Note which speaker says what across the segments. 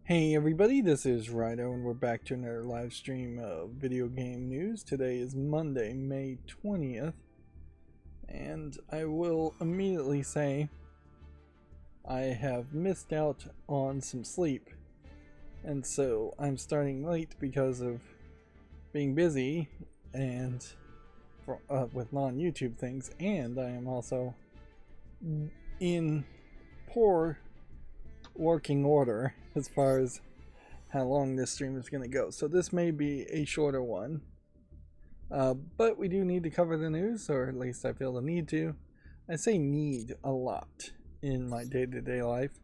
Speaker 1: Hey everybody, this is Rydo and we're back to another live stream of video game news. Today is Monday, May 20th, and I will immediately say I have missed out on some sleep, and so I'm starting late because of being busy and with non-YouTube things, and I am also in poor working order as far as how long this stream is going to go. So this may be a shorter one, but we do need to cover the news, or at least I feel the need to. I say need a lot in my day-to-day life,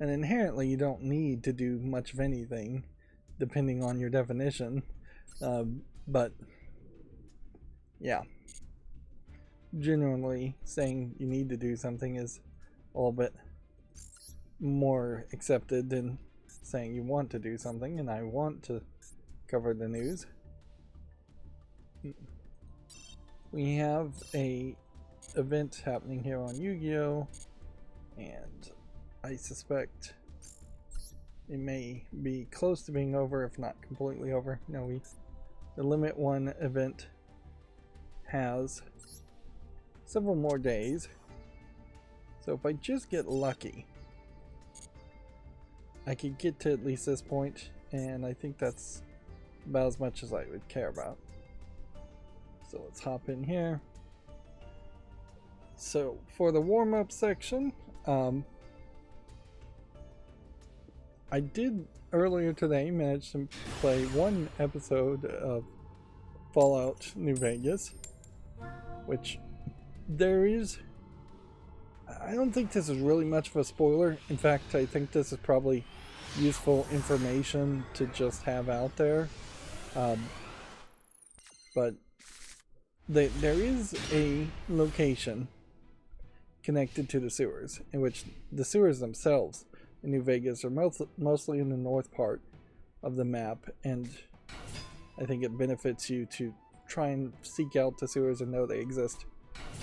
Speaker 1: and inherently you don't need to do much of anything depending on your definition, but yeah, generally saying you need to do something is a little bit more accepted than saying you want to do something, and I want to cover the news. We have a event happening here on Yu-Gi-Oh! And I suspect it may be close to being over, if not completely over. No, the Limit 1 event has several more days. So if I just get lucky, I could get to at least this point, and I think that's about as much as I would care about. So let's hop in here. So for the warm-up section, I did earlier today manage to play one episode of Fallout New Vegas, which I don't think this is really much of a spoiler. In fact, I think this is probably useful information to just have out there. But there is a location connected to the sewers, in which the sewers themselves in New Vegas are mostly in the north part of the map, and I think it benefits you to try and seek out the sewers and know they exist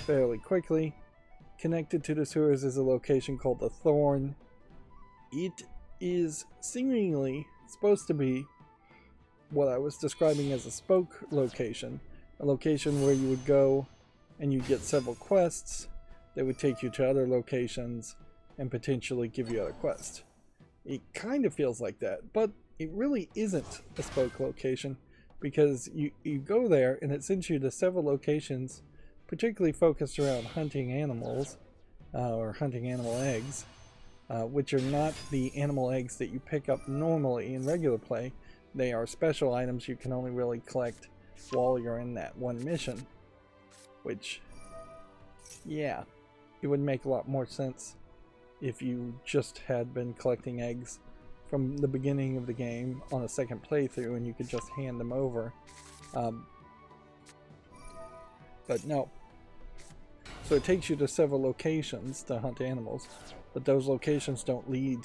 Speaker 1: fairly quickly. Connected to the sewers is a location called the Thorn. It is seemingly supposed to be what I was describing as a spoke location, a location where you would go and you'd get several quests that would take you to other locations and potentially give you other quests. It kind of feels like that, but it really isn't a spoke location, because you go there and it sends you to several locations particularly focused around hunting animals, or hunting animal eggs, which are not the animal eggs that you pick up normally in regular play. They are special items you can only really collect while you're in that one mission, which, yeah, it would make a lot more sense if you just had been collecting eggs from the beginning of the game on a second playthrough and you could just hand them over. But no. So it takes you to several locations to hunt animals, but those locations don't lead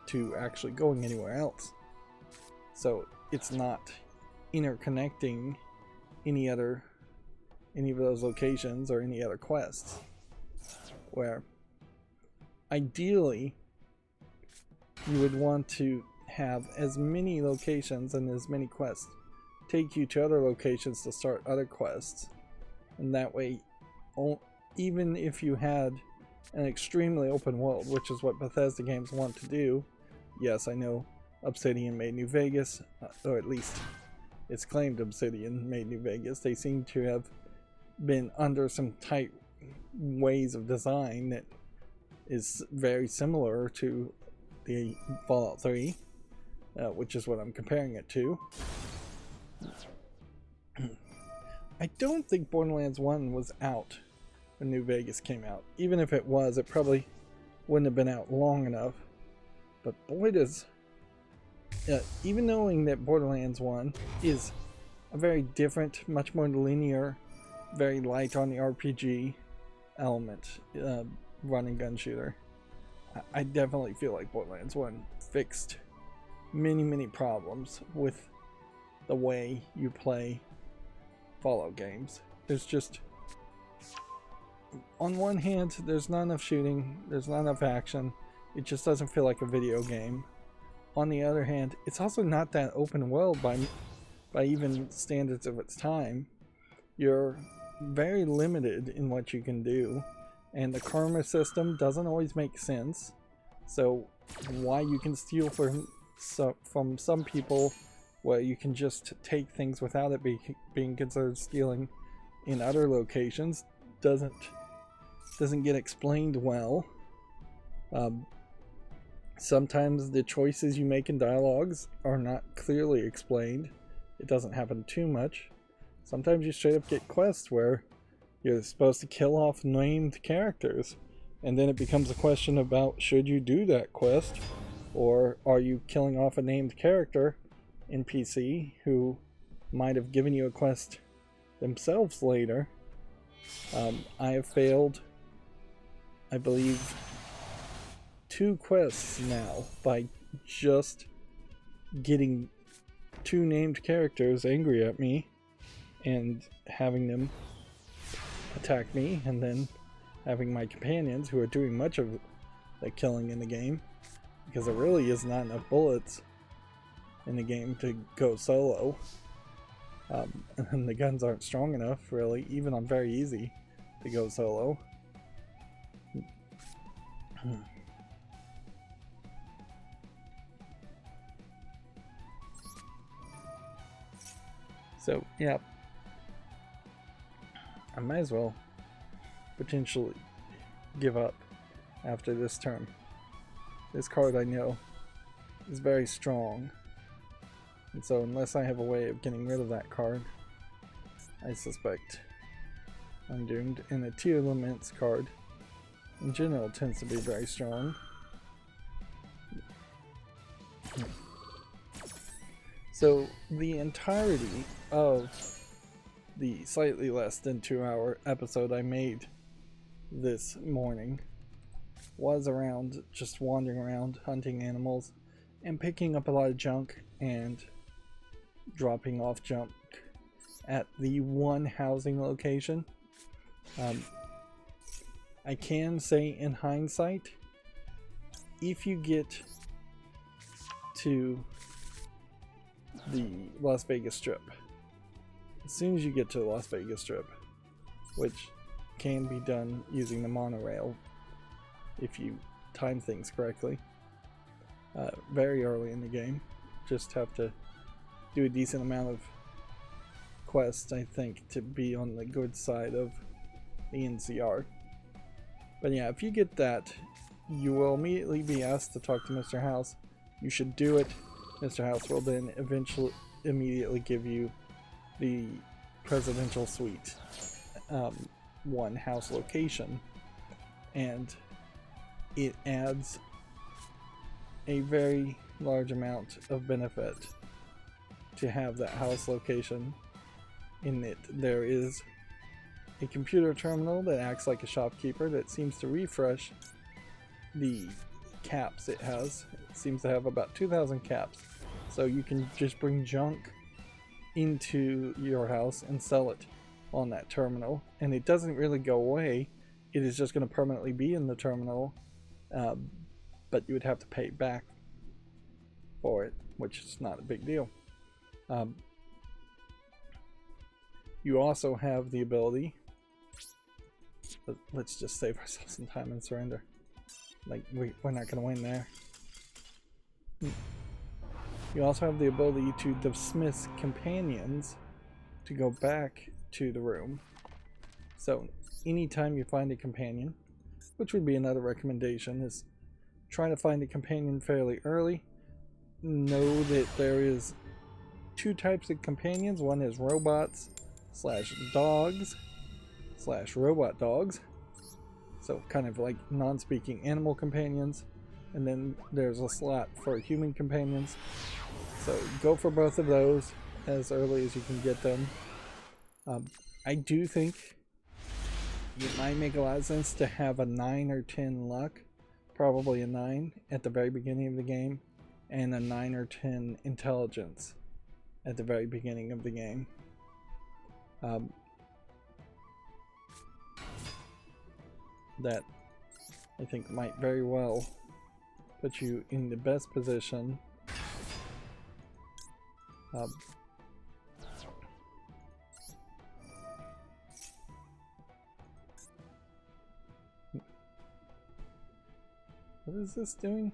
Speaker 1: to actually going anywhere else. So it's not interconnecting any of those locations or any other quests. Where ideally you would want to have as many locations and as many quests take you to other locations to start other quests, and that way, even if you had an extremely open world, which is what Bethesda games want to do. Yes, I know Obsidian made New Vegas, or at least it's claimed Obsidian made New Vegas. They seem to have been under some tight ways of design that is very similar to the Fallout 3, which is what I'm comparing it to. I don't think Borderlands 1 was out when New Vegas came out. Even if it was, it probably wouldn't have been out long enough. But boy does... even knowing that Borderlands 1 is a very different, much more linear, very light on the RPG element, run and gun shooter, I definitely feel like Borderlands 1 fixed many problems with the way you play Fallout games. There's just, on one hand, there's not enough shooting, there's not enough action, it just doesn't feel like a video game. on the other hand, it's also not that open world by even standards of its time. You're very limited in what you can do, and the karma system doesn't always make sense. So why you can steal from some people, where you can just take things without it being considered stealing in other locations, doesn't get explained well. Sometimes the choices you make in dialogues are not clearly explained. It doesn't happen too much. Sometimes you straight up get quests where you're supposed to kill off named characters, and then it becomes a question about should you do that quest, or are you killing off a named character NPC who might have given you a quest themselves later. I have failed, I believe, 2 quests now by just getting 2 named characters angry at me and having them attack me, and then having my companions, who are doing much of the killing in the game, because there really is not enough bullets in the game to go solo. And the guns aren't strong enough, really, even on very easy, to go solo. So, yeah. I might as well potentially give up after this turn. This card, I know, is very strong. And so unless I have a way of getting rid of that card, I suspect I'm doomed. And the Tear Laments card, in general, tends to be very strong. So the entirety of the slightly less than 2-hour episode I made this morning was around just wandering around, hunting animals, and picking up a lot of junk and dropping off junk at the one housing location. I can say in hindsight, if you get to the Las Vegas Strip, as soon as you get to the Las Vegas Strip, which can be done using the monorail if you time things correctly, very early in the game, just have to do a decent amount of quests, I think, to be on the good side of the NCR. But yeah, if you get that, you will immediately be asked to talk to Mr. House. You should do it. Mr. House will then immediately give you the presidential suite, one house location, and it adds a very large amount of benefit to have that house location in it. There is a computer terminal that acts like a shopkeeper that seems to refresh the caps it has. It seems to have about 2,000 caps, so you can just bring junk into your house and sell it on that terminal, and it doesn't really go away. It is just going to permanently be in the terminal, but you would have to pay back for it, which is not a big deal. You also have the ability, let's just save ourselves some time and surrender. Like, we're not going to win there. You also have the ability to dismiss companions to go back to the room. So anytime you find a companion, which would be another recommendation, is try to find a companion fairly early. Know that there is 2 types of companions. One is robots / dogs / robot dogs. So kind of like non-speaking animal companions. And then there's a slot for human companions. So go for both of those as early as you can get them. I do think it might make a lot of sense to have a 9 or 10 luck, probably a 9 at the very beginning of the game, and a 9 or 10 intelligence at the very beginning of the game. That I think might very well put you in the best position Um, what is this doing?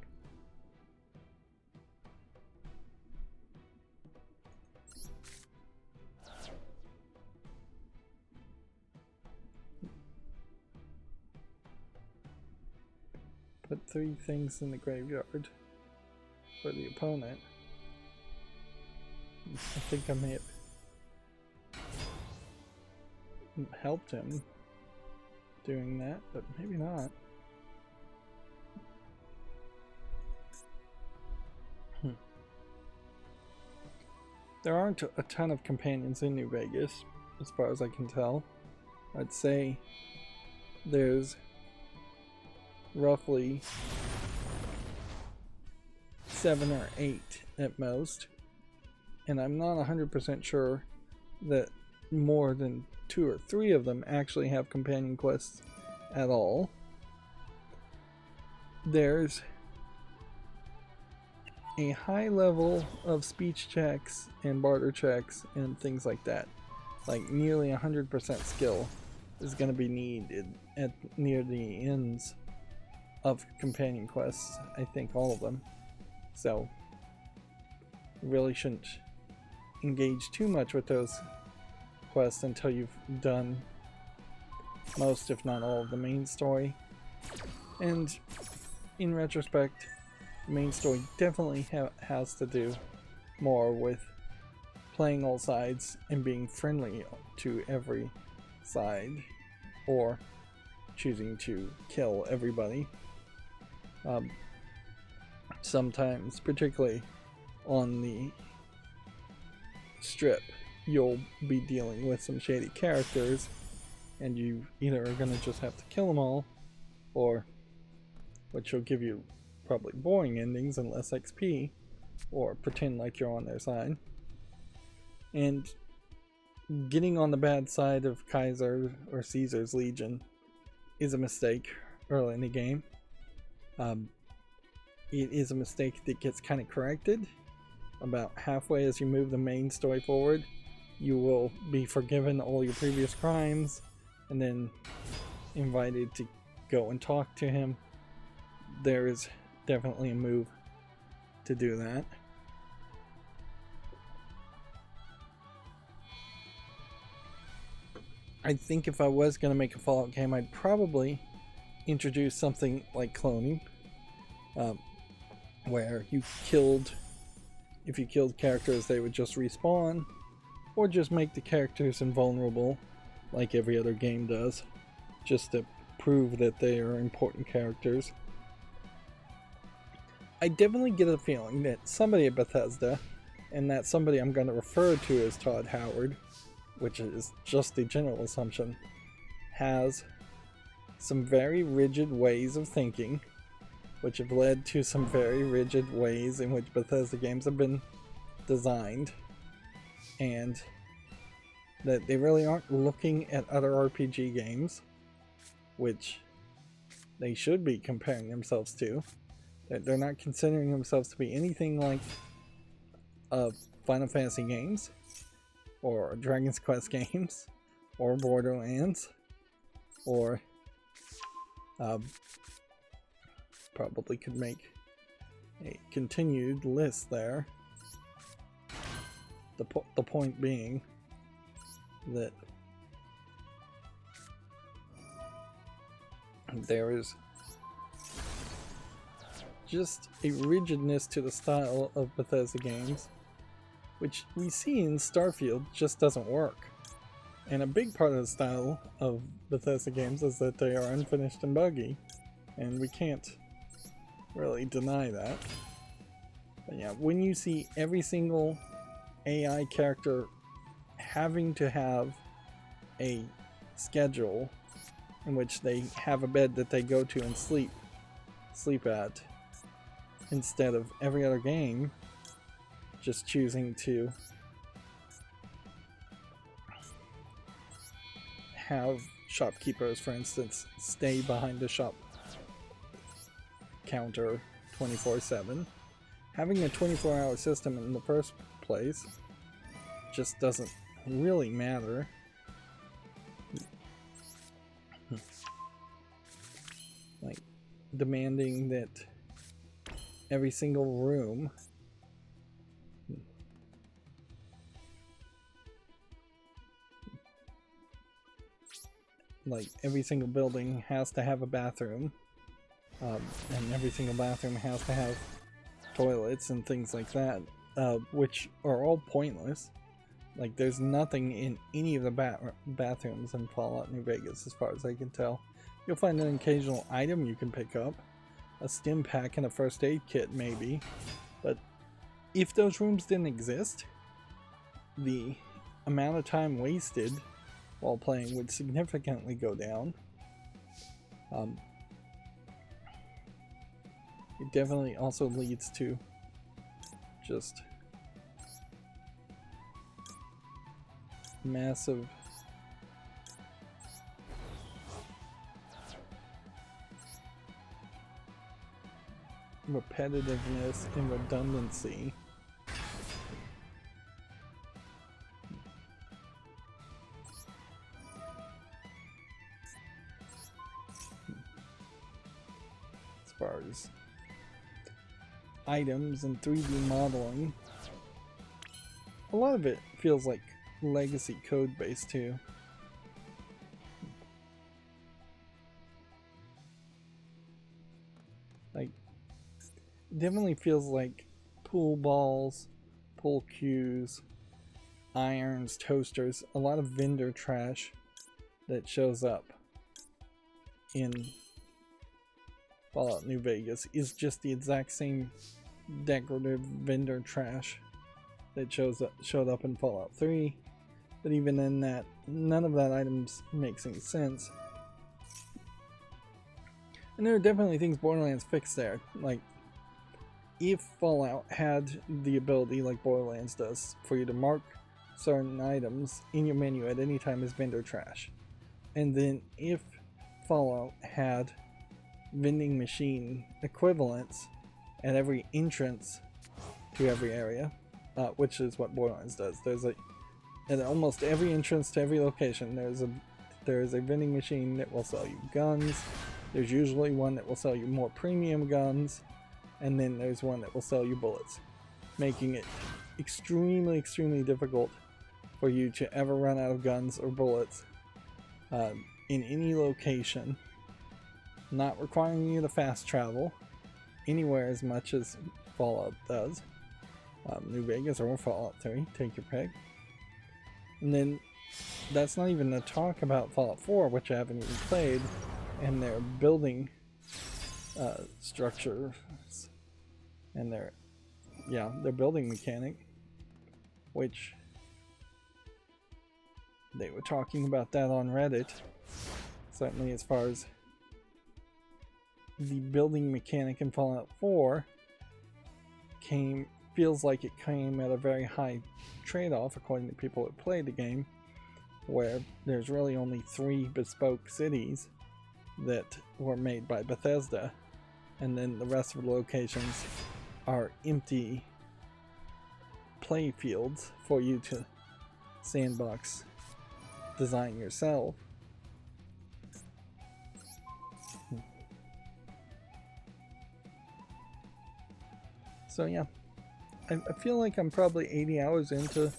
Speaker 1: Put 3 things in the graveyard for the opponent. I think I may have helped him doing that, but maybe not. There aren't a ton of companions in New Vegas, as far as I can tell. I'd say there's roughly 7 or 8 at most, and I'm not 100% sure that more than 2 or 3 of them actually have companion quests at all. There's a high level of speech checks and barter checks and things like that. Like nearly 100% skill is going to be needed at near the ends of companion quests. I think all of them. So you really shouldn't engage too much with those quests until you've done most, if not all, of the main story. And in retrospect, the main story definitely has to do more with playing all sides and being friendly to every side, or choosing to kill everybody. Sometimes, particularly on the strip, you'll be dealing with some shady characters, and you either are going to just have to kill them all, or, which will give you probably boring endings and less XP, or pretend like you're on their side. And getting on the bad side of Kaiser or Caesar's Legion is a mistake early in the game. It is a mistake that gets kind of corrected about halfway as you move the main story forward. You will be forgiven all your previous crimes and then invited to go and talk to him. There is definitely a move to do that. I think if I was going to make a Fallout game, I'd probably introduce something like cloning, where if you killed characters, they would just respawn, or just make the characters invulnerable like every other game does, just to prove that they are important characters. I definitely get a feeling that somebody at Bethesda, and that somebody I'm going to refer to as Todd Howard, which is just a general assumption, has some very rigid ways of thinking, which have led to some very rigid ways in which Bethesda games have been designed, and that they really aren't looking at other RPG games, which they should be comparing themselves to. That they're not considering themselves to be anything like Final Fantasy games, or Dragon's Quest games, or Borderlands, or probably could make a continued list there. The point being that there is just a rigidness to the style of Bethesda games, which we see in Starfield just doesn't work. And a big part of the style of Bethesda games is that they are unfinished and buggy, and we can't really deny that. But yeah, when you see every single AI character having to have a schedule in which they have a bed that they go to and sleep at, instead of every other game just choosing to have shopkeepers, for instance, stay behind the shop counter 24/7. Having a 24-hour system in the first place just doesn't really matter. Like demanding that every single room like every single building has to have a bathroom, and every single bathroom has to have toilets and things like that, which are all pointless. Like there's nothing in any of the bathrooms in Fallout New Vegas as far as I can tell. You'll find an occasional item you can pick up, a stim pack and a first aid kit maybe, but if those rooms didn't exist, the amount of time wasted while playing would significantly go down. It definitely also leads to just massive repetitiveness and redundancy. As far as items and 3D modeling, a lot of it feels like legacy code base too. Like, it definitely feels like pool balls, pool cues, irons, toasters, a lot of vendor trash that shows up in Fallout New Vegas is just the exact same decorative vendor trash that showed up in Fallout 3. But even in that, none of that items makes any sense. And there are definitely things Borderlands fixed there. Like, if Fallout had the ability, like Borderlands does, for you to mark certain items in your menu at any time as vendor trash, and then if Fallout had vending machine equivalents at every entrance to every area, which is what Borderlands does. There's at almost every entrance to every location, there is a vending machine that will sell you guns. There's usually one that will sell you more premium guns, and then there's one that will sell you bullets, making it extremely, extremely difficult for you to ever run out of guns or bullets in any location, not requiring you to fast travel anywhere as much as Fallout does. New Vegas or Fallout 3, take your pick. And then that's not even to talk about Fallout 4, which I haven't even played, and their building structures and their building mechanic, which they were talking about that on Reddit. Certainly as far as the building mechanic in Fallout 4 feels like it came at a very high trade-off according to people who played the game, where there's really only 3 bespoke cities that were made by Bethesda, and then the rest of the locations are empty play fields for you to sandbox design yourself. So yeah, I feel like I'm probably 80 hours into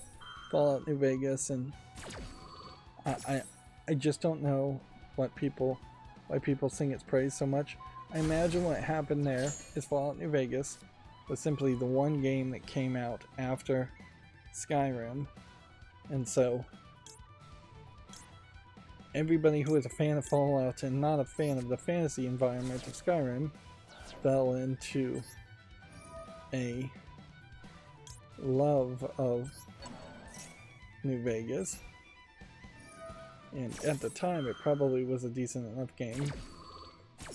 Speaker 1: Fallout New Vegas, and I just don't know why people sing its praise so much. I imagine what happened there is Fallout New Vegas was simply the one game that came out after Skyrim, and so everybody who is a fan of Fallout and not a fan of the fantasy environment of Skyrim fell into a love of New Vegas, and at the time it probably was a decent enough game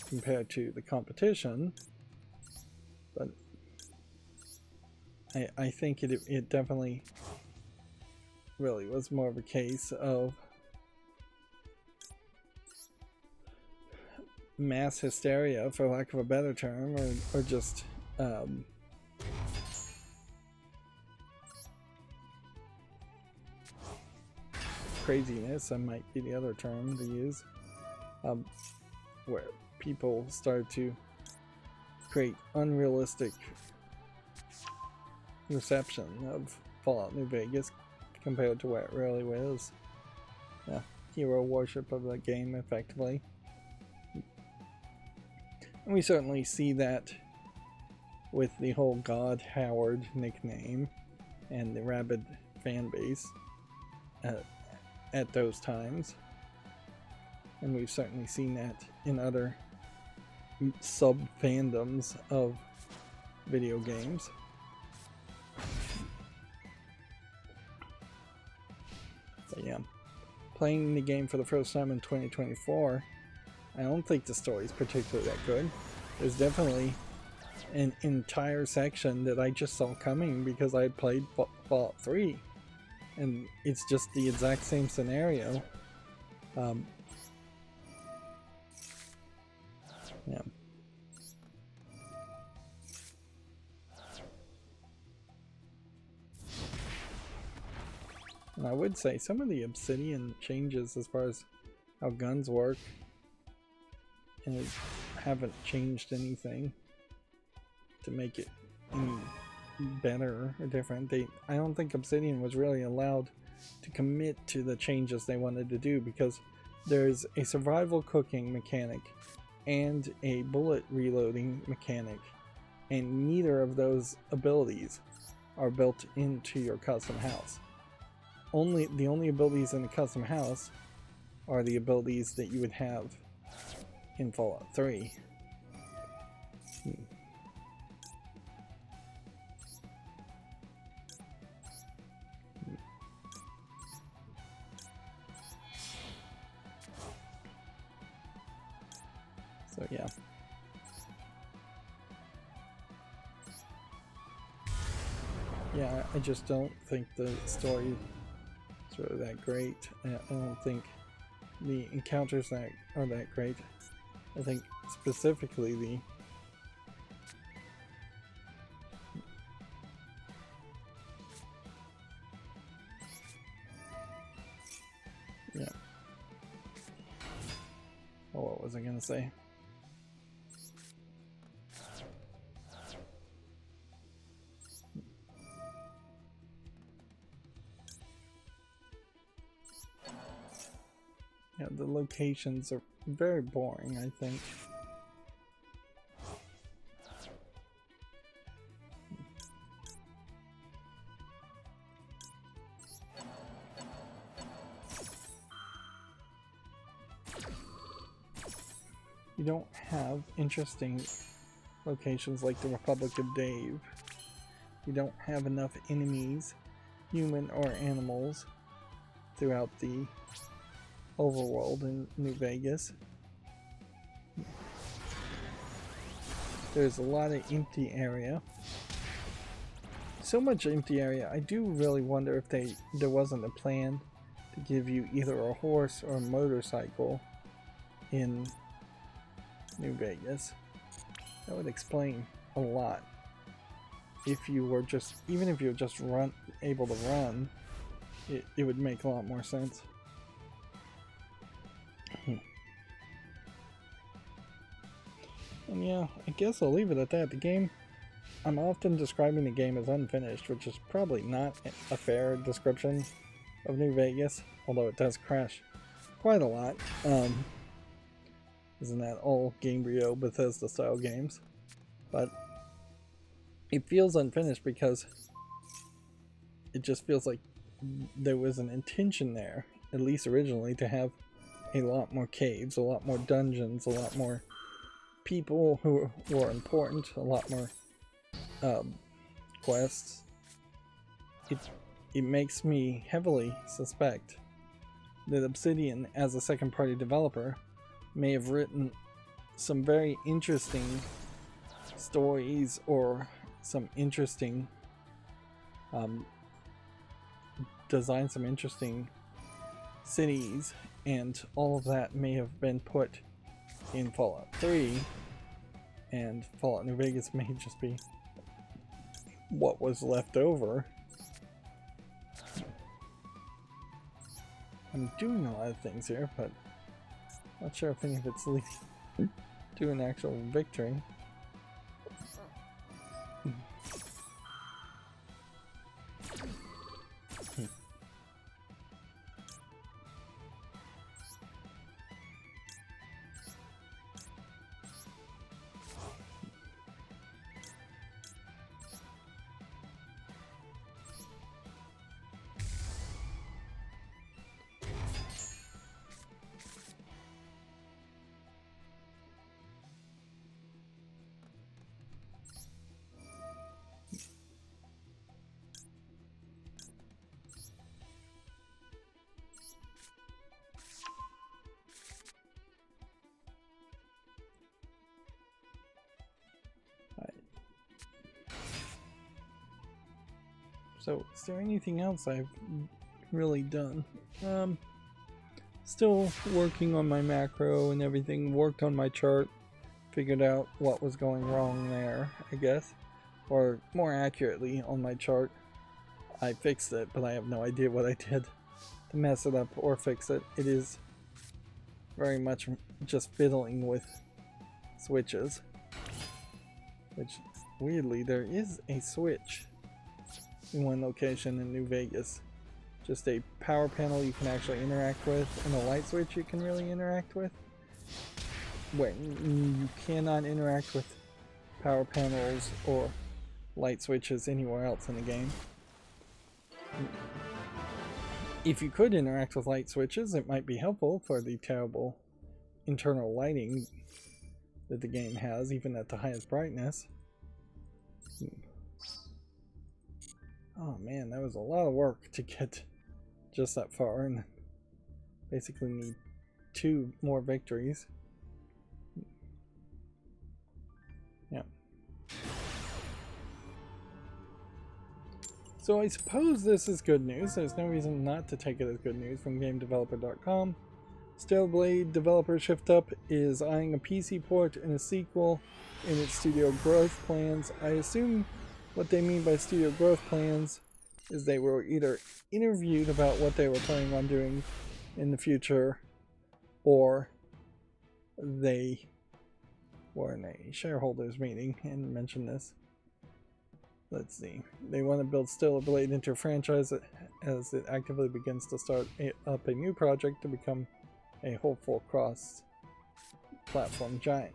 Speaker 1: compared to the competition, but I think it definitely really was more of a case of mass hysteria, for lack of a better term, or just craziness, that might be the other term to use, where people started to create unrealistic reception of Fallout New Vegas compared to what it really was. Yeah, hero worship of the game, effectively. And we certainly see that with the whole God Howard nickname and the rabid fan base at those times. And we've certainly seen that in other sub-fandoms of video games. But yeah, playing the game for the first time in 2024, I don't think the story is particularly that good. There's definitely an entire section that I just saw coming because I played Fallout 3, and it's just the exact same scenario. Yeah. And I would say some of the Obsidian changes as far as how guns work and haven't changed anything to make it any better or different. I don't think Obsidian was really allowed to commit to the changes they wanted to do, because there's a survival cooking mechanic and a bullet reloading mechanic, and neither of those abilities are built into your custom house. The only abilities in the custom house are the abilities that you would have in Fallout 3. So yeah. Yeah, I just don't think the story is really that great. I don't think the encounters are that great. I think specifically the yeah. Oh, what was I gonna say? Yeah, the locations are very boring, I think. You don't have interesting locations like the Republic of Dave. You don't have enough enemies, human or animals, throughout the overworld in New Vegas. There's a lot of empty area. So much empty area, I do really wonder if there wasn't a plan to give you either a horse or a motorcycle in New Vegas. That would explain a lot. If you were just, even if you're just able to run, it would make a lot more sense. And yeah, I guess I'll leave it at that. The game, I'm often describing the game as unfinished, which is probably not a fair description of New Vegas, although it does crash quite a lot. Isn't that all Gamebryo Bethesda style games? But it feels unfinished because it just feels like there was an intention there, at least originally, to have a lot more caves, a lot more dungeons, a lot more people who were important, a lot more quests. It makes me heavily suspect that Obsidian, as a second party developer, may have written some very interesting stories or some interesting designed some interesting cities, and all of that may have been put in Fallout 3, and Fallout New Vegas may just be what was left over. I'm doing a lot of things here, but not sure if any of it's leading to an actual victory. So, is there anything else I've really done? Still working on my macro and everything, worked on my chart, figured out what was going wrong there, I guess. Or more accurately, on my chart, I fixed it, but I have no idea what I did to mess it up or fix it. It is very much just fiddling with switches. Which, weirdly, there is a switch in one location in New Vegas. Just a power panel you can actually interact with, and a light switch you can really interact with. Where you cannot interact with power panels or light switches anywhere else in the game. If you could interact with light switches, it might be helpful for the terrible internal lighting that the game has, even at the highest brightness. Oh man, that was a lot of work to get just that far, and basically need 2 more victories. Yeah. So I suppose this is good news. There's no reason not to take it as good news from GameDeveloper.com. Steelblade developer ShiftUp is eyeing a PC port and a sequel in its studio growth plans. I assume what they mean by studio growth plans is they were either interviewed about what they were planning on doing in the future, or they were in a shareholders meeting and mentioned this. Let's see. They want to build Steelblade into a franchise as it actively begins to start up a new project to become a hopeful cross-platform giant.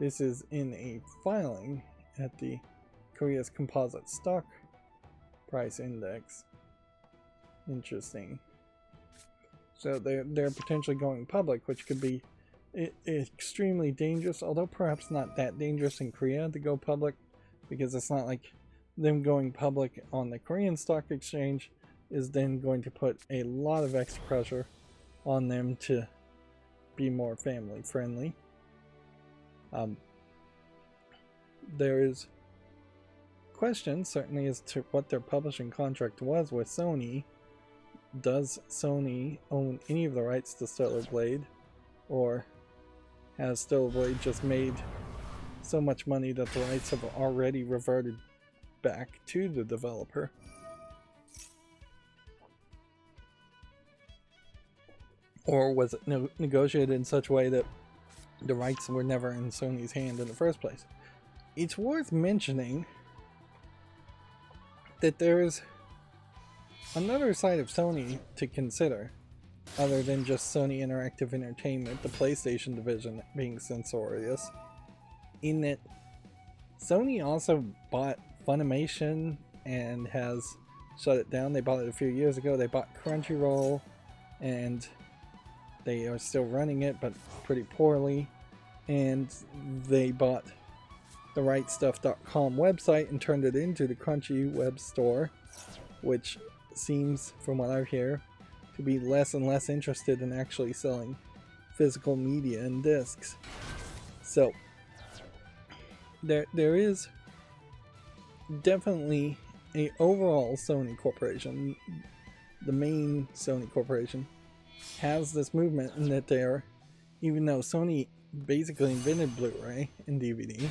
Speaker 1: This is in a filing at the Korea's Composite Stock Price Index. Interesting. So they're potentially going public, which could be extremely dangerous, although perhaps not that dangerous in Korea to go public, because it's not like them going public on the Korean stock exchange is then going to put a lot of extra pressure on them to be more family friendly. There is questions certainly as to what their publishing contract was with Sony. Does Sony own any of the rights to Steelblade, or has Steelblade just made so much money that the rights have already reverted back to the developer? Or was it negotiated in such a way that the rights were never in Sony's hand in the first place? It's worth mentioning that there is another side of Sony to consider, other than just Sony Interactive Entertainment, the PlayStation division being censorious, in that Sony also bought Funimation and has shut it down. They bought it a few years ago. They bought Crunchyroll, and they are still running it, but pretty poorly. And they bought the rightstuff.com website and turned it into the Crunchy web store, which seems, from what I hear, to be less and less interested in actually selling physical media and discs. So there is definitely a overall Sony corporation. The main Sony corporation has this movement in that they're, even though Sony basically invented Blu-ray and DVD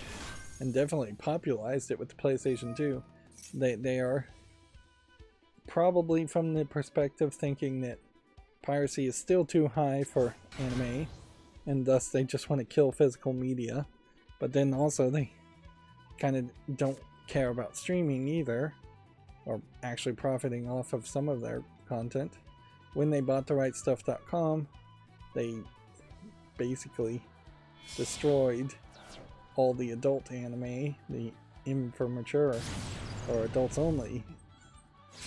Speaker 1: and definitely popularized it with the PlayStation 2, they are probably from the perspective thinking that piracy is still too high for anime, and thus they just want to kill physical media. But then also they kind of don't care about streaming either, or actually profiting off of some of their content. When they bought therightstuff.com, they basically destroyed all the adult anime, the for mature or adults only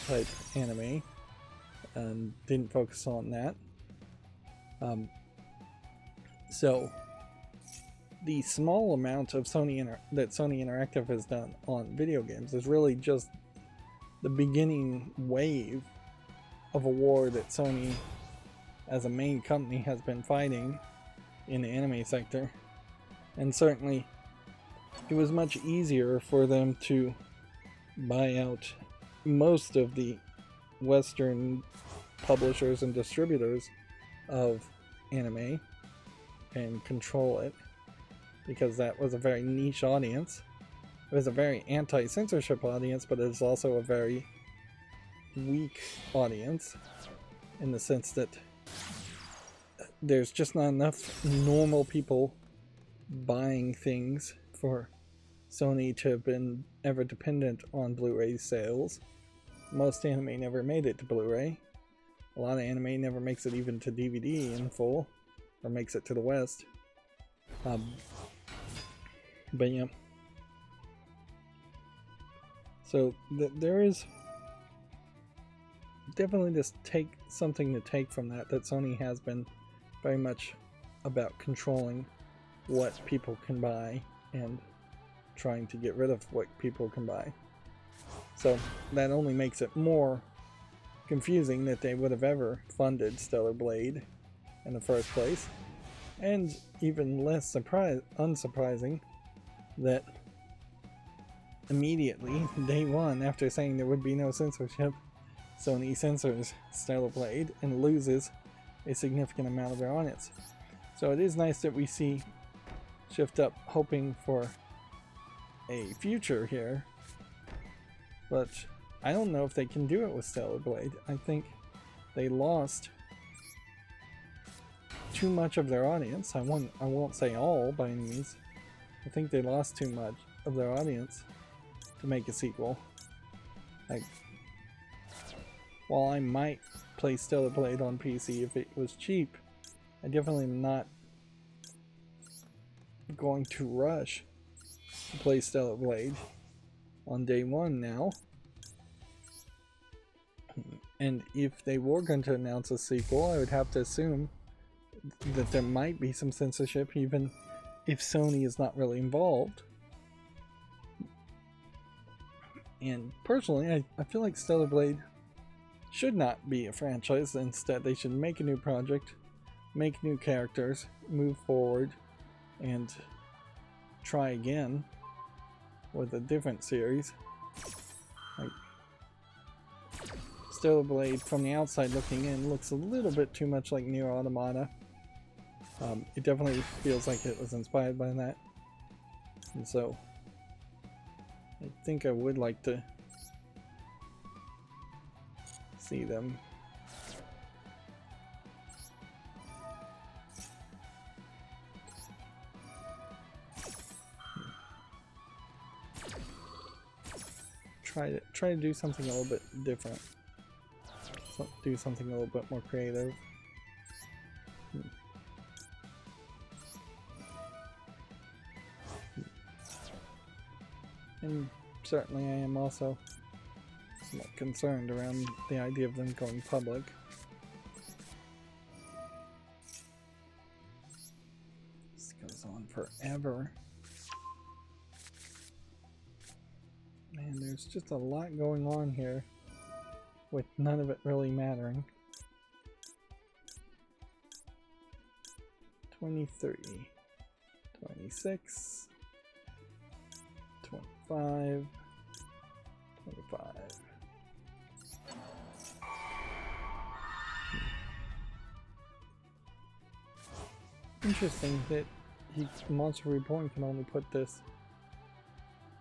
Speaker 1: type anime, and didn't focus on that. So the small amount of that Sony Interactive has done on video games is really just the beginning wave of a war that Sony as a main company has been fighting in the anime sector. And certainly it was much easier for them to buy out most of the Western publishers and distributors of anime and control it, because that was a very niche audience. It was a very anti-censorship audience, but it was also a very weak audience in the sense that there's just not enough normal people buying things for Sony to have been ever dependent on Blu-ray sales. Most anime never made it to Blu-ray. A lot of anime never makes it even to DVD in full, or makes it to the West. But yeah. So there is definitely just something to take from that Sony has been very much about controlling what people can buy and trying to get rid of what people can buy. So that only makes it more confusing that they would have ever funded Stellar Blade in the first place, and even less unsurprising that immediately, day one, after saying there would be no censorship, Sony censors Stellar Blade and loses a significant amount of their audience. So it is nice that we see Shift Up hoping for a future here, but I don't know if they can do it with Stellar Blade. I think they lost too much of their audience. I won't say all by any means. I think they lost too much of their audience to make a sequel. Like, while I might play Stellar Blade on PC if it was cheap, I definitely am not going to rush to play Stellar Blade on day one now. And if they were going to announce a sequel, I would have to assume that there might be some censorship, even if Sony is not really involved. And personally, I feel like Stellar Blade should not be a franchise. Instead, they should make a new project, make new characters, move forward, and try again with a different series. Like, Stellar Blade, from the outside looking in, looks a little bit too much like Nier Automata. It definitely feels like it was inspired by that. And so, I think I would like to see them try to do something a little bit different. Do something a little bit more creative. And certainly I am also somewhat concerned around the idea of them going public. This goes on forever. Man, there's just a lot going on here, with none of it really mattering. 23, 26, 25, 25. Interesting that Monster Reborn can only put this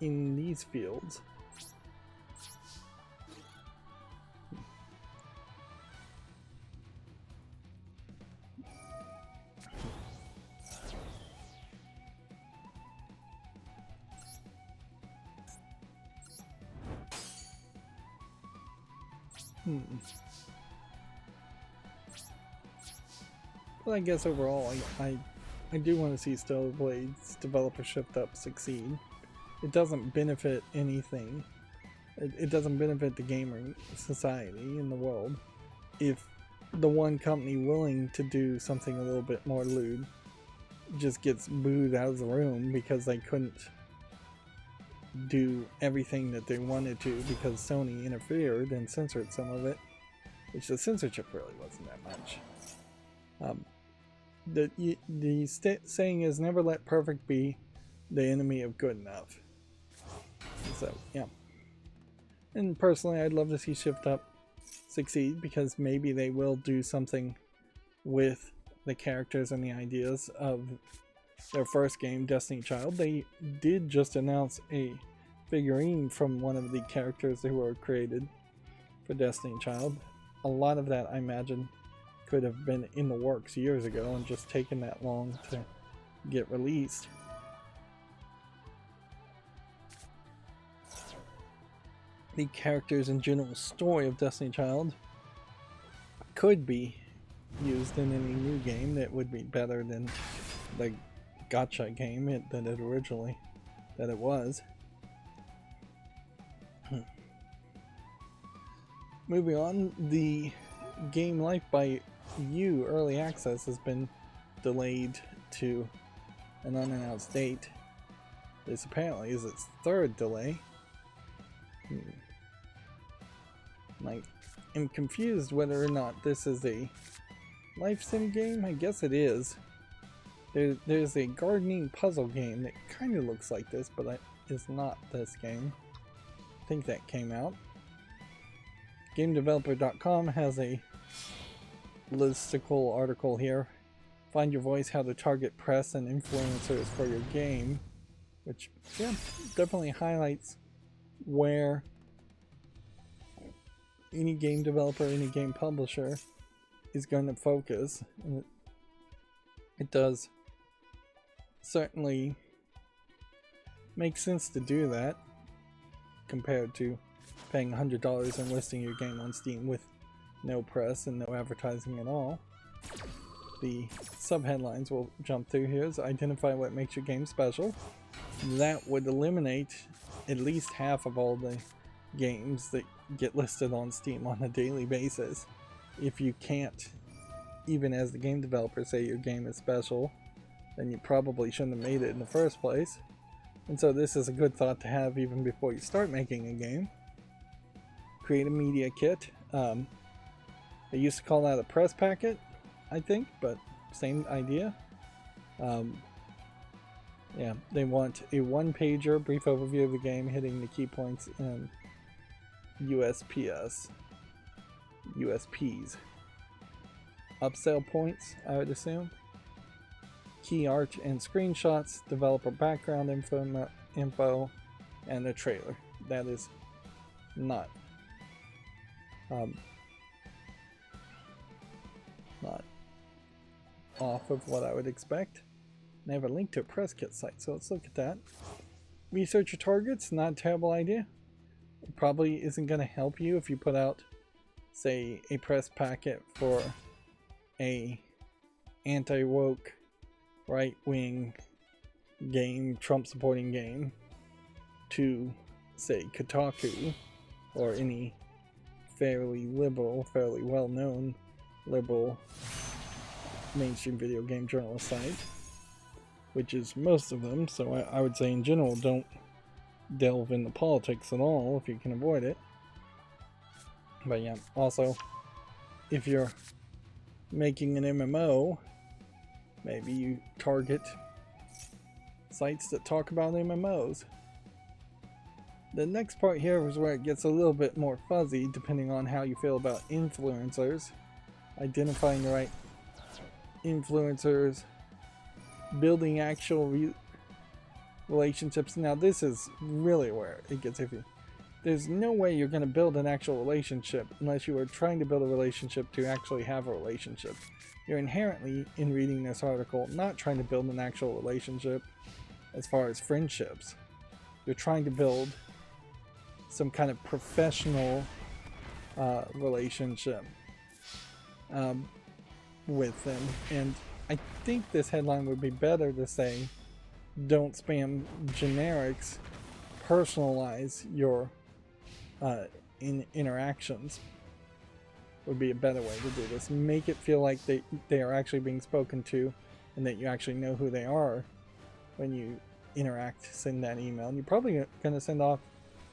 Speaker 1: in these fields. But I guess overall, I do want to see Stellar Blade's developer shift up succeed. It doesn't benefit anything. It doesn't benefit the gamer society in the world if the one company willing to do something a little bit more lewd just gets booed out of the room because they couldn't do everything that they wanted to because Sony interfered and censored some of it, which the censorship really wasn't that much. The saying is never let perfect be the enemy of good enough. So yeah, and personally I'd love to see Shift Up succeed because maybe they will do something with the characters and the ideas of their first game, Destiny Child. They did just announce a figurine from one of the characters who were created for Destiny Child. A lot of that, I imagine, could have been in the works years ago and just taken that long to get released. The characters and general story of Destiny Child could be used in any new game that would be better than the gacha game that it was. Moving on, the game Life by You early access has been delayed to an unannounced date. This apparently is its third delay. I am confused whether or not this is a life sim game. I guess it is. There's a gardening puzzle game that kind of looks like this, but is not this game. I think that came out. GameDeveloper.com has a listicle article here. Find your voice, how to target press and influencers for your game, which yeah, definitely highlights where any game developer, any game publisher is going to focus. And it does certainly make sense to do that compared to paying $100 and listing your game on Steam with no press and no advertising at all. The subheadlines we'll jump through here is identify what makes your game special. That would eliminate at least half of all the games that get listed on Steam on a daily basis. If you can't, even as the game developer, say your game is special, then you probably shouldn't have made it in the first place. And so this is a good thought to have even before you start making a game. Create a media kit. They used to call that a press packet, I think, but same idea. Yeah, they want a one-pager, brief overview of the game, hitting the key points and USPs. Upsell points, I would assume. Key art and screenshots, developer background info, and a trailer. That is not off of what I would expect. They have a link to a press kit site, so let's look at that. Research your targets, not a terrible idea. It probably isn't going to help you if you put out, say, a press packet for a anti-woke, right-wing game, Trump-supporting game, to, say, Kotaku, or any fairly liberal, fairly well-known liberal mainstream video game journalist site, which is most of them. So I would say in general, don't delve into politics at all if you can avoid it. But yeah, also, if you're making an MMO, maybe you target sites that talk about MMOs. The next part here is where it gets a little bit more fuzzy depending on how you feel about influencers. Identifying the right influencers, building actual relationships. Now this is really where it gets iffy. There's no way you're going to build an actual relationship unless you are trying to build a relationship to actually have a relationship. You're inherently, in reading this article, not trying to build an actual relationship as far as friendships. You're trying to build some kind of professional relationship with them. And I think this headline would be better to say, don't spam generics, personalize your interactions, would be a better way to do this. Make it feel like they are actually being spoken to and that you actually know who they are when you interact, send that email. And you're probably going to send off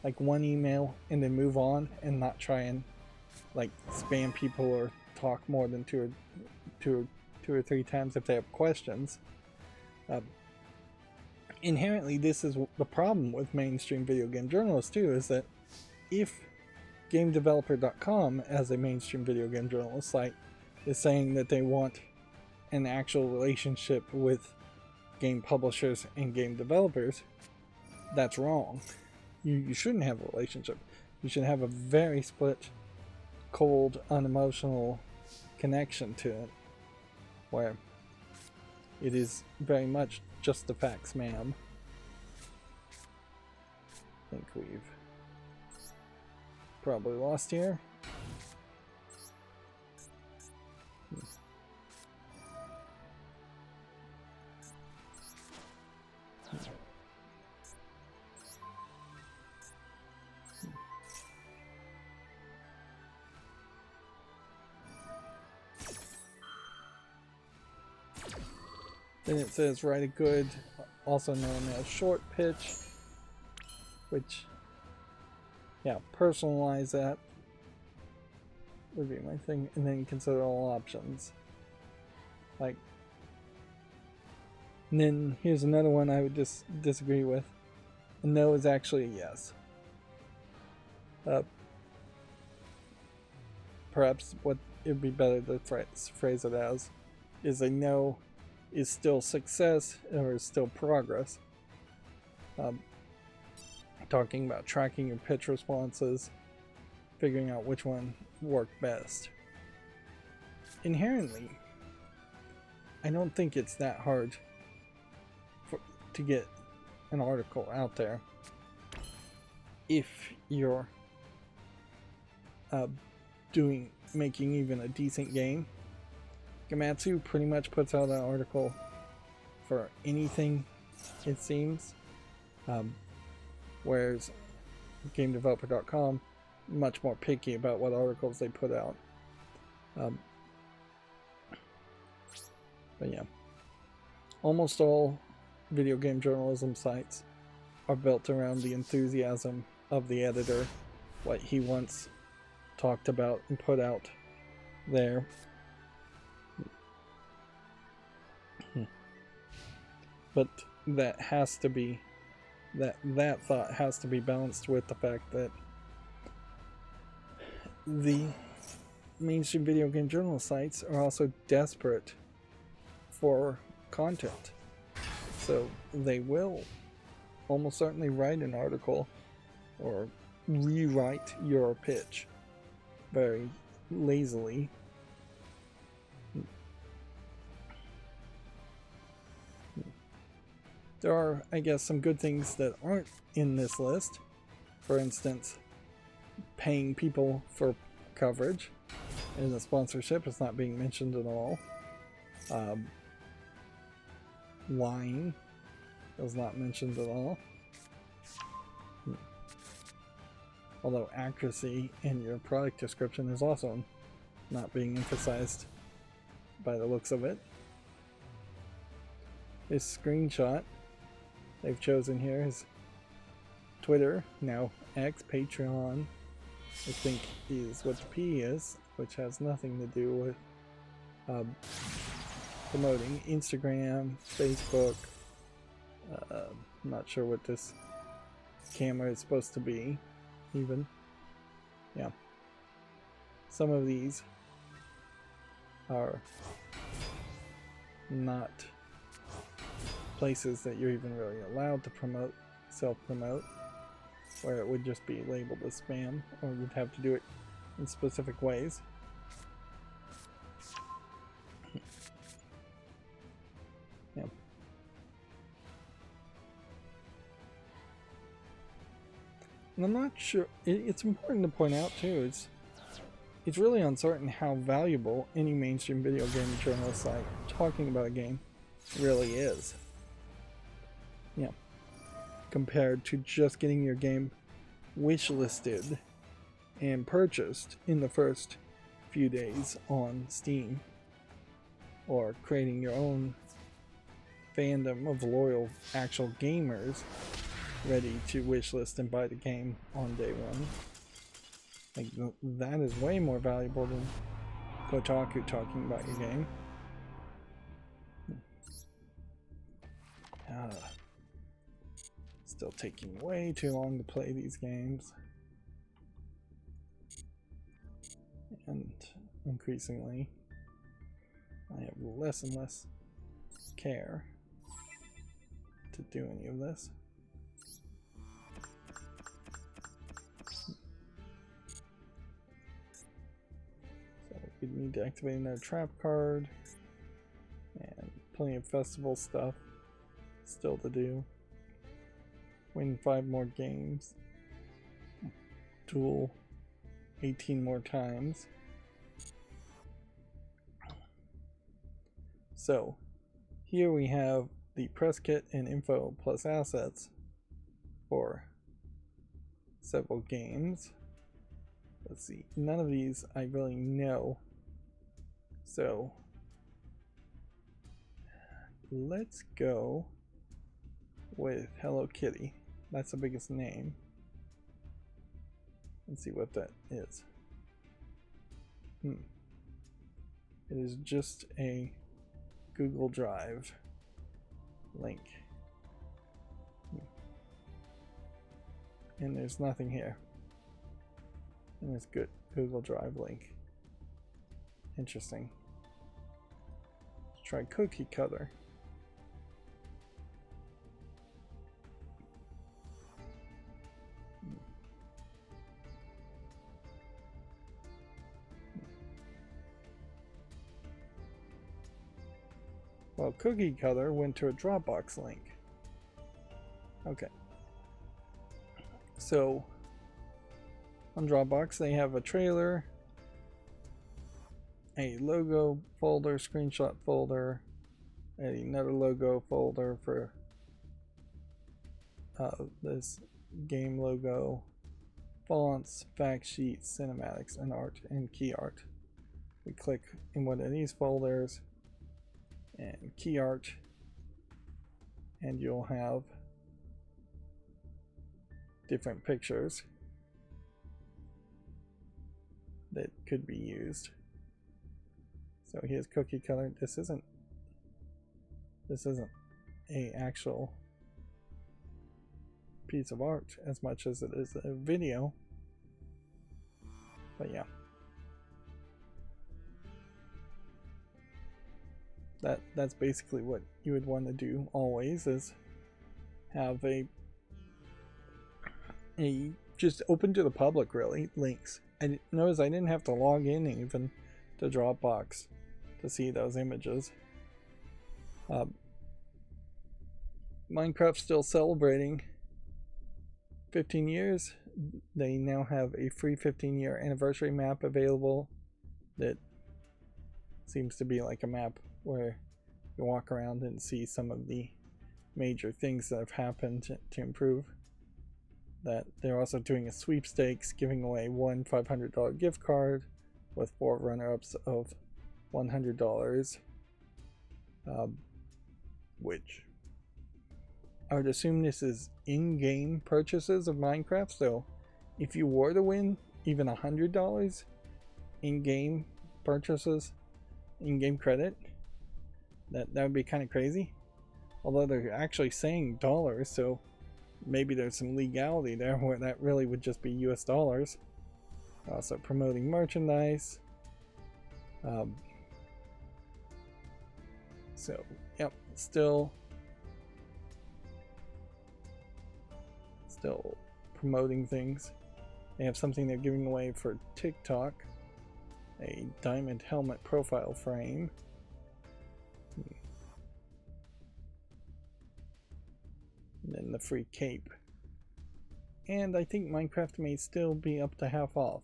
Speaker 1: like one email and then move on and not try and like spam people or talk more than two or three times if they have questions. Inherently, this is the problem with mainstream video game journalists too, is that if GameDeveloper.com, as a mainstream video game journalist site, is saying that they want an actual relationship with game publishers and game developers, that's wrong. You shouldn't have a relationship. You should have a very split, cold, unemotional connection to it, where it is very much just the facts, ma'am. I think we've probably lost here. Then it says write a good, also known as short pitch, which, yeah, personalize that would be my thing, and then consider all options. Like, and then here's another one I would just disagree with. A no is actually a yes. Perhaps what it would be better to phrase it as is a no is still success or is still progress. Talking about tracking your pitch responses, figuring out which one worked best. Inherently, I don't think it's that hard to get an article out there if you're making even a decent game. Gamatsu pretty much puts out an article for anything, it seems, whereas GameDeveloper.com much more picky about what articles they put out. But yeah, almost all video game journalism sites are built around the enthusiasm of the editor, what he once talked about and put out there. But that has to be, that thought has to be balanced with the fact that the mainstream video game journal sites are also desperate for content. So they will almost certainly write an article or rewrite your pitch very lazily. There are, I guess, some good things that aren't in this list. For instance, paying people for coverage and the sponsorship is not being mentioned at all. Lying is not mentioned at all. Although accuracy in your product description is also not being emphasized by the looks of it. This screenshot they've chosen here is Twitter, now X, Patreon, I think is what the P is, which has nothing to do with promoting Instagram, Facebook. I'm not sure what this camera is supposed to be, even. Yeah. Some of these are not places that you're even really allowed to promote, self-promote, where it would just be labeled as spam, or you'd have to do it in specific ways. Yeah. And I'm not sure, it's important to point out too, is it's really uncertain how valuable any mainstream video game journalist site talking about a game really is. Yeah. Compared to just getting your game wishlisted and purchased in the first few days on Steam, or creating your own fandom of loyal actual gamers ready to wishlist and buy the game on day one. Like, that is way more valuable than Kotaku talking about your game. Still taking way too long to play these games. And increasingly, I have less and less care to do any of this. So we need to activate another trap card, and plenty of festival stuff still to do. Win 5 more games. Duel 18 more times. So here we have the press kit and info plus assets for several games. Let's see, none of these I really know, so let's go with Hello Kitty. That's the biggest name. Let's see what that is. It is just a Google Drive link. And there's nothing here. And it's good. Google Drive link. Interesting. Let's try Cookie Cutter. Well, Cookie Cutter went to a Dropbox link. Okay. So, on Dropbox, they have a trailer, a logo folder, screenshot folder, another logo folder for this game logo, fonts, fact sheets, cinematics, and art, and key art. We click in one of these folders, and key art, and you'll have different pictures that could be used. So here's Cookie Cutter. This isn't a actual piece of art as much as it is a video, but yeah. That's basically what you would want to do always, is have a just open to the public, really, links. I noticed I didn't have to log in even to Dropbox to see those images. Minecraft's still celebrating 15 years. They now have a free 15-year anniversary map available that seems to be like a map where you walk around and see some of the major things that have happened to improve that. They're also doing a sweepstakes, giving away one $500 gift card with 4 runner-ups of $100, which I would assume this is in-game purchases of Minecraft. So if you were to win even $100 in-game purchases, in-game credit, that would be kind of crazy. Although they're actually saying dollars, so maybe there's some legality there where that really would just be US dollars. Also promoting merchandise. So, yep, still promoting things. They have something they're giving away for TikTok, a diamond helmet profile frame. And then the free cape. And I think Minecraft may still be up to half off.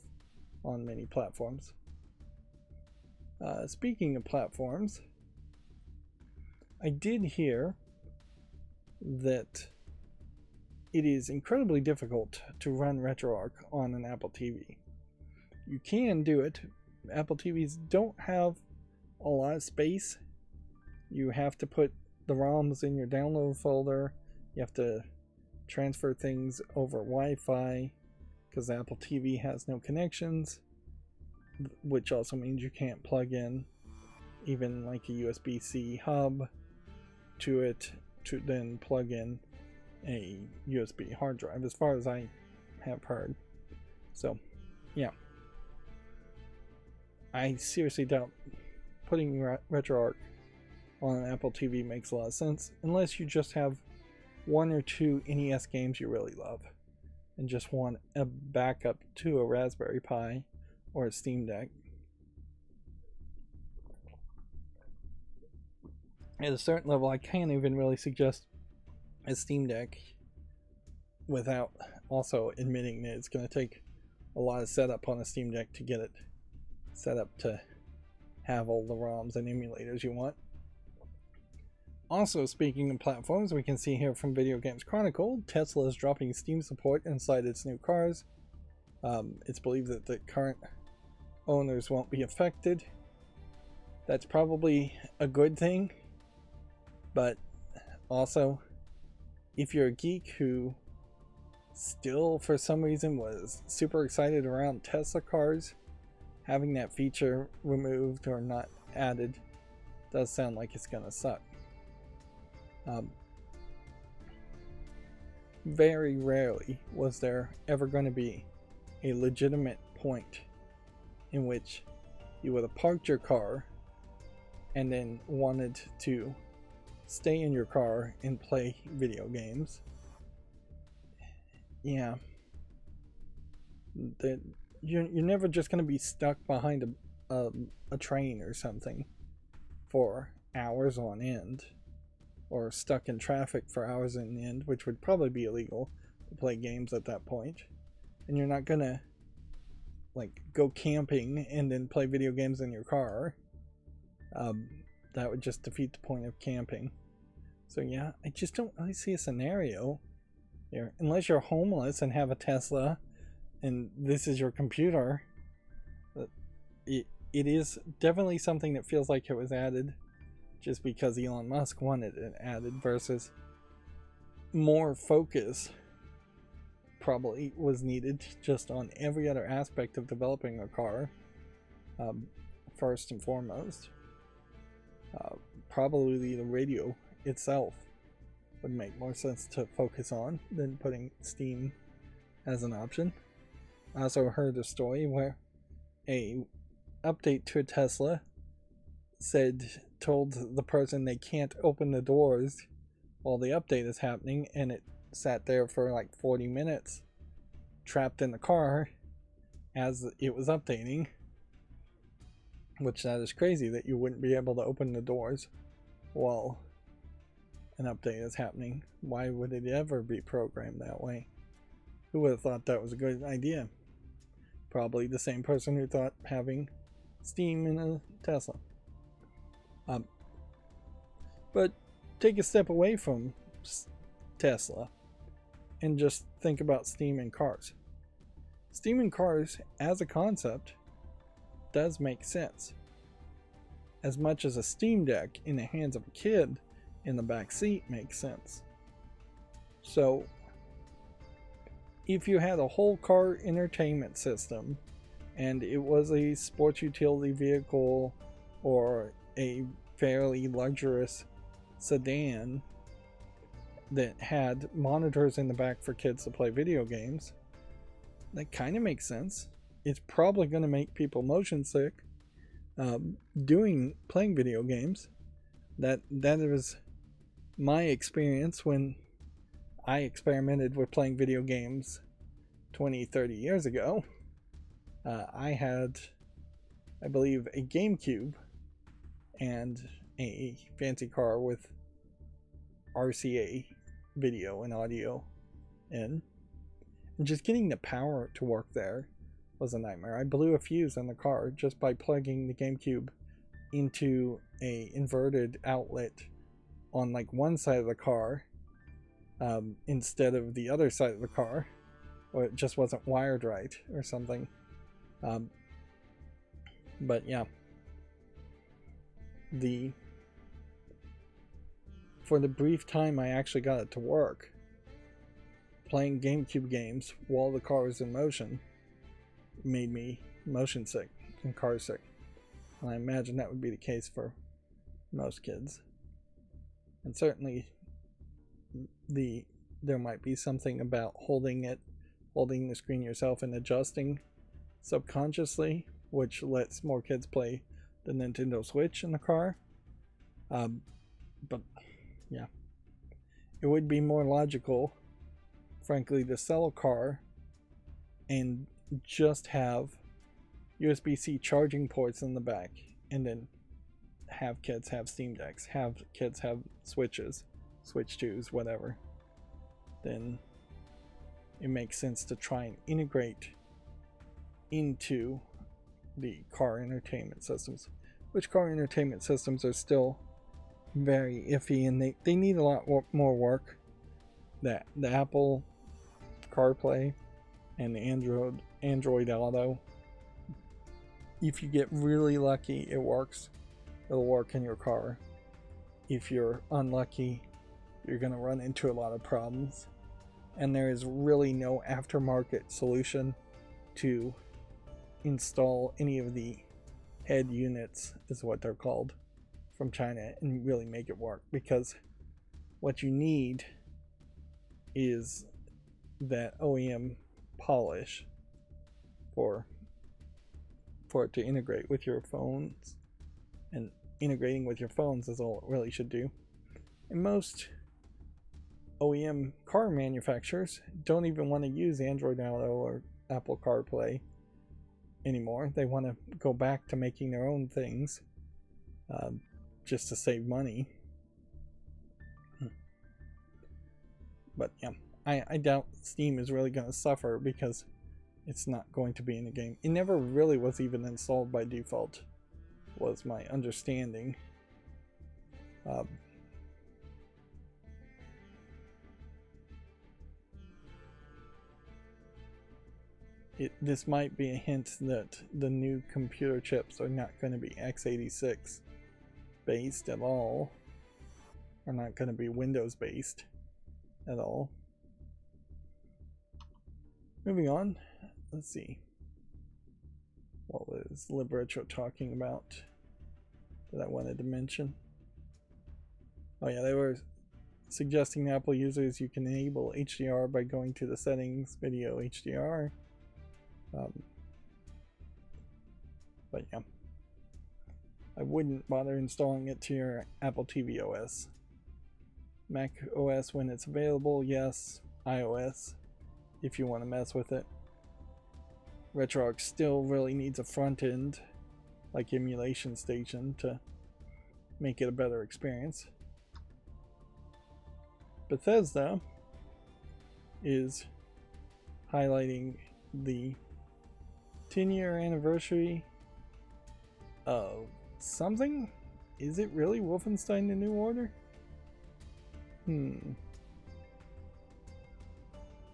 Speaker 1: on many platforms. Speaking of platforms, I did hear that it is incredibly difficult to run RetroArch on an Apple TV. You can do it. Apple TVs don't have a lot of space. You have to put the ROMs in your download folder. You have to transfer things over Wi-Fi because the Apple TV has no connections, which also means you can't plug in even like a USB-C hub to it to then plug in a USB hard drive, as far as I have heard. So, yeah. I seriously doubt putting RetroArch on an Apple TV makes a lot of sense, unless you just have one or two NES games you really love and just want a backup to a Raspberry Pi or a Steam Deck. At a certain level, I can't even really suggest a Steam Deck without also admitting that it's going to take a lot of setup on a Steam Deck to get it set up to have all the ROMs and emulators you want. Also, speaking of platforms, we can see here from Video Games Chronicle, Tesla is dropping Steam support inside its new cars. It's believed that the current owners won't be affected. That's probably a good thing, but also, if you're a geek who still for some reason was super excited around Tesla cars, having that feature removed or not added does sound like it's gonna suck. Very rarely was there ever going to be a legitimate point in which you would have parked your car and then wanted to stay in your car and play video games. Yeah. You're never just going to be stuck behind a train or something for hours on end, or stuck in traffic for hours on end, which would probably be illegal to play games at that point. And you're not gonna like go camping and then play video games in your car. That would just defeat the point of camping. So yeah, I just don't really see a scenario there, unless you're homeless and have a Tesla and this is your computer. It is definitely something that feels like it was added just because Elon Musk wanted it added, versus more focus probably was needed just on every other aspect of developing a car. First and foremost, probably the radio itself would make more sense to focus on than putting Steam as an option. I also heard a story where a update to a Tesla told the person they can't open the doors while the update is happening, and it sat there for like 40 minutes trapped in the car as it was updating, which that is crazy that you wouldn't be able to open the doors while an update is happening. Why would it ever be programmed that way? Who would have thought that was a good idea? Probably the same person who thought having Steam in a Tesla. But take a step away from Tesla and just think about Steam in cars. Steam in cars as a concept does make sense. As much as a Steam Deck in the hands of a kid in the back seat makes sense. So if you had a whole car entertainment system and it was a sports utility vehicle or a fairly luxurious sedan that had monitors in the back for kids to play video games, that kind of makes sense. It's probably going to make people motion sick playing video games. That was my experience when I experimented with playing video games 20-30 years ago. I had, I believe, a GameCube and a fancy car with RCA video and audio in. And just getting the power to work there was a nightmare. I blew a fuse in the car just by plugging the GameCube into a inverted outlet on like one side of the car instead of the other side of the car, or it just wasn't wired right or something. But yeah, for the brief time I actually got it to work, playing GameCube games while the car was in motion made me motion sick and car sick. And I imagine that would be the case for most kids. And certainly there might be something about holding the screen yourself and adjusting subconsciously, which lets more kids play the Nintendo Switch in the car. But yeah, it would be more logical, frankly, to sell a car and just have USB-C charging ports in the back, and then have kids have Steam Decks, have kids have Switches, Switch 2s, whatever. Then it makes sense to try and integrate into the car entertainment systems, which car entertainment systems are still very iffy, and they need a lot more work. That the Apple CarPlay and the Android Auto, if you get really lucky, it works. It'll work in your car. If you're unlucky, you're going to run into a lot of problems. And there is really no aftermarket solution to install any of the head units, is what they're called, from China and really make it work. Because what you need is that OEM polish for it to integrate with your phones, and integrating with your phones is all it really should do. And most OEM car manufacturers don't even want to use Android Auto or Apple CarPlay anymore. They want to go back to making their own things, just to save money. But yeah, I doubt Steam is really going to suffer, because it's not going to be in the game. It never really was even installed by default, was my understanding. This might be a hint that the new computer chips are not going to be x86 based at all, are not going to be Windows based at all. Moving on, let's see. What was Libretro talking about that I wanted to mention? Oh yeah, they were suggesting to Apple users you can enable HDR by going to the settings, video HDR. But yeah, I wouldn't bother installing it to your Apple TV OS. Mac OS when it's available, yes. iOS if you want to mess with it. RetroArch still really needs a front end like Emulation Station to make it a better experience. Bethesda is highlighting the 10-year anniversary of something. Is it really Wolfenstein: The New Order?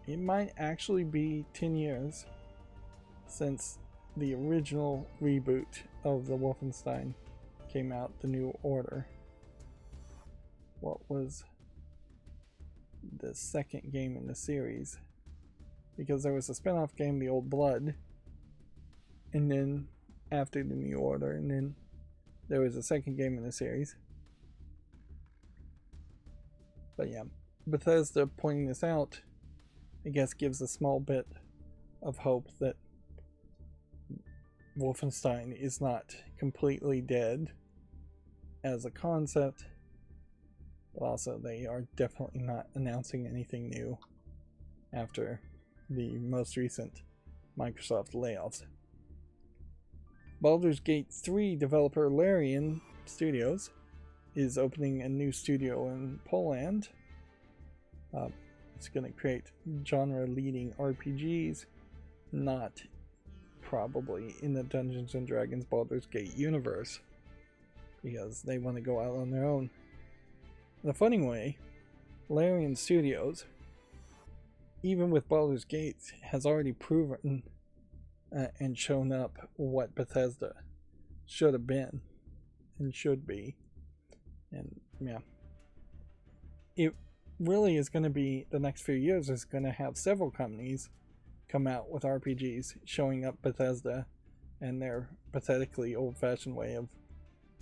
Speaker 1: It might actually be 10 years since the original reboot of the Wolfenstein came out, The New Order. What was the second game in the series? Because there was a spin-off game, The Old Blood, and then after The New Order, and then there was a second game in the series. But yeah, Bethesda pointing this out, I guess, gives a small bit of hope that Wolfenstein is not completely dead as a concept, but also they are definitely not announcing anything new after the most recent Microsoft layoffs. Baldur's Gate 3 developer Larian Studios is opening a new studio in Poland. It's going to create genre-leading RPGs, not probably in the Dungeons and Dragons Baldur's Gate universe, because they want to go out on their own. In a funny way, Larian Studios, even with Baldur's Gate, has already proven and shown up what Bethesda should have been and should be. And yeah, it really is going to be, the next few years is going to have several companies come out with RPGs showing up Bethesda and their pathetically old-fashioned way of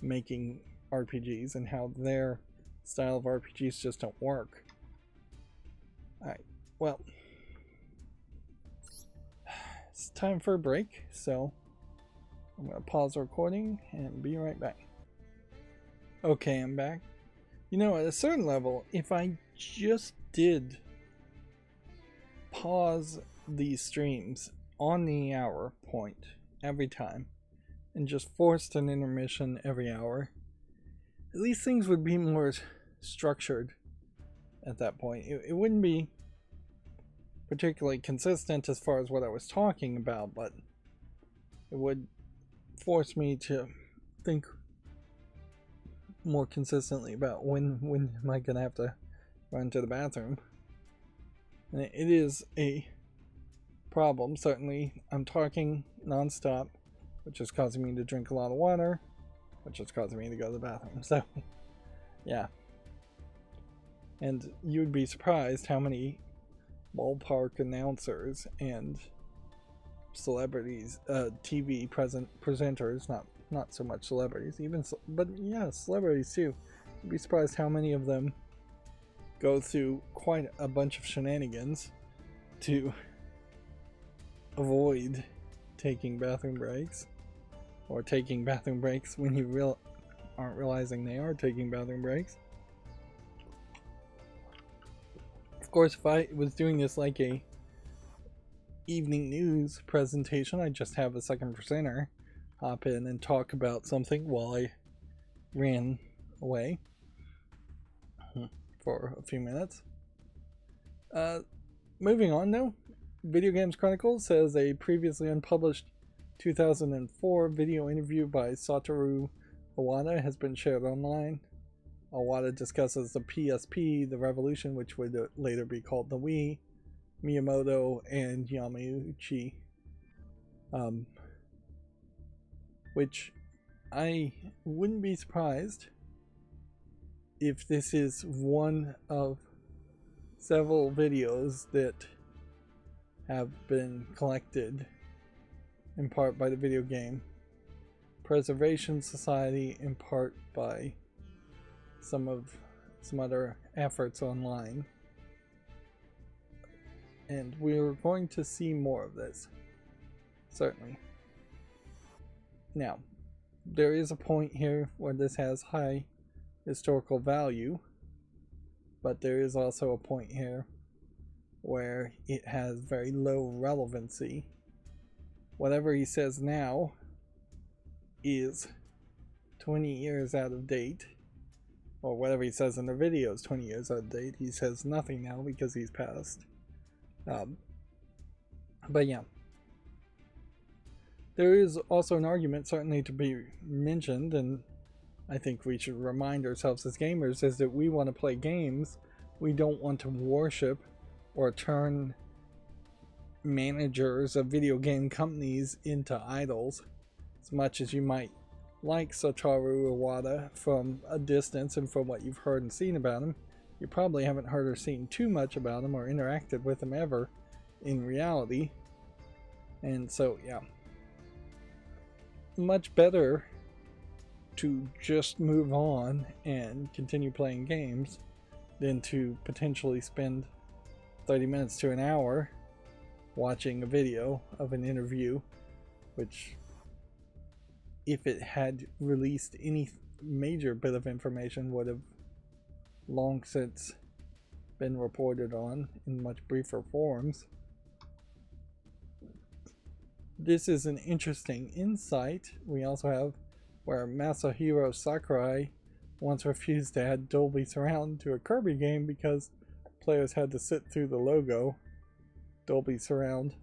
Speaker 1: making RPGs and how their style of RPGs just don't work. Alright, well, it's time for a break, so I'm going to pause the recording and be right back. Okay, I'm back. You know, at a certain level, if I just did pause these streams on the hour point every time and just forced an intermission every hour, at least things would be more structured at that point. It wouldn't be particularly consistent as far as what I was talking about, but it would force me to think more consistently about when am I gonna have to run to the bathroom. And it is a problem. Certainly I'm talking non-stop, which is causing me to drink a lot of water, which is causing me to go to the bathroom. So yeah, and you'd be surprised how many ballpark announcers and celebrities, TV presenters, not so much celebrities, but yeah, celebrities too. You'd be surprised how many of them go through quite a bunch of shenanigans to avoid taking bathroom breaks, or taking bathroom breaks when you aren't realizing they are taking bathroom breaks. Of course, if I was doing this like a evening news presentation, I'd just have a second presenter hop in and talk about something while I ran away for a few minutes. Moving on though, Video Games Chronicles says a previously unpublished 2004 video interview by Satoru Iwata has been shared online. Iwata discusses the PSP, the Revolution, which would later be called the Wii, Miyamoto, and Yamauchi. Which I wouldn't be surprised if this is one of several videos that have been collected in part by the Video Game Preservation Society, in part by some other efforts online. And we're going to see more of this, certainly. Now, there is a point here where this has high historical value, but there is also a point here where it has very low relevancy. Whatever he says now is 20 years out of date, or whatever he says in the video is 20 years out of date. He says nothing now because he's passed. But yeah. There is also an argument certainly to be mentioned, and I think we should remind ourselves as gamers, is that we want to play games. We don't want to worship or turn managers of video game companies into idols, as much as you might like Satoru Iwata from a distance and from what you've heard and seen about him. You probably haven't heard or seen too much about him or interacted with him ever in reality. And so, yeah. Much better to just move on and continue playing games than to potentially spend 30 minutes to an hour watching a video of an interview, which, if it had released any major bit of information, would have long since been reported on in much briefer forms. This is an interesting insight. We also have where Masahiro Sakurai once refused to add Dolby Surround to a Kirby game because players had to sit through the logo, Dolby Surround.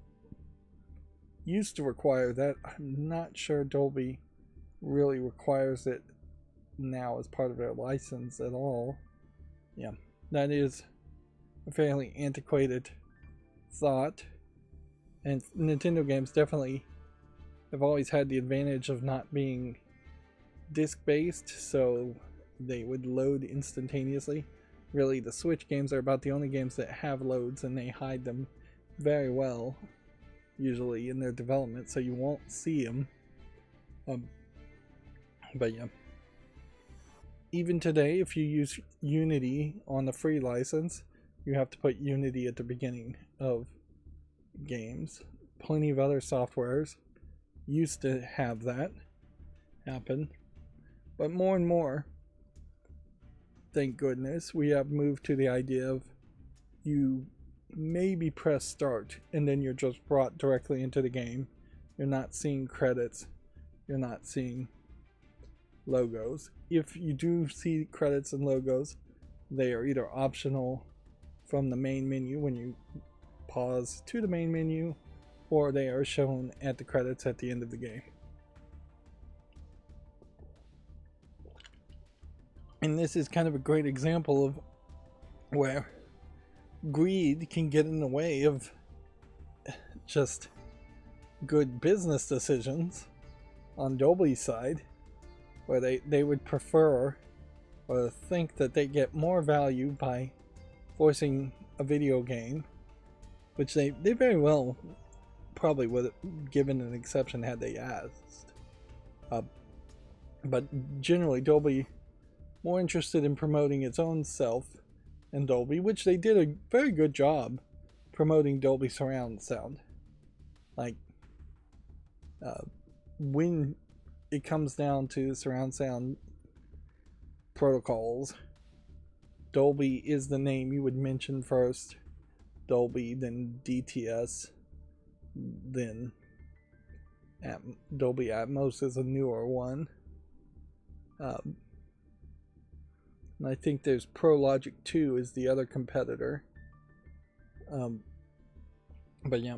Speaker 1: used to require that. I'm not sure Dolby really requires it now as part of their license at all. Yeah, that is a fairly antiquated thought. And Nintendo games definitely have always had the advantage of not being disc-based, so they would load instantaneously. Really, the Switch games are about the only games that have loads, and they hide them very well, usually in their development, so you won't see them. But yeah. Even today, if you use Unity on the free license, you have to put Unity at the beginning of games. Plenty of other softwares used to have that happen, but more and more, thank goodness, we have moved to the idea of you maybe press start and then you're just brought directly into the game. You're not seeing credits, you're not seeing logos. If you do see credits and logos, they are either optional from the main menu when you pause to the main menu, or they are shown at the credits at the end of the game. And this is kind of a great example of where greed can get in the way of just good business decisions on Dolby's side, where they would prefer or think that they get more value by forcing a video game, which they very well probably would have given an exception had they asked. But generally, Dolby more interested in promoting its own self and Dolby, which they did a very good job promoting Dolby surround sound. Like, when it comes down to surround sound protocols, Dolby is the name you would mention first. Dolby, then DTS, then Dolby Atmos is a newer one. And I think there's ProLogic 2 is the other competitor. But yeah,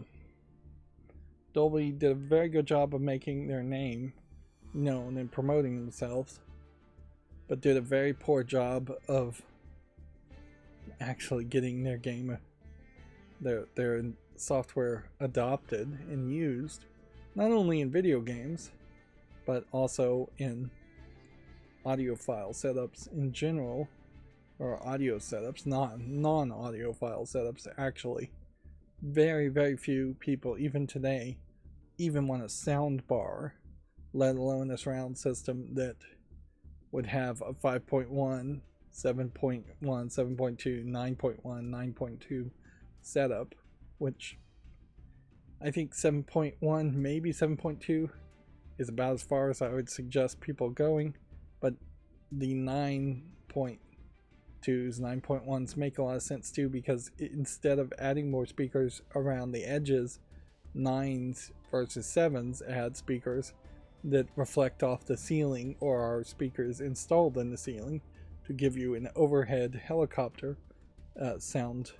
Speaker 1: Dolby did a very good job of making their name known and promoting themselves, but did a very poor job of actually getting their game, their software adopted and used, not only in video games, but also in audiophile setups in general, or audio setups, non-audiophile setups actually. Very, very few people, even today, even want a sound bar, let alone a surround system that would have a 5.1, 7.1, 7.2, 9.1, 9.2 setup, which I think 7.1, maybe 7.2 is about as far as I would suggest people going, but the 9.2s, 9.1s make a lot of sense too, because instead of adding more speakers around the edges, 9s versus 7s add speakers that reflect off the ceiling or are speakers installed in the ceiling to give you an overhead helicopter sound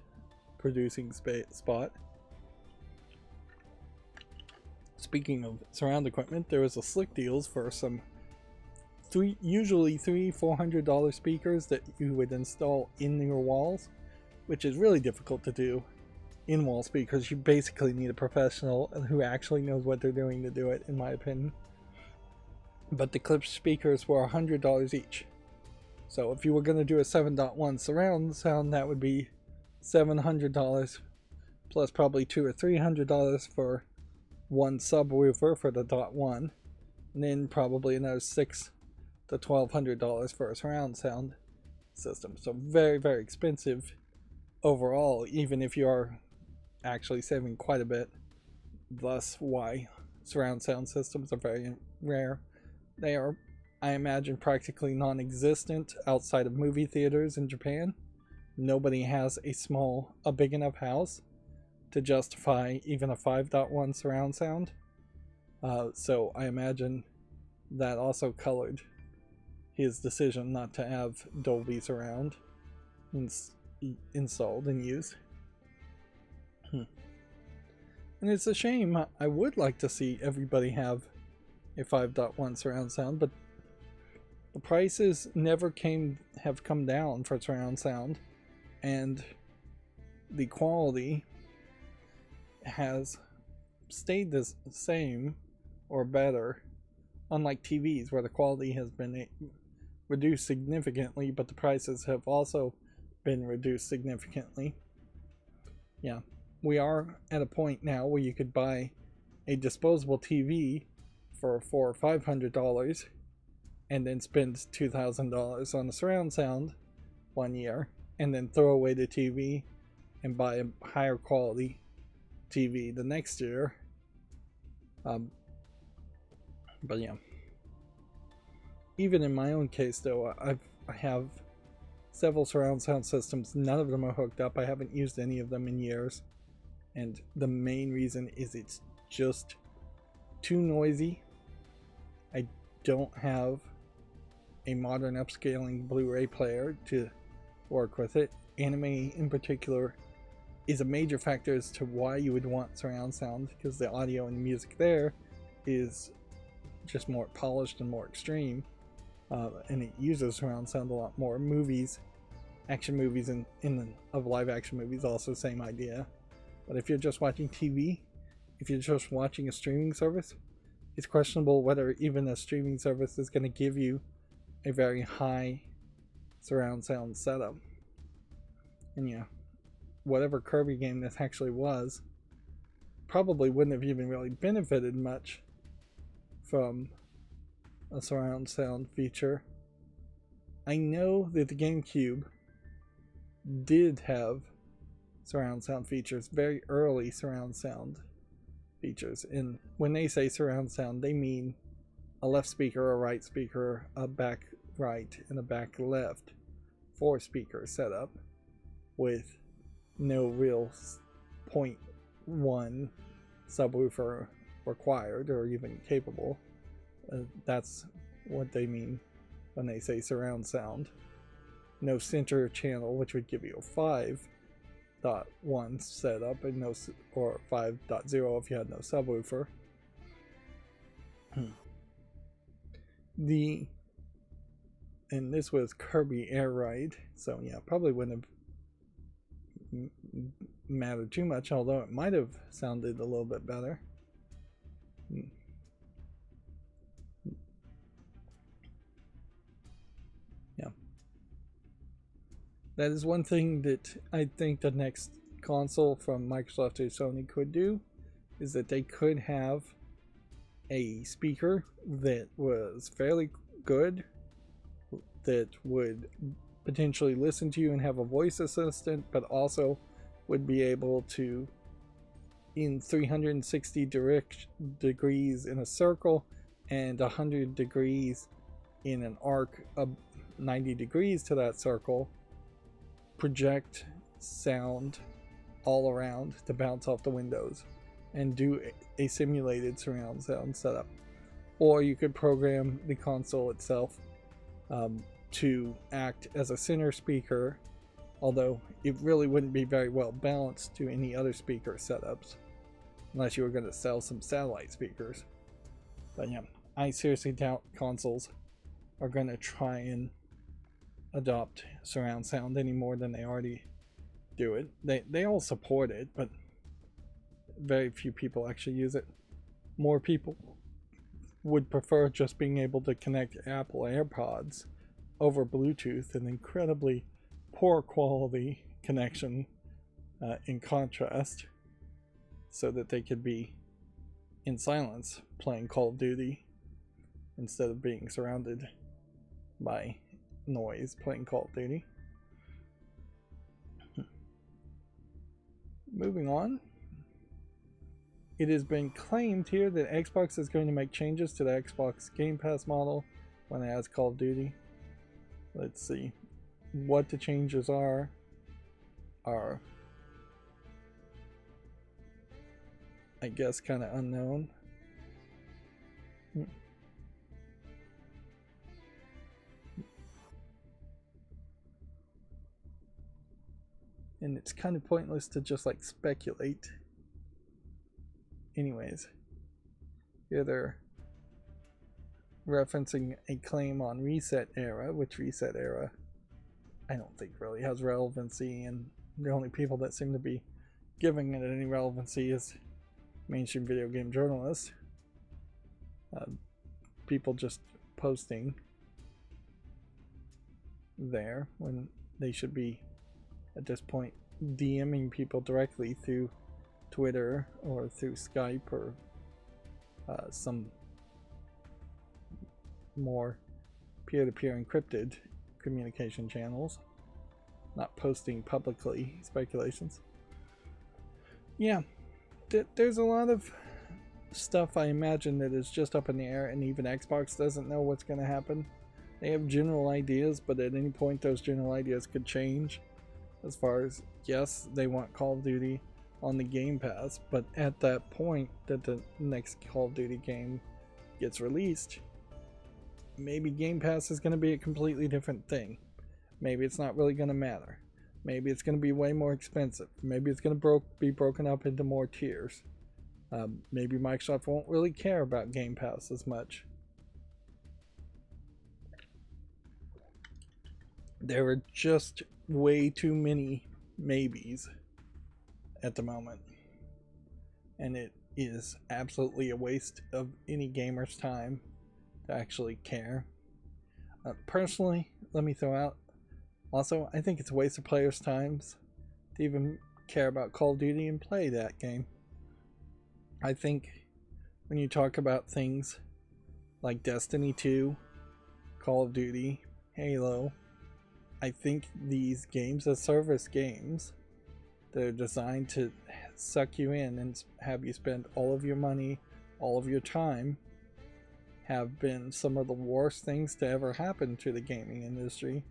Speaker 1: producing spot. Speaking of surround equipment, there was a slick deals for some usually $300-400 speakers that you would install in your walls, which is really difficult to do in wall speakers. You basically need a professional who actually knows what they're doing to do it, in my opinion. But the clip speakers were $100 each. So if you were going to do a 7.1 surround sound, that would be $700 plus probably $200 or $300 for one subwoofer for the .1, and then probably another $600 to $1,200 for a surround sound system. So very, very expensive overall, even if you are actually saving quite a bit. Thus why surround sound systems are very rare. They are, I imagine, practically non-existent outside of movie theaters in Japan. Nobody has a big enough house to justify even a 5.1 surround sound. So I imagine that also colored his decision not to have Dolby Surround installed and used. And And it's a shame. I would like to see everybody have a 5.1 surround sound, but the prices never have come down for surround sound, and the quality has stayed the same or better, unlike TVs where the quality has been reduced significantly, but the prices have also been reduced significantly. Yeah, we are at a point now where you could buy a disposable TV for $400 or $500 and then spend $2,000 on the surround sound 1 year, and then throw away the TV and buy a higher quality TV the next year. But yeah, even in my own case though, I have several surround sound systems. None of them are hooked up. I haven't used any of them in years, and the main reason is it's just too noisy. I don't have a modern upscaling Blu-ray player to work with it. Anime in particular is a major factor as to why you would want surround sound, because the audio and the music there is just more polished and more extreme, and it uses surround sound a lot more. Movies, action movies of live action movies, also same idea. But if you're just watching TV, if you're just watching a streaming service, it's questionable whether even a streaming service is going to give you a very high surround sound setup. And yeah, whatever Kirby game this actually was probably wouldn't have even really benefited much from a surround sound feature. I know that the GameCube did have surround sound features, very early surround sound features, and when they say surround sound, they mean a left speaker, a right speaker, a back right, and a back left 4-speaker setup with no real 0.1 subwoofer required or even capable. That's what they mean when they say surround sound. No center channel, which would give you a 5.1 setup, and no, or 5.0 if you had no subwoofer. And this was Kirby Air Ride, so yeah, probably wouldn't have mattered too much, although it might have sounded a little bit better. Yeah, that is one thing that I think the next console from Microsoft or Sony could do, is that they could have a speaker that was fairly good, that would potentially listen to you and have a voice assistant, but also would be able to, in 360 degrees in a circle and 100 degrees in an arc of 90 degrees to that circle, project sound all around to bounce off the windows and do a simulated surround sound setup. Or you could program the console itself to act as a center speaker, although it really wouldn't be very well balanced to any other speaker setups unless you were going to sell some satellite speakers. But yeah, I seriously doubt consoles are going to try and adopt surround sound any more than they already do it. They all support it, but very few people actually use it. More people would prefer just being able to connect Apple AirPods over Bluetooth, an incredibly poor quality connection in contrast, so that they could be in silence playing Call of Duty instead of being surrounded by noise playing Call of Duty. Moving on, it has been claimed here that Xbox is going to make changes to the Xbox Game Pass model when it has Call of Duty. Let's see what the changes are I guess kind of unknown. And it's kind of pointless to just like speculate. anyways. Here they're referencing a claim on Reset Era, which Reset Era I don't think really has relevancy, and the only people that seem to be giving it any relevancy is mainstream video game journalists. People just posting there when they should be, at this point, DMing people directly through Twitter or through Skype or some more peer-to-peer encrypted communication channels, not posting publicly speculations. Yeah, there's a lot of stuff I imagine that is just up in the air, and even Xbox doesn't know what's going to happen. They have general ideas, but at any point those general ideas could change. As far as, yes, they want Call of Duty on the Game Pass, but at that point that the next Call of Duty game gets released, maybe Game Pass is going to be a completely different thing. Maybe it's not really going to matter. Maybe it's going to be way more expensive. Maybe it's going to be broken up into more tiers. Maybe Microsoft won't really care about Game Pass as much. There are just way too many maybes at the moment. And it is absolutely a waste of any gamer's time to actually care. Personally, let me throw out, also, I think it's a waste of players' times to even care about Call of Duty and play that game. I think when you talk about things like Destiny 2, Call of Duty, Halo, I think these games as service games that are designed to suck you in and have you spend all of your money, all of your time, have been some of the worst things to ever happen to the gaming industry.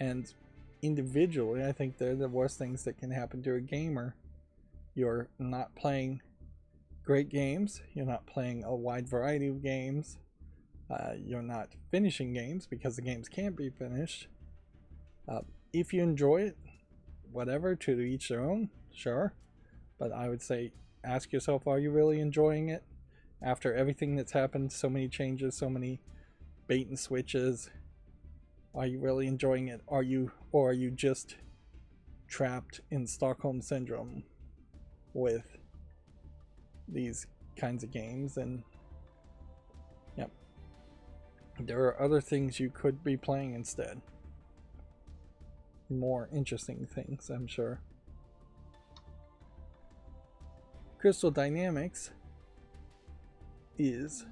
Speaker 1: And individually, I think they're the worst things that can happen to a gamer. You're not playing great games, you're not playing a wide variety of games, you're not finishing games because the games can't be finished. If you enjoy it, whatever, to each their own, sure. But I would say, ask yourself, are you really enjoying it? After everything that's happened, so many changes, so many bait and switches, are you really enjoying it? Or are you just trapped in Stockholm Syndrome with these kinds of games? And yep, there are other things you could be playing instead. More interesting things, I'm sure. Crystal Dynamics is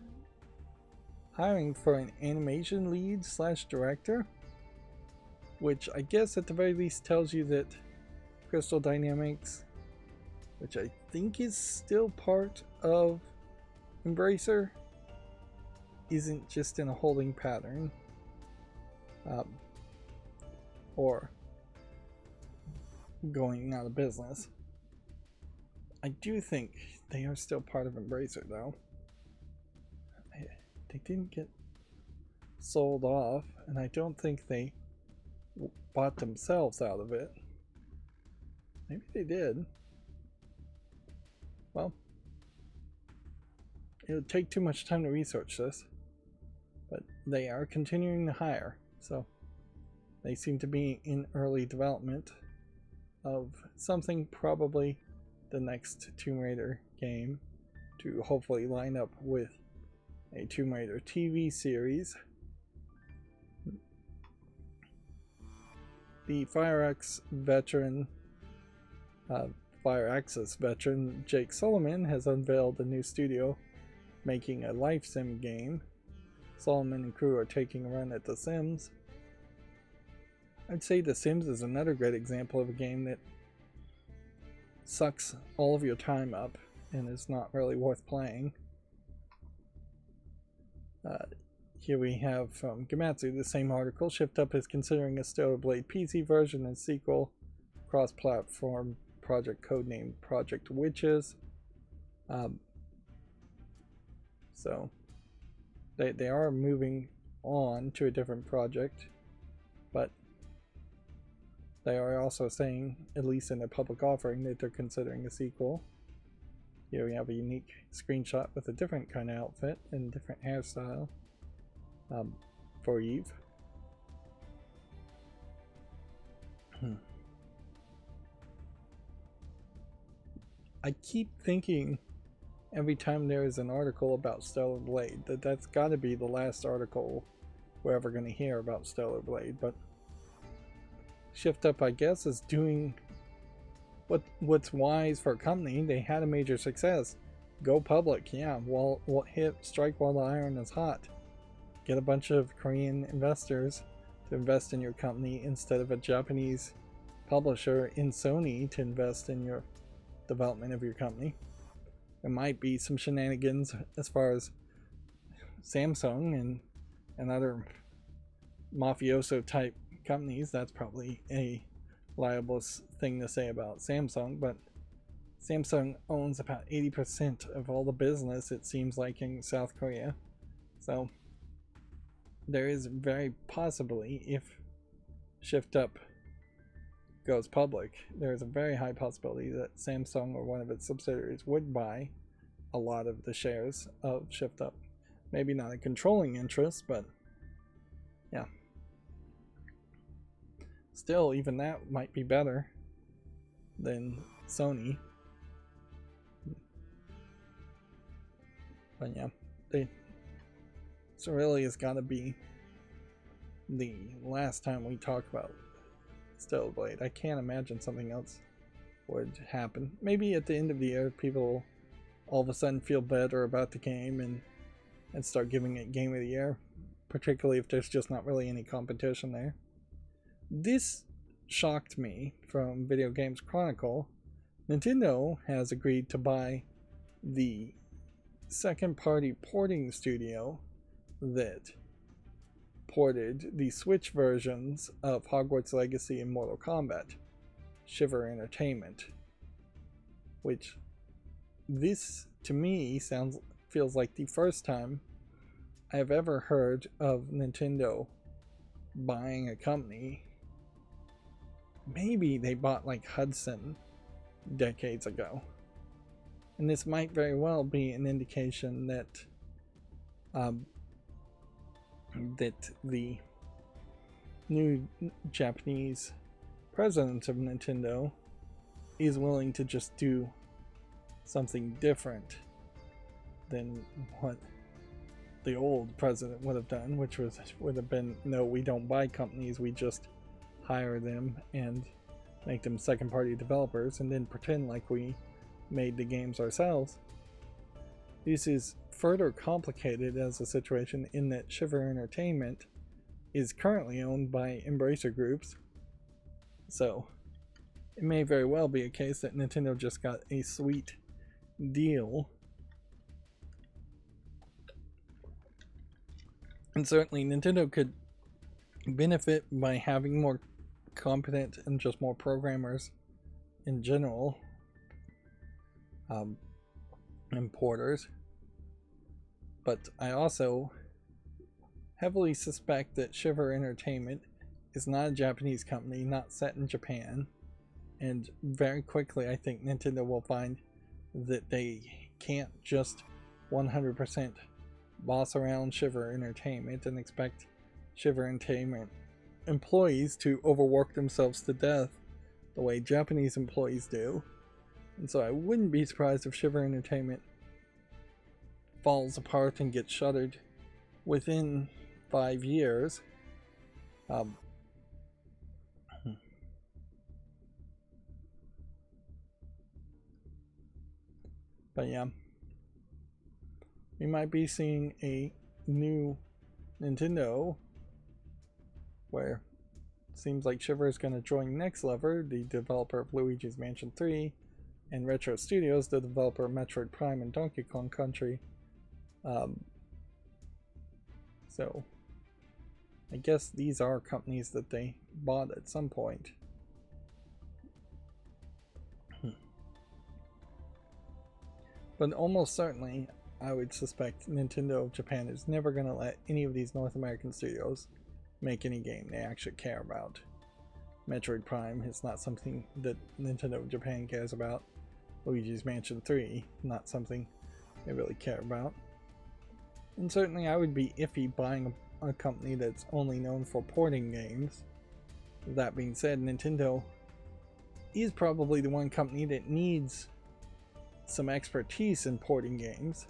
Speaker 1: hiring for an animation lead / director, which I guess at the very least tells you that Crystal Dynamics, which I think is still part of Embracer, isn't just in a holding pattern, or going out of business. I do think they are still part of Embracer, though. They didn't get sold off, and I don't think they bought themselves out of it. Maybe they did. Well, it would take too much time to research this, but they are continuing to hire, so they seem to be in early development of something, probably the next Tomb Raider game, to hopefully line up with a Tomb Raider TV series. The Firaxis veteran Jake Solomon has unveiled a new studio making a life sim game. Solomon and crew are taking a run at The Sims. I'd say The Sims is another great example of a game that sucks all of your time up and is not really worth playing. Here we have from Gematsu, the same article. Shift Up is considering a Stellar Blade PC version and sequel, cross-platform project codenamed Project Witches. So they are moving on to a different project, but they are also saying, at least in a public offering, that they're considering a sequel. Here we have a unique screenshot with a different kind of outfit and different hairstyle for Eve. I keep thinking every time there is an article about Stellar Blade that that's got to be the last article we're ever going to hear about Stellar Blade, but Shift Up, I guess, is doing what's wise for a company. They had a major success. Go public, yeah. Strike while the iron is hot. Get a bunch of Korean investors to invest in your company instead of a Japanese publisher in Sony to invest in your development of your company. There might be some shenanigans as far as Samsung and other mafioso type companies. That's probably a libelous thing to say about Samsung, but Samsung owns about 80% of all the business, it seems like, in South Korea. So there is very possibly, if Shift Up goes public, there is a very high possibility that Samsung or one of its subsidiaries would buy a lot of the shares of Shift Up. Maybe not a controlling interest, but yeah. Still, even that might be better than Sony. But yeah, so really has got to be the last time we talk about Stellar Blade. I can't imagine something else would happen. Maybe at the end of the year, people all of a sudden feel better about the game and start giving it Game of the Year, particularly if there's just not really any competition there. This shocked me from Video Games Chronicle. Nintendo has agreed to buy the second-party porting studio that ported the Switch versions of Hogwarts Legacy and Mortal Kombat, Shiver Entertainment. Which, this to me feels like the first time I have ever heard of Nintendo buying a company. Maybe they bought like Hudson decades ago. And this might very well be an indication that that the new Japanese president of Nintendo is willing to just do something different than what the old president would have done, which would have been, no, we don't buy companies, we just hire them and make them second party developers and then pretend like we made the games ourselves. This is further complicated as a situation in that Shiver Entertainment is currently owned by Embracer Groups, so it may very well be a case that Nintendo just got a sweet deal. And certainly Nintendo could benefit by having more competent and just more programmers in general, and porters. But I also heavily suspect that Shiver Entertainment is not a Japanese company, not set in Japan, and very quickly I think Nintendo will find that they can't just 100% boss around Shiver Entertainment and expect Shiver Entertainment employees to overwork themselves to death the way Japanese employees do. And so I wouldn't be surprised if Shiver Entertainment falls apart and gets shuttered within 5 years. But yeah, we might be seeing a new Nintendo where it seems like Shiver is going to join Next Level, the developer of Luigi's Mansion 3, and Retro Studios, the developer of Metroid Prime and Donkey Kong Country. So I guess these are companies that they bought at some point. But almost certainly, I would suspect Nintendo of Japan is never going to let any of these North American studios make any game they actually care about. Metroid Prime is not something that Nintendo of Japan cares about. Luigi's Mansion 3, not something they really care about. And certainly I would be iffy buying a company that's only known for porting games. That being said, Nintendo is probably the one company that needs some expertise in porting games,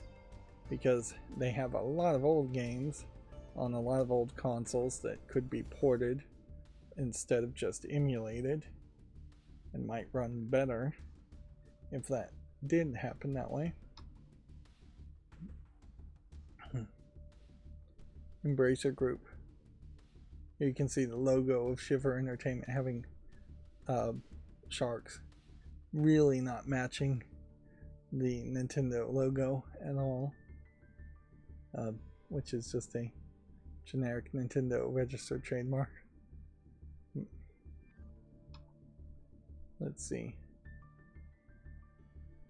Speaker 1: because they have a lot of old games on a lot of old consoles that could be ported instead of just emulated, and might run better if that did happen that way. Embracer Group. Here you can see the logo of Shiver Entertainment having sharks, really not matching the Nintendo logo at all, which is just a generic Nintendo registered trademark. Let's see.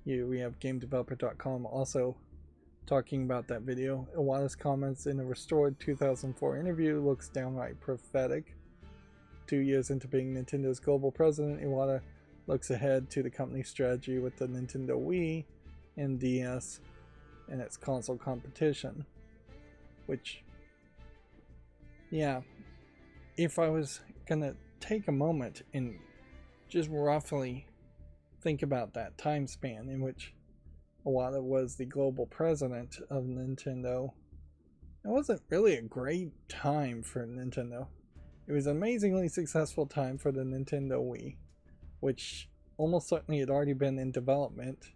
Speaker 1: Here we have GameDeveloper.com also talking about that video. Iwata's comments in a restored 2004 interview looks downright prophetic. 2 years into being Nintendo's global president, Iwata looks ahead to the company's strategy with the Nintendo Wii and DS and its console competition. Which, yeah, if I was gonna take a moment and just roughly think about that time span in which Iwata was the global president of Nintendo, it wasn't really a great time for Nintendo. It was an amazingly successful time for the Nintendo Wii, which almost certainly had already been in development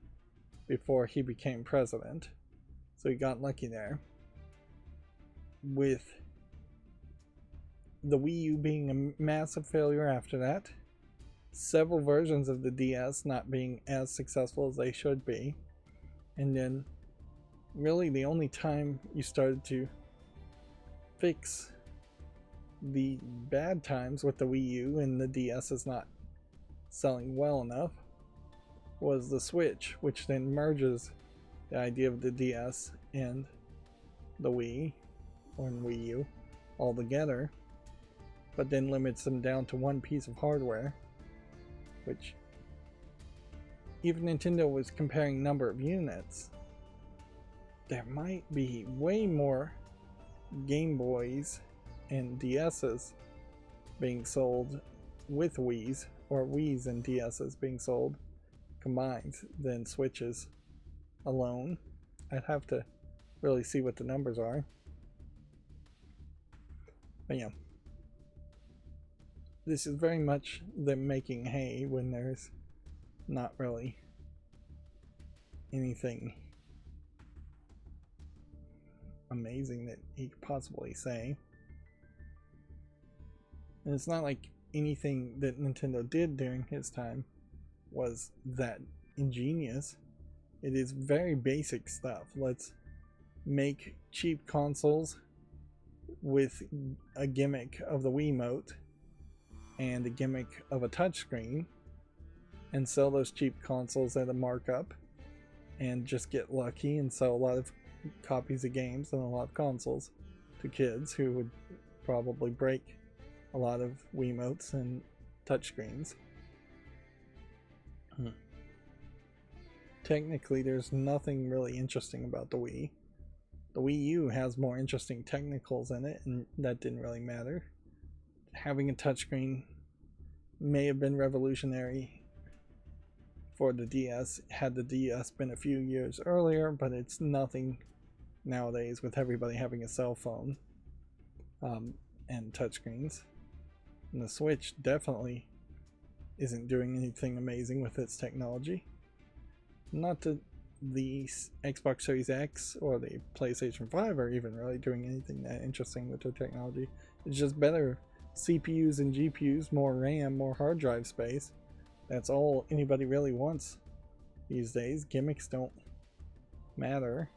Speaker 1: before he became president, so he got lucky there. With the Wii U being a massive failure after that, several versions of the DS not being as successful as they should be, and then really the only time you started to fix the bad times with the Wii U and the DS is not selling well enough was the Switch, which then merges the idea of the DS and the Wii or Wii U all together, but then limits them down to one piece of hardware, which if Nintendo was comparing number of units, there might be way more Game Boys and DSs being sold with Wii's, or Wii's and DSs being sold combined, than Switches alone. I'd have to really see what the numbers are. But yeah, this is very much them making hay when there's not really anything amazing that he could possibly say. And it's not like anything that Nintendo did during his time was that ingenious. It is very basic stuff. Let's make cheap consoles with a gimmick of the Wiimote and a gimmick of a touchscreen and sell those cheap consoles at a markup and just get lucky and sell a lot of copies of games and a lot of consoles to kids who would probably break a lot of Wiimotes and touchscreens. Technically, there's nothing really interesting about the Wii. The Wii U has more interesting technicals in it, and that didn't really matter. Having a touchscreen may have been revolutionary for the DS had the DS been a few years earlier, but it's nothing nowadays with everybody having a cell phone and touchscreens. And the Switch definitely isn't doing anything amazing with its technology. Not that the Xbox Series X or the PlayStation 5 are even really doing anything that interesting with their technology. It's just better CPUs and GPUs, more RAM, more hard drive space. That's all anybody really wants these days. Gimmicks don't matter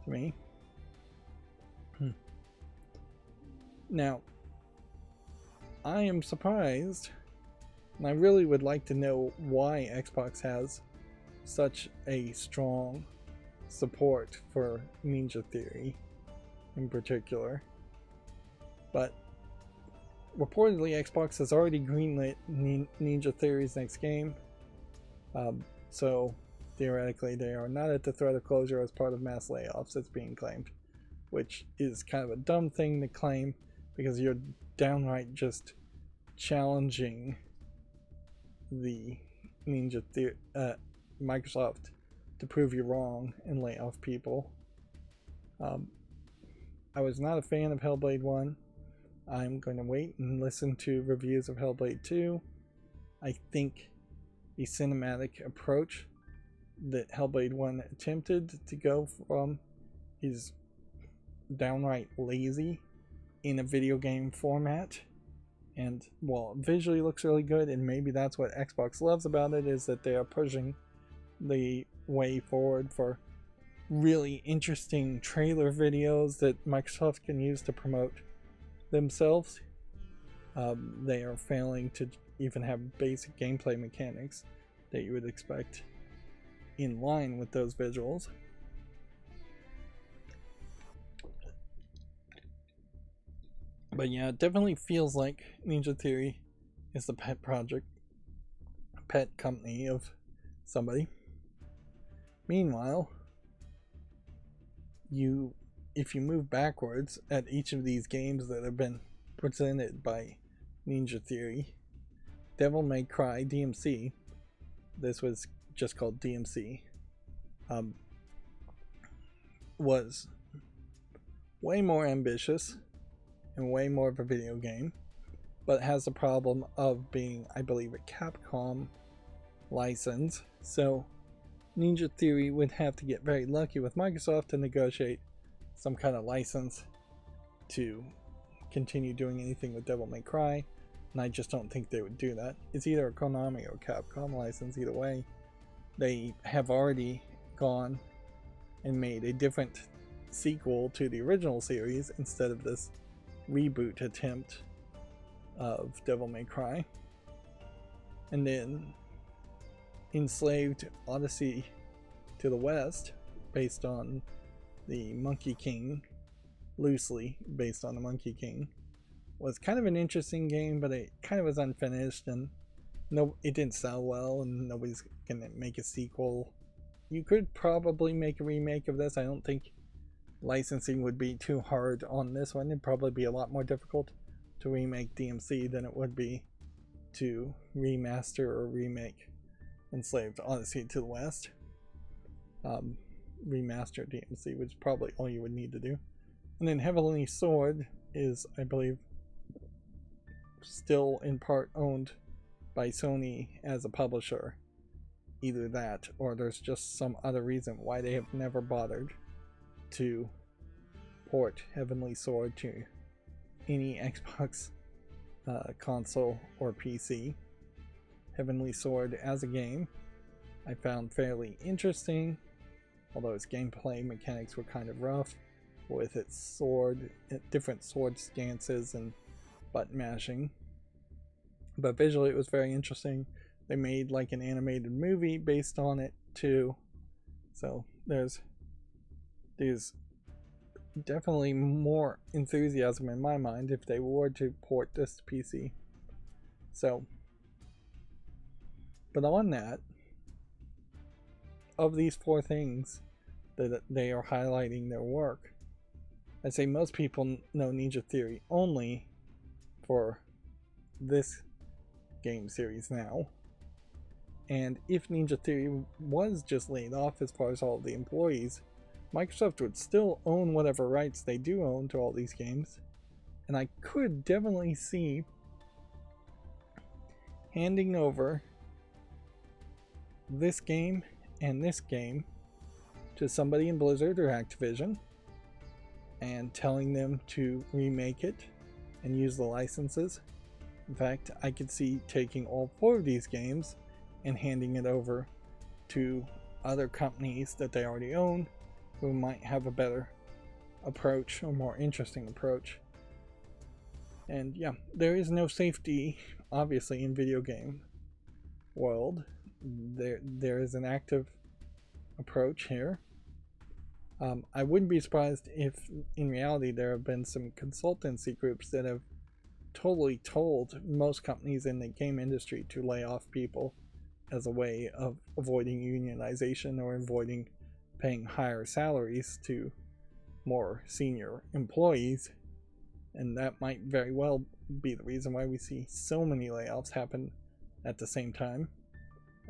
Speaker 1: to me. Now, I am surprised, and I really would like to know why Xbox has such a strong support for Ninja Theory in particular. But reportedly Xbox has already greenlit Ninja Theory's next game, So theoretically, they are not at the threat of closure as part of mass layoffs, it's being claimed, which is kind of a dumb thing to claim because you're downright just challenging the Microsoft to prove you wrong and lay off people. I was not a fan of Hellblade 1. I'm going to wait and listen to reviews of Hellblade 2. I think the cinematic approach that Hellblade 1 attempted to go from is downright lazy in a video game format. And while it visually looks really good, and maybe that's what Xbox loves about it, is that they are pushing the way forward for really interesting trailer videos that Microsoft can use to promote themselves. They are failing to even have basic gameplay mechanics that you would expect in line with those visuals. But yeah, it definitely feels like Ninja Theory is the pet project, pet company of somebody. Meanwhile, if you move backwards at each of these games that have been presented by Ninja Theory, Devil May Cry DMC, this was just called DMC, was way more ambitious and way more of a video game, but has the problem of being, I believe, a Capcom license. So Ninja Theory would have to get very lucky with Microsoft to negotiate some kind of license to continue doing anything with Devil May Cry, and I just don't think they would do that. It's either a Konami or Capcom license. Either way, they have already gone and made a different sequel to the original series instead of this reboot attempt of Devil May Cry. And then Enslaved Odyssey to the West, based on the Monkey King, loosely based on the Monkey King, was kind of an interesting game, but it kind of was unfinished and it didn't sell well, and nobody's gonna make a sequel. You could probably make a remake of this. I don't think licensing would be too hard on this one. It'd probably be a lot more difficult to remake DMC than it would be to remaster or remake Enslaved Odyssey to the West. Remaster DMC, which is probably all you would need to do. And then Heavenly Sword is, I believe, still in part owned by Sony as a publisher. Either that, or there's just some other reason why they have never bothered to port Heavenly Sword to any Xbox console or PC. Heavenly Sword as a game I found fairly interesting, although its gameplay mechanics were kind of rough with its different sword stances and button mashing. But visually it was very interesting. They made like an animated movie based on it too. So there's definitely more enthusiasm in my mind if they were to port this to PC. So, but on that, of these four things that they are highlighting their work, I'd say most people know Ninja Theory only for this game series now. And if Ninja Theory was just laid off as far as all the employees, Microsoft would still own whatever rights they do own to all these games. And I could definitely see handing over this game and this game to somebody in Blizzard or Activision and telling them to remake it and use the licenses. In fact, I could see taking all four of these games and handing it over to other companies that they already own who might have a better approach or more interesting approach. And yeah, there is no safety obviously in video game world. There is an active approach here. I wouldn't be surprised if in reality there have been some consultancy groups that have totally told most companies in the game industry to lay off people as a way of avoiding unionization or avoiding paying higher salaries to more senior employees. And that might very well be the reason why we see so many layoffs happen at the same time.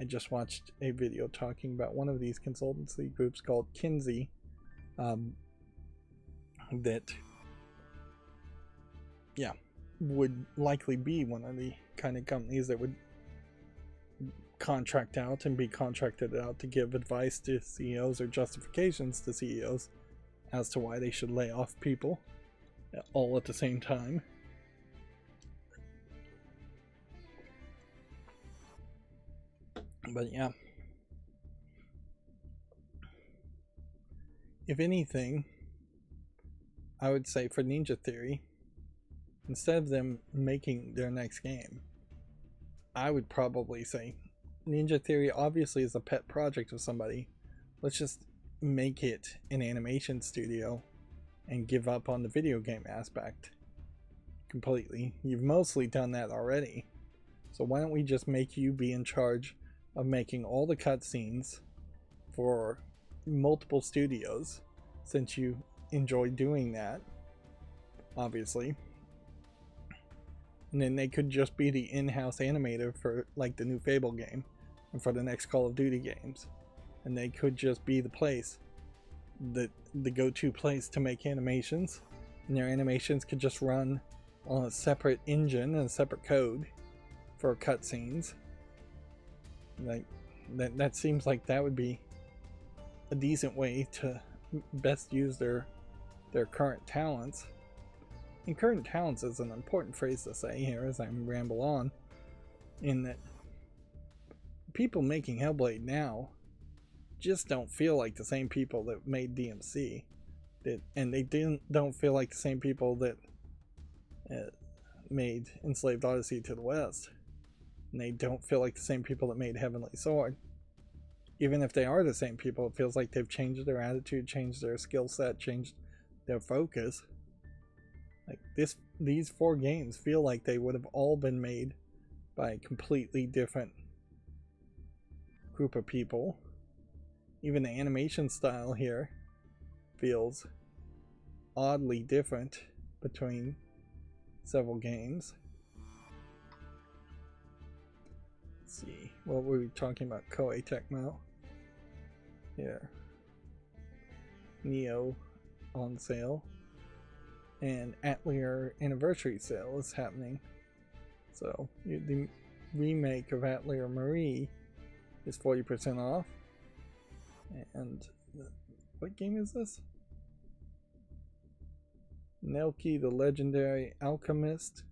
Speaker 1: I just watched a video talking about one of these consultancy groups called Kinsey, that would likely be one of the kind of companies that would contract out and be contracted out to give advice to CEOs or justifications to CEOs as to why they should lay off people all at the same time. But yeah, if anything, I would say for Ninja Theory, instead of them making their next game, I would probably say Ninja Theory obviously is a pet project of somebody. Let's just make it an animation studio and give up on the video game aspect completely. You've mostly done that already. So why don't we just make you be in charge of making all the cutscenes for multiple studios, since you enjoy doing that, obviously. And then they could just be the in-house animator for like the new Fable game and for the next Call of Duty games. And they could just be the place, the go-to place to make animations. And their animations could just run on a separate engine and a separate code for cutscenes. Like that seems like that would be a decent way to best use their current talents. And current talents is an important phrase to say here as I ramble on, in that people making Hellblade now just don't feel like the same people that made DMC, and they don't feel like the same people that made Enslaved Odyssey to the West, and they don't feel like the same people that made Heavenly Sword. Even if they are the same people, it feels like they've changed their attitude, changed their skill set, changed their focus. Like these 4 games feel like they would have all been made by a completely different group of people. Even the animation style here feels oddly different between several games. Let's see, what were we talking about? Koei Tecmo. Here. Neo on sale. And Atelier Anniversary Sale is happening. So the remake of Atelier Marie is 40% off. And what game is this? Nelki the Legendary Alchemist,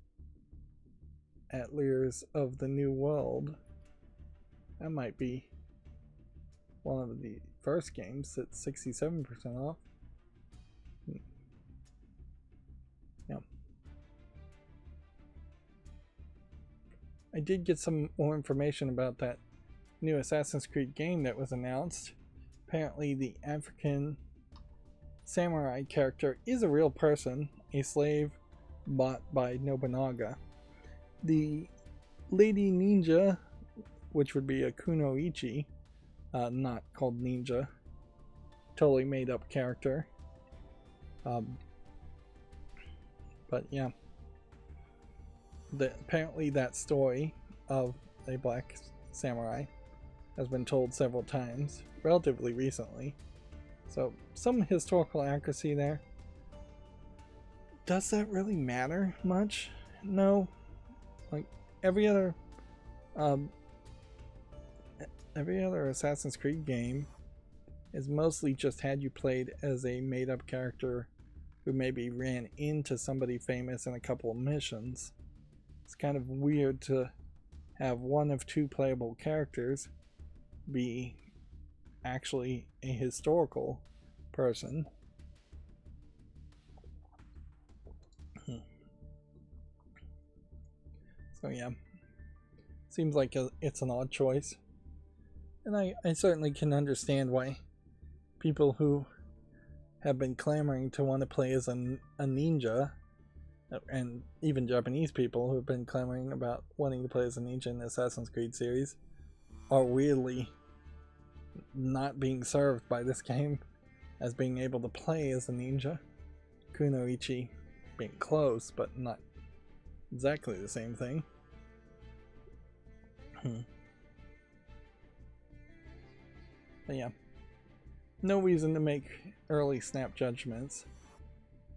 Speaker 1: Ateliers of the New World. That might be one of the first games at 67% off. Yeah. I did get some more information about that new Assassin's Creed game that was announced. Apparently the African samurai character is a real person, a slave bought by Nobunaga. The lady ninja, which would be a kunoichi, not called ninja, totally made up character. But yeah, apparently that story of a black samurai has been told several times, relatively recently. So some historical accuracy there. Does that really matter much? No. Like every other Assassin's Creed game is mostly just had you played as a made-up character who maybe ran into somebody famous in a couple of missions. It's kind of weird to have one of 2 playable characters be actually a historical person. So yeah, seems like it's an odd choice. And I certainly can understand why people who have been clamoring to want to play as a ninja, and even Japanese people who have been clamoring about wanting to play as a ninja in the Assassin's Creed series, are weirdly not being served by this game as being able to play as a ninja. Kunoichi being close, but not exactly the same thing. But yeah, no reason to make early snap judgments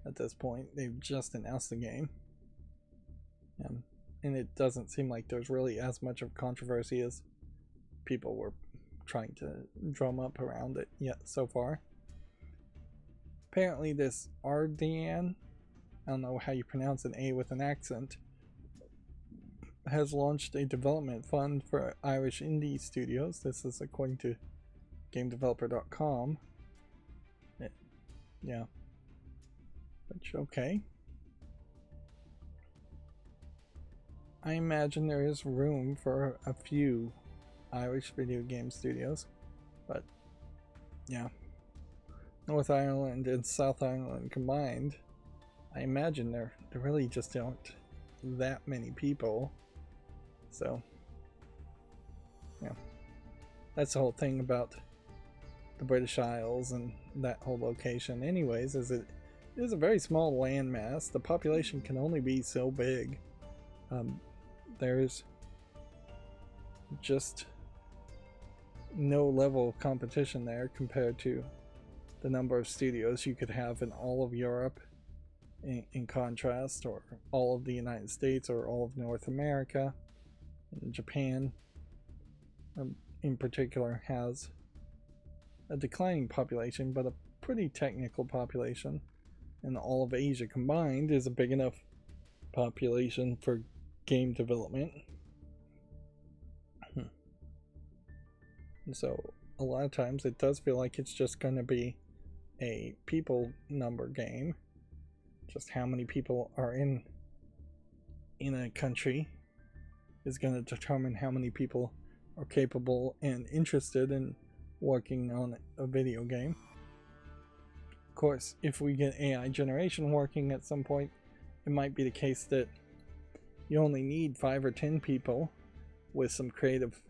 Speaker 1: at this point. They've just announced the game. And it doesn't seem like there's really as much of controversy as people were trying to drum up around it yet so far. Apparently this Ardian, I don't know how you pronounce an A with an accent, has launched a development fund for Irish indie studios. This is according to GameDeveloper.com. Yeah. Which, okay. I imagine there is room for a few Irish video game studios, but yeah. North Ireland and South Ireland combined, I imagine there really just aren't that many people. So, yeah. That's the whole thing about the British Isles and that whole location anyways, is it is a very small landmass. The population can only be so big. There's just no level of competition there compared to the number of studios you could have in all of Europe in contrast, or all of the United States, or all of North America. And Japan in particular has a declining population but a pretty technical population, and all of Asia combined is a big enough population for game development. So a lot of times it does feel like it's just going to be a people number game. Just how many people are in a country is going to determine how many people are capable and interested in working on a video game. Of course, if we get AI generation working at some point, it might be the case that you only need 5 or 10 people with some creative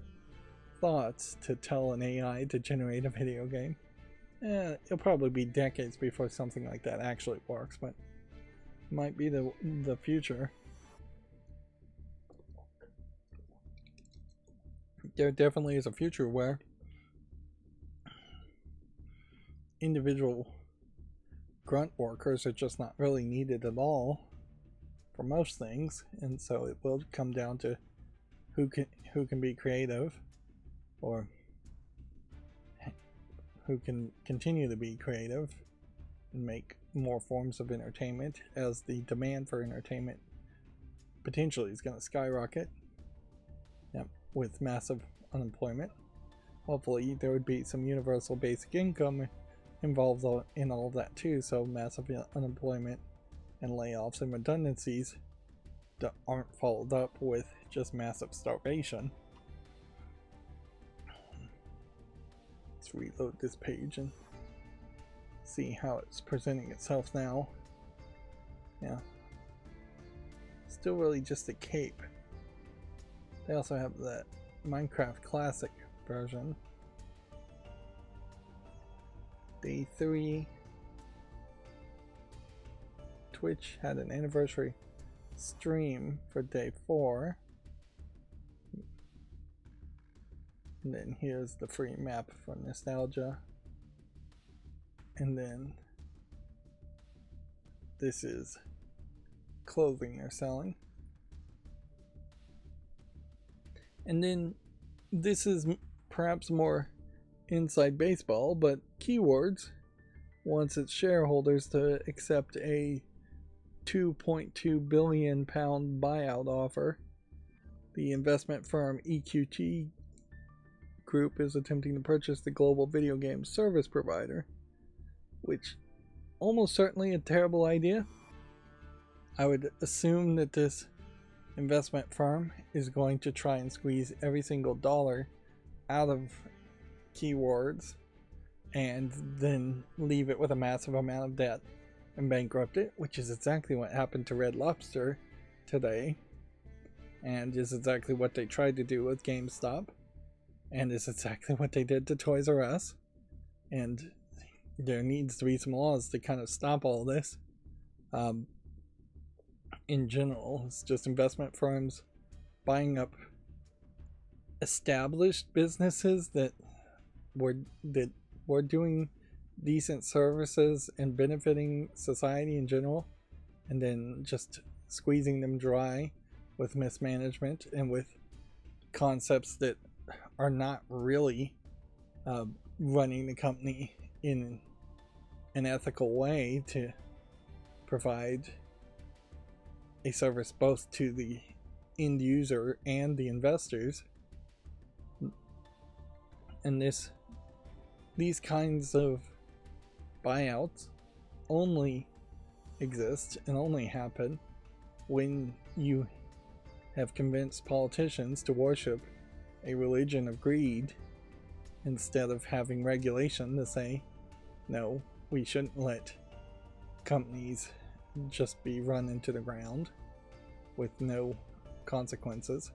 Speaker 1: thoughts to tell an AI to generate a video game. It'll probably be decades before something like that actually works, but it might be the future. There definitely is a future where individual grunt workers are just not really needed at all for most things, and so it will come down to who can be creative, or who can continue to be creative and make more forms of entertainment, as the demand for entertainment potentially is going to skyrocket. Yep, with massive unemployment. Hopefully there would be some universal basic income involved in all of that too, so massive unemployment and layoffs and redundancies that aren't followed up with just massive starvation. Let's reload this page and see how it's presenting itself now. Yeah. Still really just a cape. They also have that Minecraft Classic version. Day 3. Twitch had an anniversary stream for day 4. And then here's the free map for Nostalgia. And then this is clothing they're selling. And then this is perhaps more inside baseball, but Keywords wants its shareholders to accept a £2.2 billion buyout offer. The investment firm EQT Group is attempting to purchase the global video game service provider, which almost certainly a terrible idea. I would assume that this investment firm is going to try and squeeze every single dollar out of Keywords and then leave it with a massive amount of debt and bankrupt it, which is exactly what happened to Red Lobster today, and is exactly what they tried to do with GameStop. And it's exactly what they did to Toys R Us. And there needs to be some laws to kind of stop all this. In general, it's just investment firms buying up established businesses that were doing decent services and benefiting society in general, and then just squeezing them dry with mismanagement and with concepts that are not really running the company in an ethical way to provide a service both to the end user and the investors. And these kinds of buyouts only exist and only happen when you have convinced politicians to worship a religion of greed instead of having regulation to say, no, we shouldn't let companies just be run into the ground with no consequences.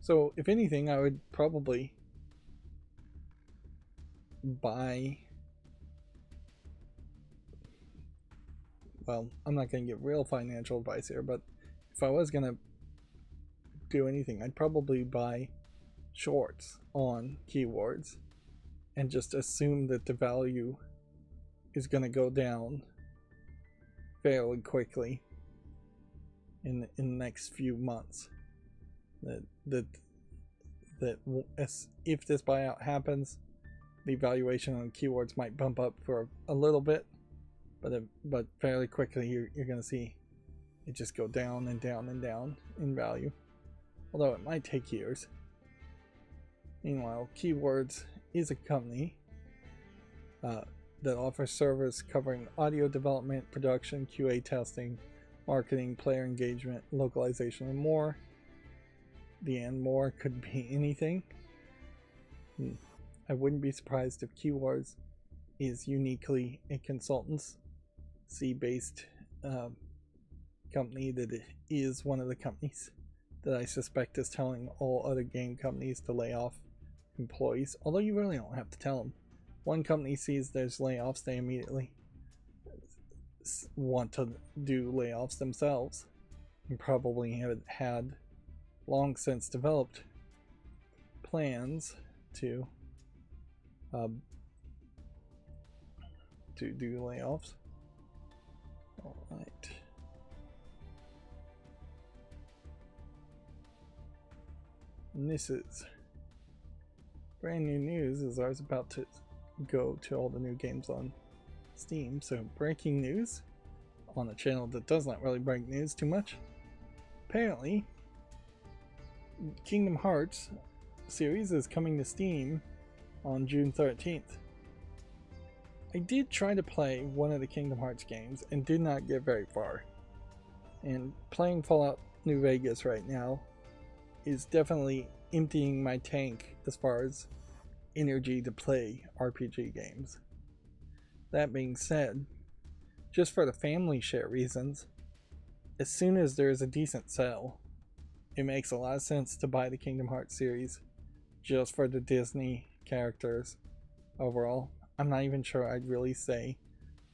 Speaker 1: So, if anything, I would probably buy. Well, I'm not going to give real financial advice here, but if I was going to do anything, I'd probably buy shorts on keywords and just assume that the value is going to go down fairly quickly in the next few months. That if this buyout happens, the valuation on keywords might bump up for a little bit, but fairly quickly you're going to see it just go down and down and down in value, although it might take years. Meanwhile, Keywords is a company that offers service covering audio development, production, QA testing, marketing, player engagement, localization, and more. The and more could be anything. I wouldn't be surprised if Keywords is uniquely a consultancy-based company that is one of the companies that I suspect is telling all other game companies to lay off employees, although you really don't have to tell them. One company sees there's layoffs, they immediately want to do layoffs themselves, and probably have had long since developed plans to do layoffs. Alright. And this is brand new news as I was about to go to all the new games on Steam. So breaking news on a channel that does not really break news too much. Apparently, Kingdom Hearts series is coming to Steam on June 13th. I did try to play one of the Kingdom Hearts games and did not get very far. And playing Fallout New Vegas right now is definitely emptying my tank as far as energy to play RPG games. That being said, just for the family share reasons, as soon as there is a decent sale, it makes a lot of sense to buy the Kingdom Hearts series just for the Disney characters overall. I'm not even sure I'd really say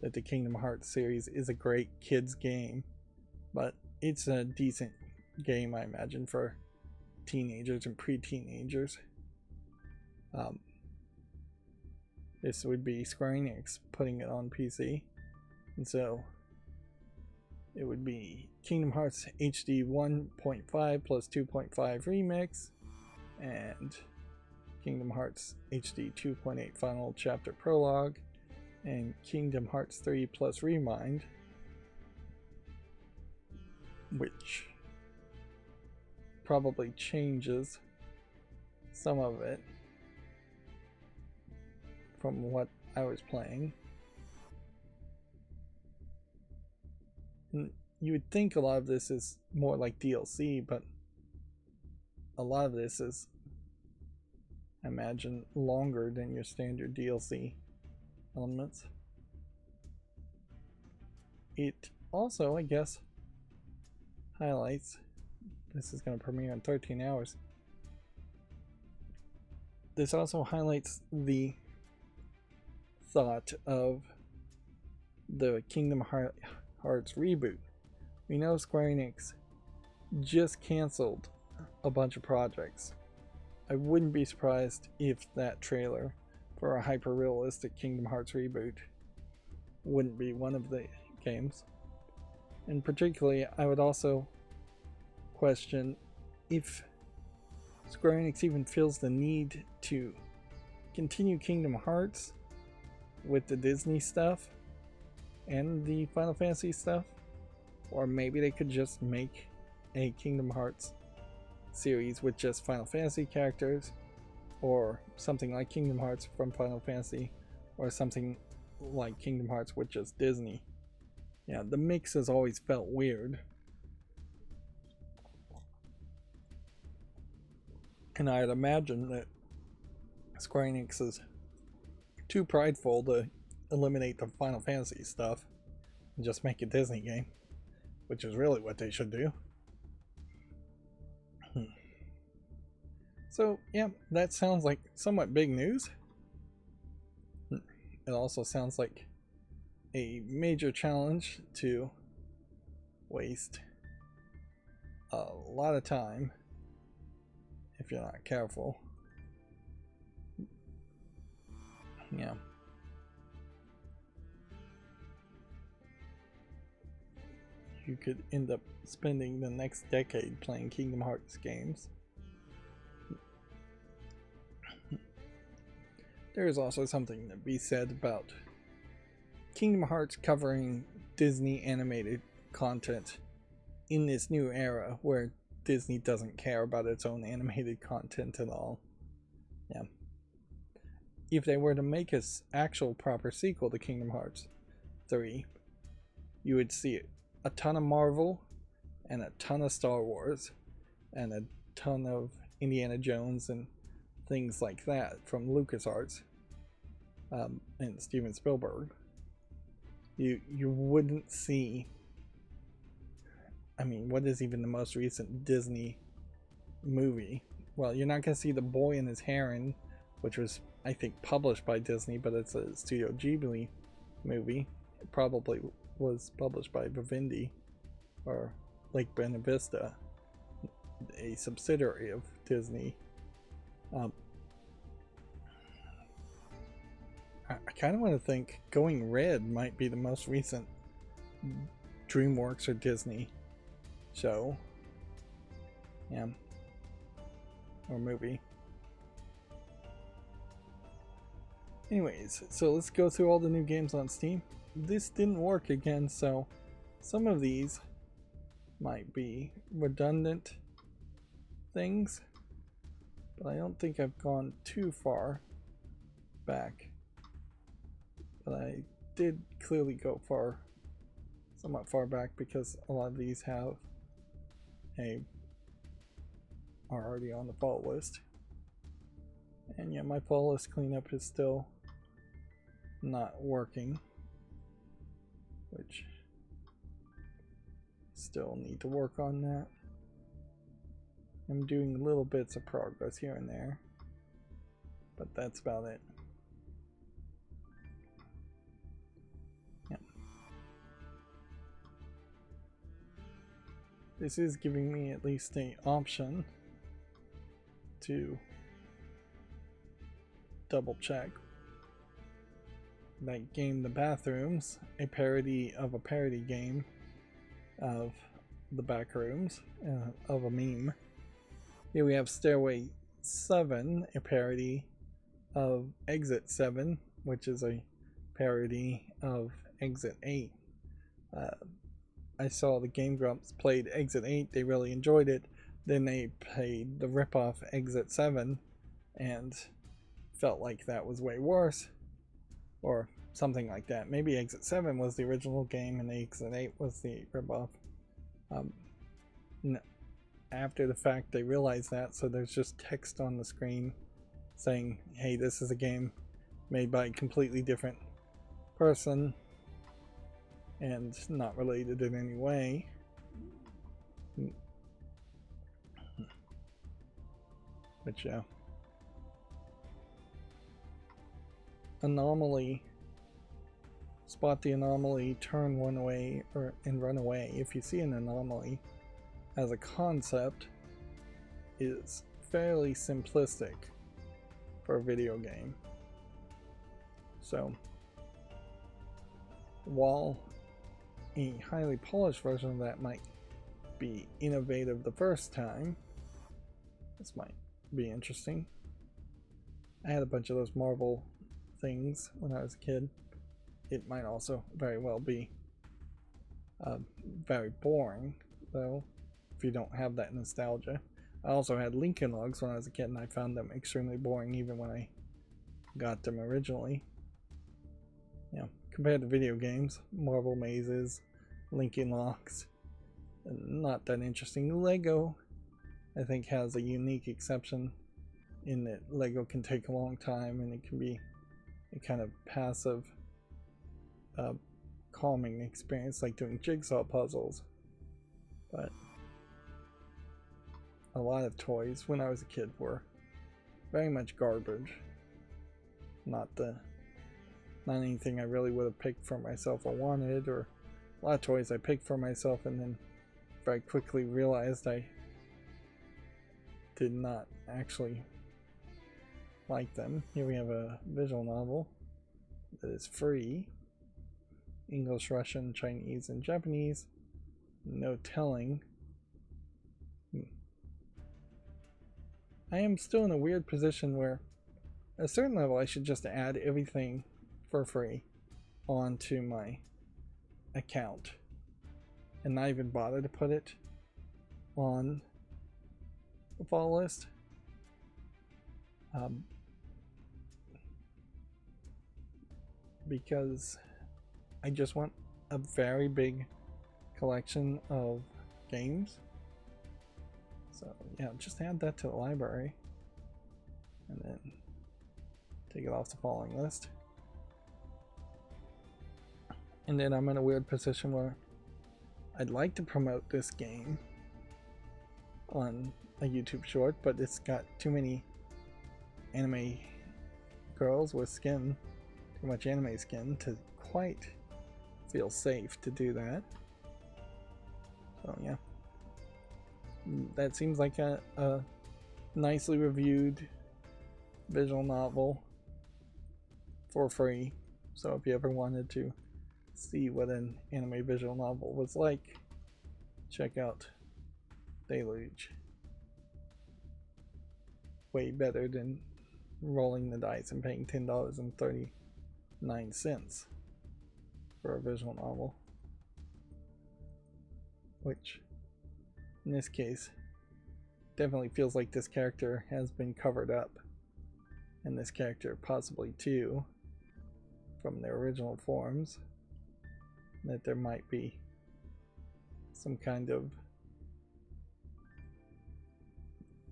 Speaker 1: that the Kingdom Hearts series is a great kids game, but it's a decent game, I imagine, for teenagers and pre-teenagers. This would be Square Enix putting it on PC, and so it would be Kingdom Hearts HD 1.5 plus 2.5 Remix, and Kingdom Hearts HD 2.8 Final Chapter Prologue, and Kingdom Hearts 3 plus Remind, which probably changes some of it from what I was playing. And you would think a lot of this is more like DLC, but a lot of this is, I imagine, longer than your standard DLC elements. It also, I guess, highlights, this is going to premiere in 13 hours, this also highlights the thought of the Kingdom Hearts reboot. We know Square Enix just canceled a bunch of projects. I wouldn't be surprised if that trailer for a hyper-realistic Kingdom Hearts reboot wouldn't be one of the games. And particularly, I would also question if Square Enix even feels the need to continue Kingdom Hearts with the Disney stuff and the Final Fantasy stuff, or maybe they could just make a Kingdom Hearts series with just Final Fantasy characters, or something like Kingdom Hearts from Final Fantasy, or something like Kingdom Hearts with just Disney. Yeah, the mix has always felt weird. And I'd imagine that Square Enix is too prideful to eliminate the Final Fantasy stuff and just make a Disney game, which is really what they should do. So, yeah, that sounds like somewhat big news. It also sounds like a major challenge to waste a lot of time if you're not careful. Yeah. You could end up spending the next decade playing Kingdom Hearts games. There is also something to be said about Kingdom Hearts covering Disney animated content in this new era where Disney doesn't care about its own animated content at all. Yeah. If they were to make an actual proper sequel to Kingdom Hearts 3, you would see a ton of Marvel and a ton of Star Wars and a ton of Indiana Jones and things like that from LucasArts and Steven Spielberg. You wouldn't see, I mean, what is even the most recent Disney movie? Well, you're not going to see The Boy and His Heron, which was, I think, published by Disney, but it's a Studio Ghibli movie. It probably was published by Vivendi or Lake Buena Vista, a subsidiary of Disney. I kind of want to think Going Red might be the most recent DreamWorks or Disney show. Yeah. Or movie. Anyways, so let's go through all the new games on Steam. This didn't work again, so some of these might be redundant things, but I don't think I've gone too far back. But I did clearly go somewhat far back, because a lot of these are already on the fault list. And yeah, my fault list cleanup is still not working, which still need to work on that. I'm doing little bits of progress here and there, but that's about it. Yeah. This is giving me at least an option to double check that game, The Bathrooms, a parody of a parody game of the Backrooms, of a meme. Here we have Stairway 7, a parody of Exit 7, which is a parody of Exit 8. I saw the Game Grumps played Exit 8, they really enjoyed it. Then they played the ripoff Exit 7 and felt like that was way worse, or something like that. Maybe Exit 7 was the original game and Exit 8 was the ripoff. After the fact, they realized that, so there's just text on the screen saying, hey, this is a game made by a completely different person and not related in any way. But yeah. anomaly, spot the anomaly, turn one way, and run away. If you see an anomaly as a concept, is fairly simplistic for a video game. So while a highly polished version of that might be innovative the first time, this might be interesting. I had a bunch of those Marvel things when I was a kid. It might also very well be very boring, though, if you don't have that nostalgia. I also had Lincoln Logs when I was a kid, and I found them extremely boring even when I got them originally. Yeah, compared to video games, Marvel Mazes, Lincoln Logs, not that interesting. Lego, I think, has a unique exception in that Lego can take a long time, and it can be a kind of passive, calming experience, like doing jigsaw puzzles. But a lot of toys when I was a kid were very much garbage. Not anything I really would have picked for myself or wanted, or a lot of toys I picked for myself and then very quickly realized I did not actually like them. Here we have a visual novel that is free. English, Russian, Chinese, and Japanese. No telling. I am still in a weird position where at a certain level I should just add everything for free onto my account and not even bother to put it on the follow list. Because I just want a very big collection of games. So yeah, just add that to the library and then take it off the following list. And then I'm in a weird position where I'd like to promote this game on a YouTube short, but it's got too many anime girls with skin, too much anime skin to quite feel safe to do that. So yeah, that seems like a nicely reviewed visual novel for free. So if you ever wanted to see what an anime visual novel was like, check out Deluge. Way better than rolling the dice and paying $10.39 for a visual novel, which in this case definitely feels like this character has been covered up, and this character possibly too from their original forms, that there might be some kind of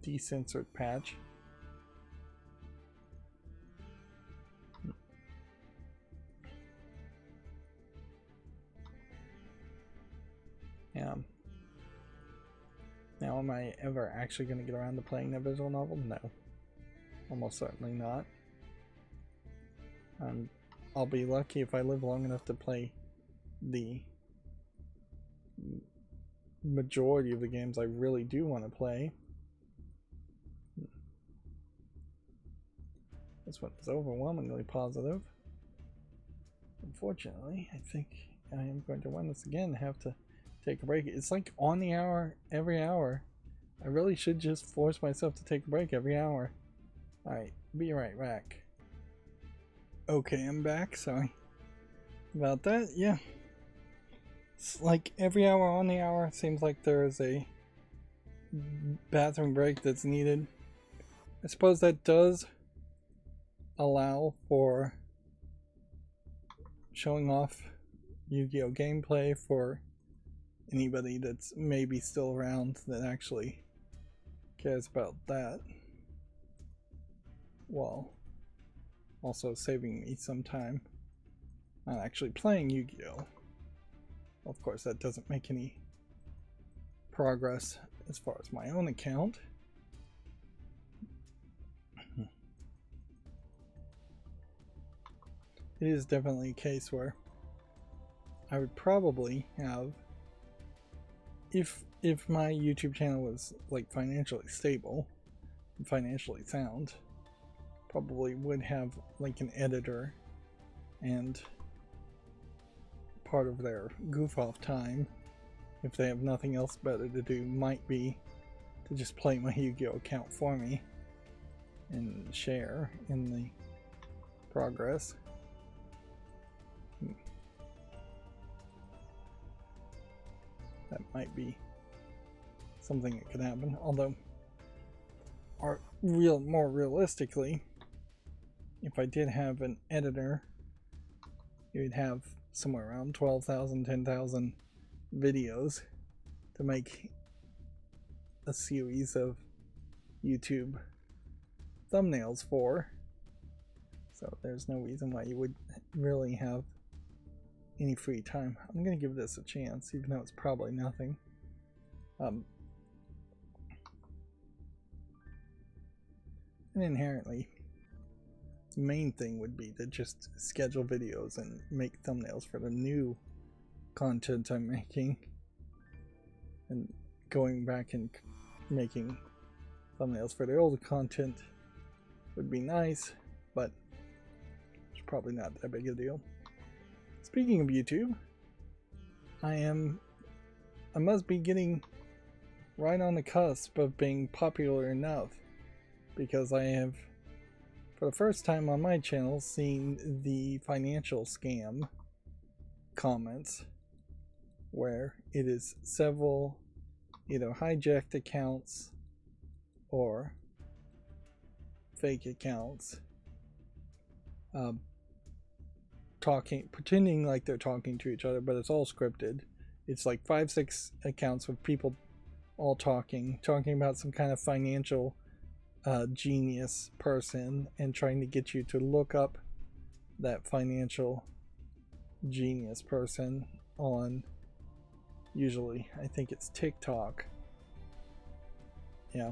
Speaker 1: decensored patch. Yeah. Now, am I ever actually going to get around to playing that visual novel? No. Almost certainly not. I'll be lucky if I live long enough to play the majority of the games I really do want to play. This one is overwhelmingly positive. Unfortunately, I think I am going to run this again and have to take a break. It's like on the hour every hour. I really should just force myself to take a break every hour. Alright, be right back. Okay, I'm back. Sorry about that. Yeah. It's like every hour on the hour. It seems like there is a bathroom break that's needed. I suppose that does allow for showing off Yu-Gi-Oh! Gameplay for anybody that's maybe still around that actually cares about that, while also saving me some time on actually playing Yu-Gi-Oh! Of course, that doesn't make any progress as far as my own account. it is definitely a case where I would probably have, if my YouTube channel was like financially stable and financially sound, probably would have like an editor, and part of their goof off time, if they have nothing else better to do, might be to just play my Yu-Gi-Oh account for me and share in the progress. That might be something that could happen, although more realistically, if I did have an editor, you would have somewhere around 12,000, 10,000 videos to make a series of YouTube thumbnails for. So there's no reason why you would really have any free time. I'm going to give this a chance, even though it's probably nothing. And inherently, the main thing would be to just schedule videos and make thumbnails for the new content I'm making, and going back and making thumbnails for the old content would be nice, but it's probably not that big a deal. Speaking of YouTube, I must be getting right on the cusp of being popular enough, because I have, for the first time on my channel, seen the financial scam comments where it is several either hijacked accounts or fake accounts pretending like they're talking to each other, but it's all scripted. It's like 5-6 accounts with people all talking about some kind of financial genius person, and trying to get you to look up that financial genius person on, usually I think it's TikTok. Yeah.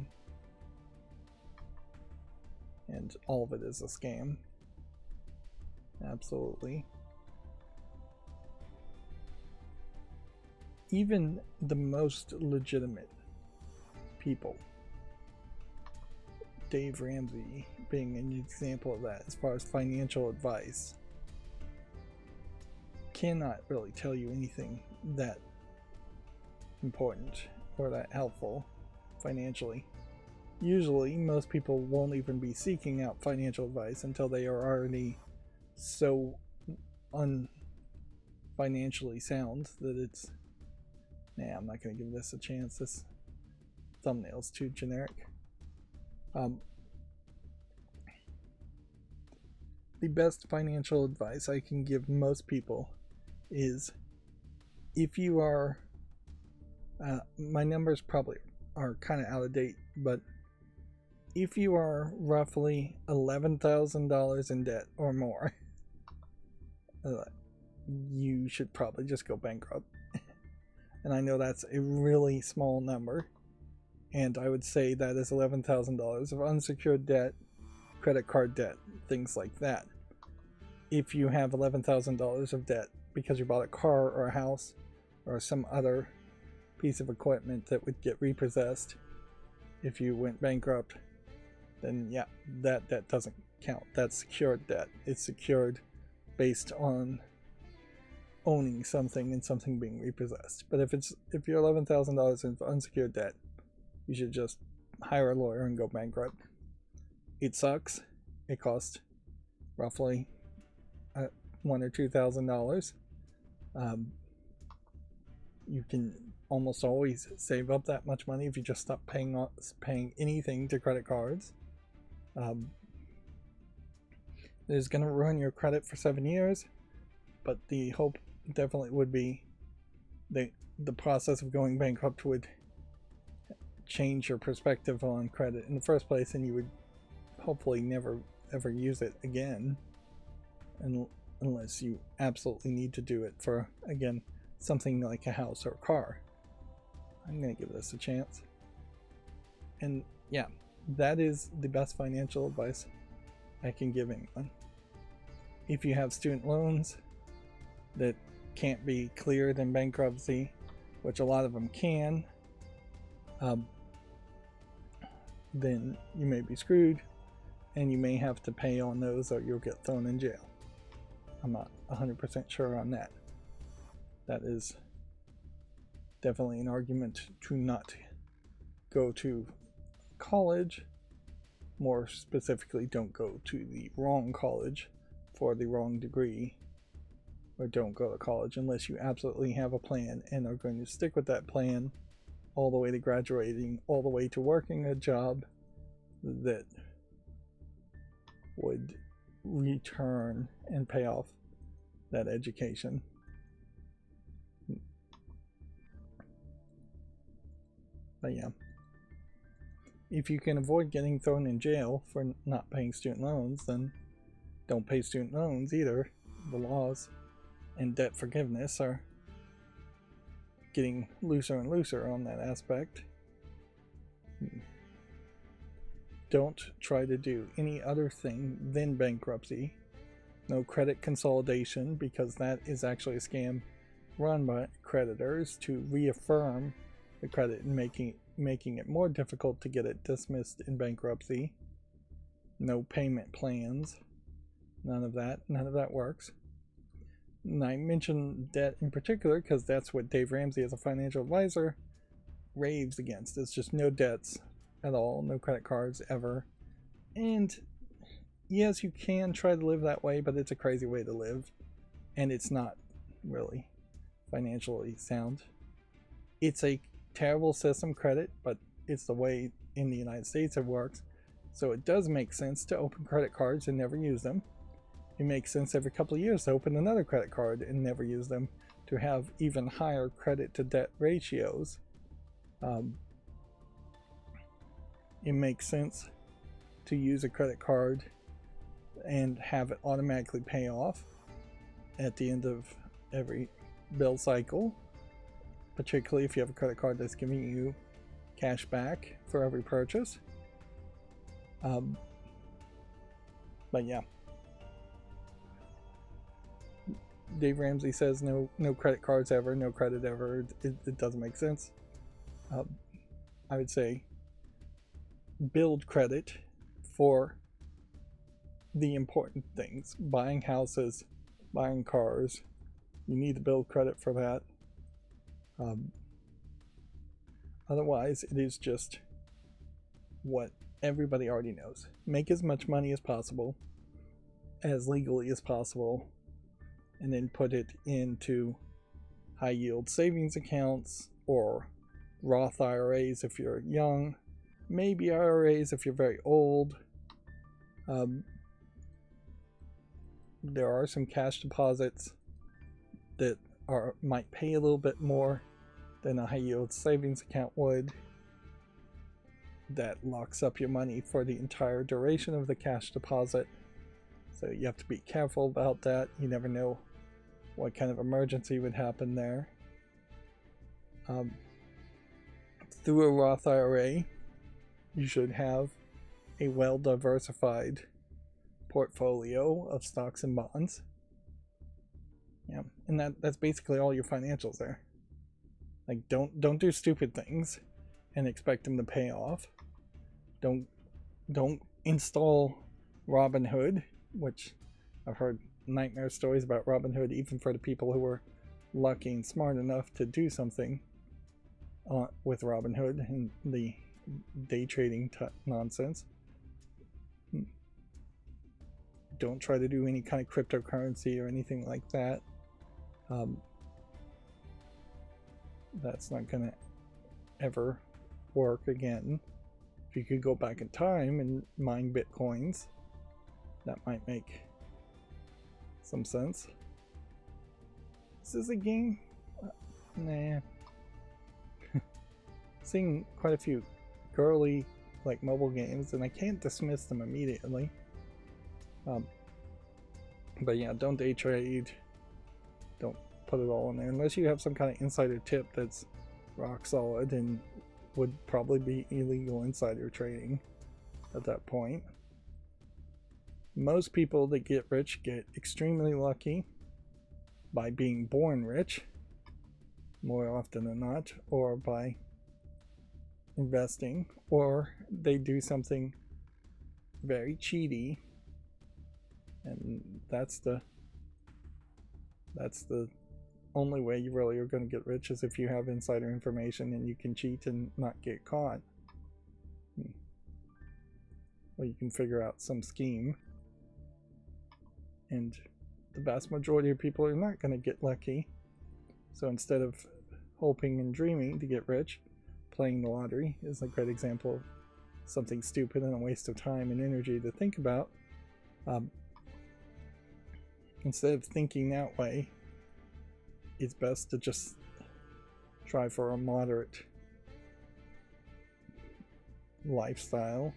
Speaker 1: And all of it is a scam. Absolutely. Even the most legitimate people, Dave Ramsey being an example of that as far as financial advice, cannot really tell you anything that important or that helpful financially. Usually, most people won't even be seeking out financial advice until they are already so unfinancially sound that it's, nah, I'm not going to give this a chance. This thumbnail's too generic. The best financial advice I can give most people is, if you are, my numbers probably are kind of out of date, but if you are roughly $11,000 in debt or more, you should probably just go bankrupt. And I know that's a really small number, and I would say that is $11,000 of unsecured debt, credit card debt, things like that. If you have $11,000 of debt because you bought a car or a house or some other piece of equipment that would get repossessed if you went bankrupt, then yeah, that debt doesn't count. That's secured debt. It's secured based on owning something and something being repossessed. But if you're $11,000 in unsecured debt, you should just hire a lawyer and go bankrupt. It sucks. It costs roughly $1,000 or $2,000. You can almost always save up that much money if you just stop paying anything to credit cards. It's going to ruin your credit for 7 years, but the hope definitely would be the process of going bankrupt would change your perspective on credit in the first place, and you would hopefully never ever use it again, unless you absolutely need to do it for, again, something like a house or a car. I'm going to give this a chance. And yeah, that is the best financial advice I can give anyone. if you have student loans that can't be cleared in bankruptcy, which a lot of them can, then you may be screwed and you may have to pay on those or you'll get thrown in jail. I'm not 100% sure on that. That is definitely an argument to not go to college. More specifically, don't go to the wrong college for the wrong degree, or don't go to college unless you absolutely have a plan and are going to stick with that plan all the way to graduating, all the way to working a job that would return and pay off that education. But yeah, if you can avoid getting thrown in jail for not paying student loans, then don't pay student loans either. The laws and debt forgiveness are getting looser and looser on that aspect. Don't try to do any other thing than bankruptcy. No credit consolidation, because that is actually a scam run by creditors to reaffirm the credit and making it more difficult to get it dismissed in bankruptcy. No payment plans. None of that works. And I mention debt in particular because that's what Dave Ramsey, as a financial advisor, raves against. It's just no debts at all, no credit cards ever. And yes, you can try to live that way, but it's a crazy way to live, and it's not really financially sound. It's a terrible system, credit, but it's the way in the United States it works. So it does make sense to open credit cards and never use them. It makes sense every couple of years to open another credit card and never use them, to have even higher credit to debt ratios. It makes sense to use a credit card and have it automatically pay off at the end of every bill cycle, particularly if you have a credit card that's giving you cash back for every purchase. But yeah, Dave Ramsey says no credit cards ever, no credit ever. It doesn't make sense. I would say build credit for the important things. Buying houses, buying cars. You need to build credit for that. Otherwise, it is just what everybody already knows. Make as much money as possible, as legally as possible, and then put it into high yield savings accounts or Roth IRAs if you're young, maybe IRAs if you're very old. There are some cash deposits that might pay a little bit more than a high yield savings account would. That locks up your money for the entire duration of the cash deposit. So you have to be careful about that. You never know what kind of emergency would happen there. Through a Roth IRA, you should have a well-diversified portfolio of stocks and bonds. Yeah, and that's basically all your financials there. Like, don't do stupid things and expect them to pay off. Don't install Robinhood, which I've heard nightmare stories about Robinhood, even for the people who were lucky and smart enough to do something with Robinhood and the day trading nonsense. Don't try to do any kind of cryptocurrency or anything like that. That's not gonna ever work again. If you could go back in time and mine bitcoins, that might make some sense. Is this a game? Nah. Seeing quite a few girly like mobile games, and I can't dismiss them immediately. But yeah, don't day trade. Don't put it all in there unless you have some kind of insider tip that's rock solid and would probably be illegal insider trading at that point. Most people that get rich get extremely lucky by being born rich, more often than not, or by investing, or they do something very cheaty, and that's the only way you really are going to get rich, is if you have insider information and you can cheat and not get caught. Or you can figure out some scheme. And the vast majority of people are not going to get lucky. So instead of hoping and dreaming to get rich, playing the lottery is a great example of something stupid and a waste of time and energy to think about. Instead of thinking that way, it's best to just try for a moderate lifestyle,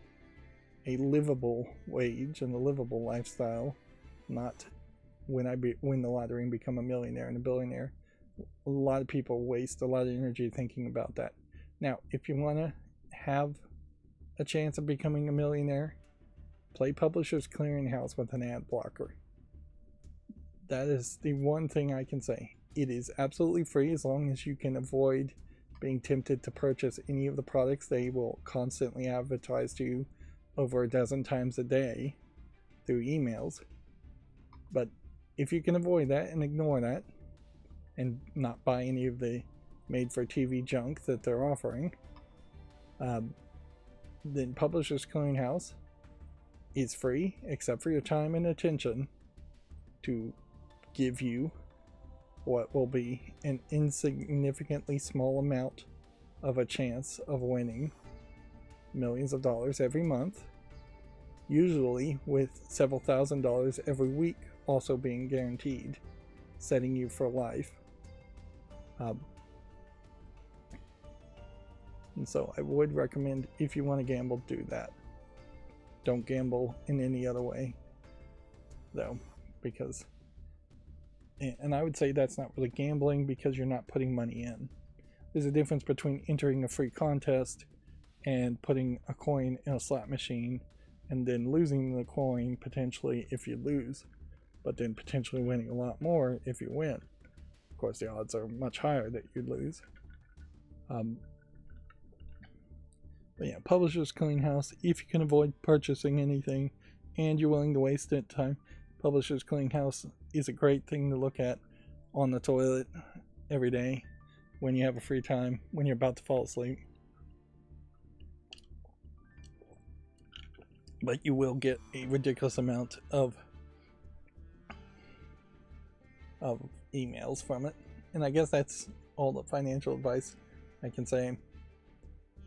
Speaker 1: a livable wage and a livable lifestyle, not win the lottery and become a millionaire and a billionaire. A lot of people waste a lot of energy thinking about that. Now, if you want to have a chance of becoming a millionaire, play Publishers Clearinghouse with an ad blocker. That is the one thing I can say. It is absolutely free as long as you can avoid being tempted to purchase any of the products they will constantly advertise to you over a dozen times a day through emails. But if you can avoid that and ignore that and not buy any of the made-for-TV junk that they're offering, then Publishers Clearinghouse is free except for your time and attention to give you what will be an insignificantly small amount of a chance of winning millions of dollars every month, usually with several $1,000s every week also being guaranteed, setting you for life. And so I would recommend, if you want to gamble, do that. Don't gamble in any other way, though, because, and I would say that's not really gambling because you're not putting money in. There's a difference between entering a free contest and putting a coin in a slot machine and then losing the coin potentially if you lose, but then potentially winning a lot more if you win. Of course, the odds are much higher that you lose. But yeah, Publishers Clearinghouse, if you can avoid purchasing anything and you're willing to waste that time, Publishers Clearinghouse is a great thing to look at on the toilet every day when you have a free time, when you're about to fall asleep. But you will get a ridiculous amount of emails from it. And I guess that's all the financial advice I can say.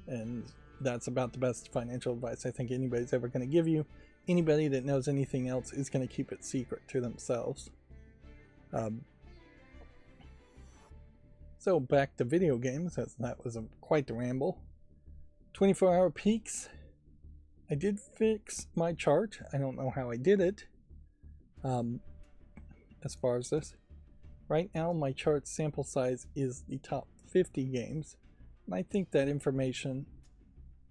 Speaker 1: And that's about the best financial advice I think anybody's ever going to give you. Anybody that knows anything else is going to keep it secret to themselves. So back to video games, as that was quite the ramble. 24-hour peaks. I did fix my chart. I don't know how I did it. As far as this. Right now my chart sample size is the top 50 games. And I think that information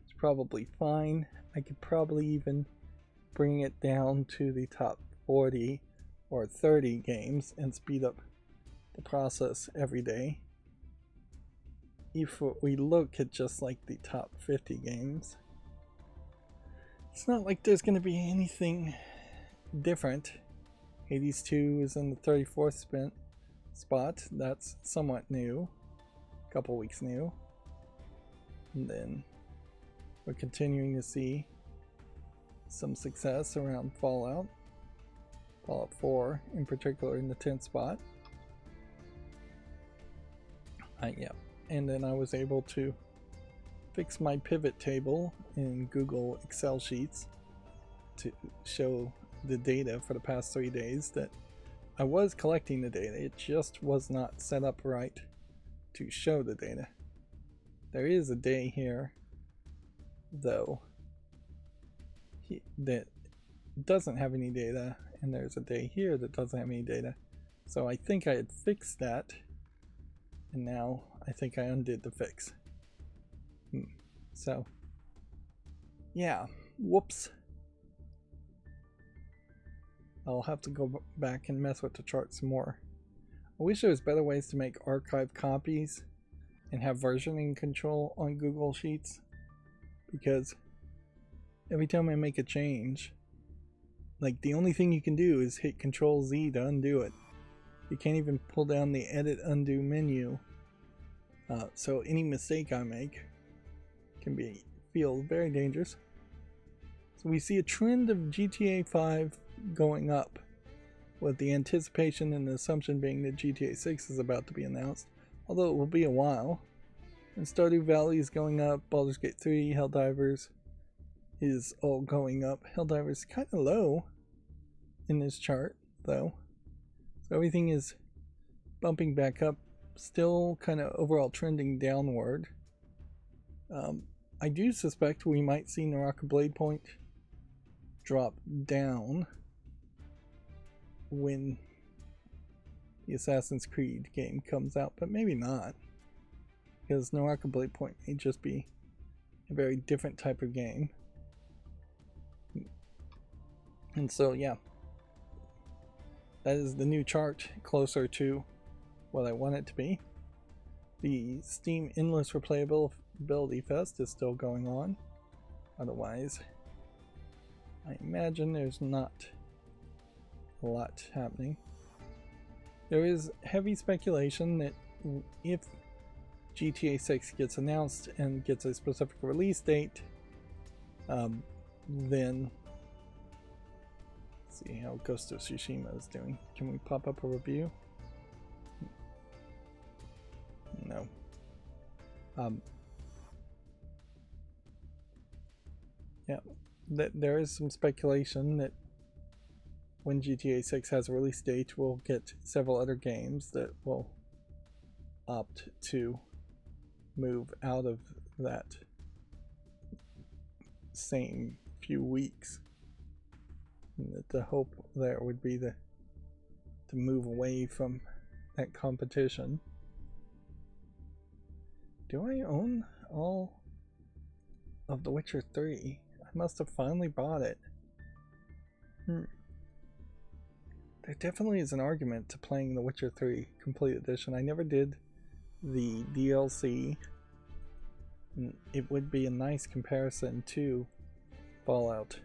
Speaker 1: is probably fine. I could probably even bring it down to the top 40 or 30 games and speed up the process every day. If we look at just like the top 50 games, it's not like there's going to be anything different. Hades 2 is in the 34th spot. That's somewhat new. A couple weeks new. And then we're continuing to see some success around Fallout 4 in particular in the 10th spot. Yeah, and then I was able to fix my pivot table in Google Excel sheets to show the data for the past 3 days. That I was collecting the data, it just was not set up right to show the data. There is a day here though that doesn't have any data, and there's a day here that doesn't have any data. So I think I had fixed that, and now I think I undid the fix. So yeah, whoops. I'll have to go back and mess with the chart some more. I wish there was better ways to make archive copies and have versioning control on Google Sheets, because every time I make a change, like the only thing you can do is hit Control Z to undo it. You can't even pull down the edit undo menu. So any mistake I make can feel very dangerous. So we see a trend of GTA 5 going up, with the anticipation and the assumption being that GTA 6 is about to be announced, although it will be a while. And Stardew Valley is going up, Baldur's Gate 3, Helldivers is all going up. Helldivers is kind of low in this chart, though. So everything is bumping back up, still kind of overall trending downward. I do suspect we might see Naraka Blade Point drop down when the Assassin's Creed game comes out, but maybe not, because Naraka Blade Point may just be a very different type of game. And so yeah, that is the new chart, closer to what I want it to be. The Steam Endless Replayability Fest is still going on. Otherwise, I imagine there's not a lot happening. There is heavy speculation that if GTA 6 gets announced and gets a specific release date, then let's see how Ghost of Tsushima is doing. Can we pop up a review? No. Yeah, there is some speculation that when GTA 6 has a release date, we'll get several other games that will opt to move out of that same few weeks. And that the hope there would be to move away from that competition. Do I own all of The Witcher 3? I must have finally bought it. There definitely is an argument to playing The Witcher 3 Complete Edition. I never did the DLC. It would be a nice comparison to Fallout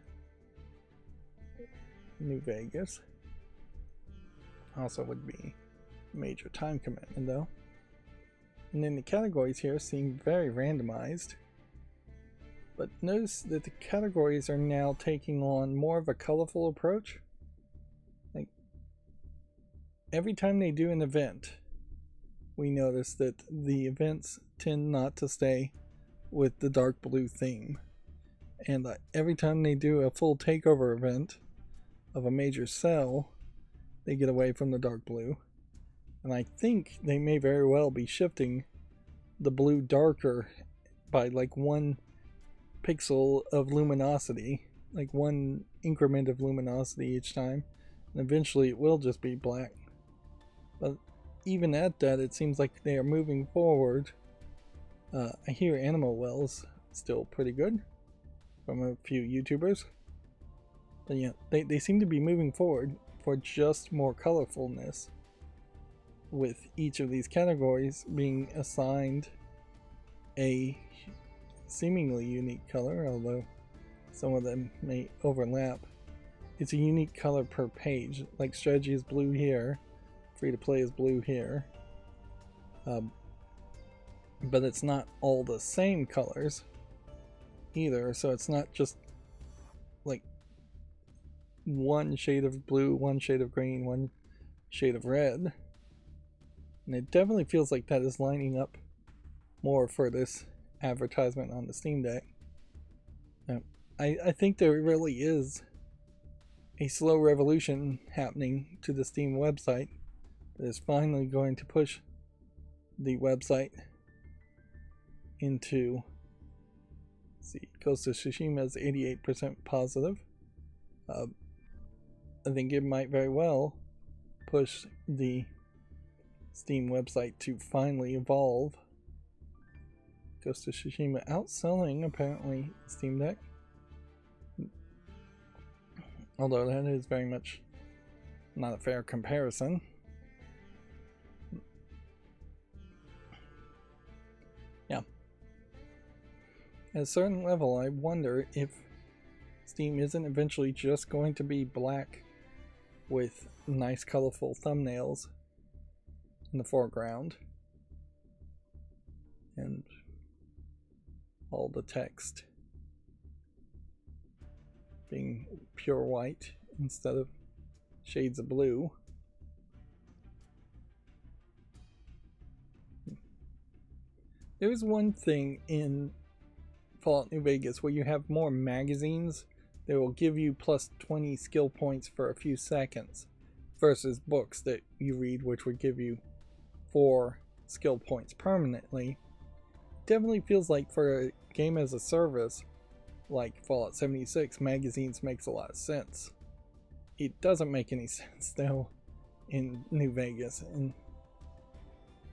Speaker 1: New Vegas. Also would be a major time commitment though. And then the categories here seem very randomized. But notice that the categories are now taking on more of a colorful approach. Like, every time they do an event, we notice that the events tend not to stay with the dark blue theme. And every time they do a full takeover event of a major cell, they get away from the dark blue. And I think they may very well be shifting the blue darker by like 1 pixel of luminosity, like 1 increment of luminosity each time, and eventually it will just be black. But even at that, it seems like they are moving forward. I hear Animal Well's still pretty good from a few YouTubers, but yeah, they seem to be moving forward for just more colorfulness, with each of these categories being assigned a seemingly unique color, although some of them may overlap. It's a unique color per page, like strategy is blue here, free to play is blue here, but it's not all the same colors either, so it's not just like 1 shade of blue, 1 shade of green, 1 shade of red. And it definitely feels like that is lining up more for this advertisement on the Steam Deck. I think there really is a slow revolution happening to the Steam website that is finally going to push the website into, let's see, Ghost of Tsushima is 88% positive. I think it might very well push the Steam website to finally evolve. Ghost of Tsushima outselling apparently Steam Deck, although that is very much Not a fair comparison. Yeah. At a certain level, I wonder if Steam isn't eventually just going to be black with nice colorful thumbnails in the foreground and all the text being pure white instead of shades of blue. There's one thing in Fallout New Vegas where you have more magazines that will give you plus 20 skill points for a few seconds versus books that you read which would give you 4 skill points permanently. Definitely feels like for a game as a service like Fallout 76, magazines makes a lot of sense. It doesn't make any sense though in New Vegas, and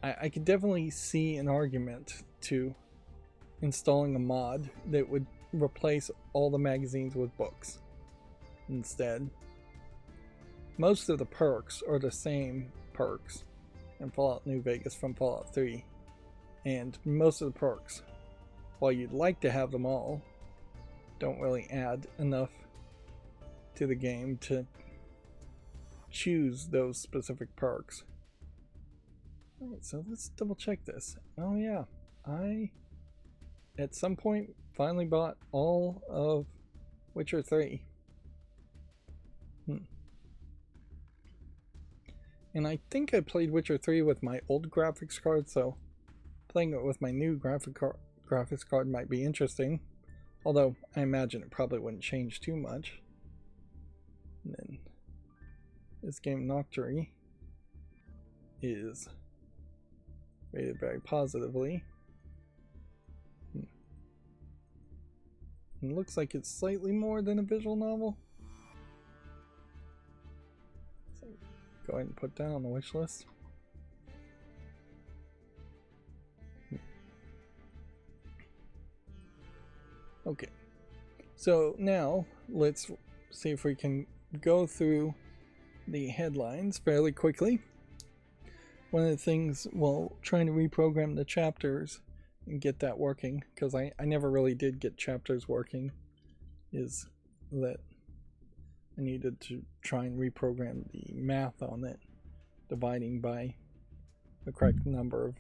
Speaker 1: I could definitely see an argument to installing a mod that would replace all the magazines with books instead. Most of the perks are the same perks in Fallout New Vegas from Fallout 3, and most of the perks, while you'd like to have them all, don't really add enough to the game to choose those specific perks. Alright, so let's double check this. Oh yeah, I at some point finally bought all of Witcher 3. And I think I played Witcher 3 with my old graphics card, so playing it with my new graphics card might be interesting. Although I imagine it probably wouldn't change too much. And then this game Nocturne is rated very positively. It looks like it's slightly more than a visual novel. So go ahead and put that on the wish list. Okay, so now let's see if we can go through the headlines fairly quickly. One of the things while trying to reprogram the chapters and get that working, because I never really did get chapters working, is that I needed to try and reprogram the math on it, dividing by the correct number of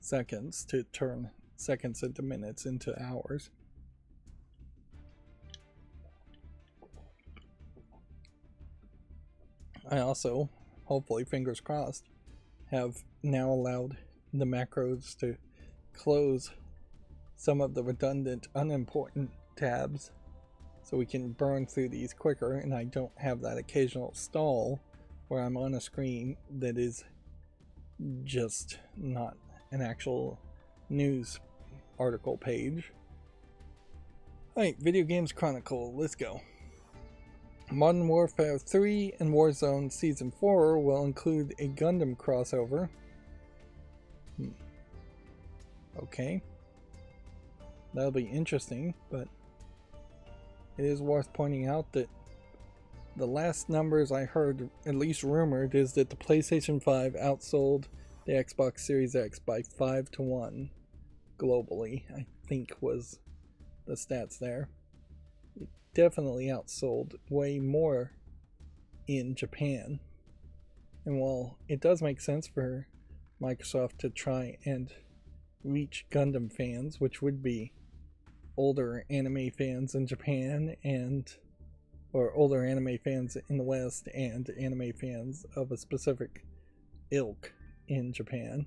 Speaker 1: seconds to turn seconds into minutes into hours. I also, hopefully, fingers crossed, have now allowed the macros to close some of the redundant, unimportant tabs so we can burn through these quicker, and I don't have that occasional stall where I'm on a screen that is just not an actual news article page. Alright, Video Games Chronicle, let's go. Modern Warfare 3 and Warzone Season 4 will include a Gundam crossover. Okay. That'll be interesting, but it is worth pointing out that the last numbers I heard, at least rumored, is that the PlayStation 5 outsold the Xbox Series X by 5-1 globally, I think was the stats there. Definitely outsold way more in Japan. And while it does make sense for Microsoft to try and reach Gundam fans, which would be older anime fans in Japan or older anime fans in the West and anime fans of a specific ilk in Japan,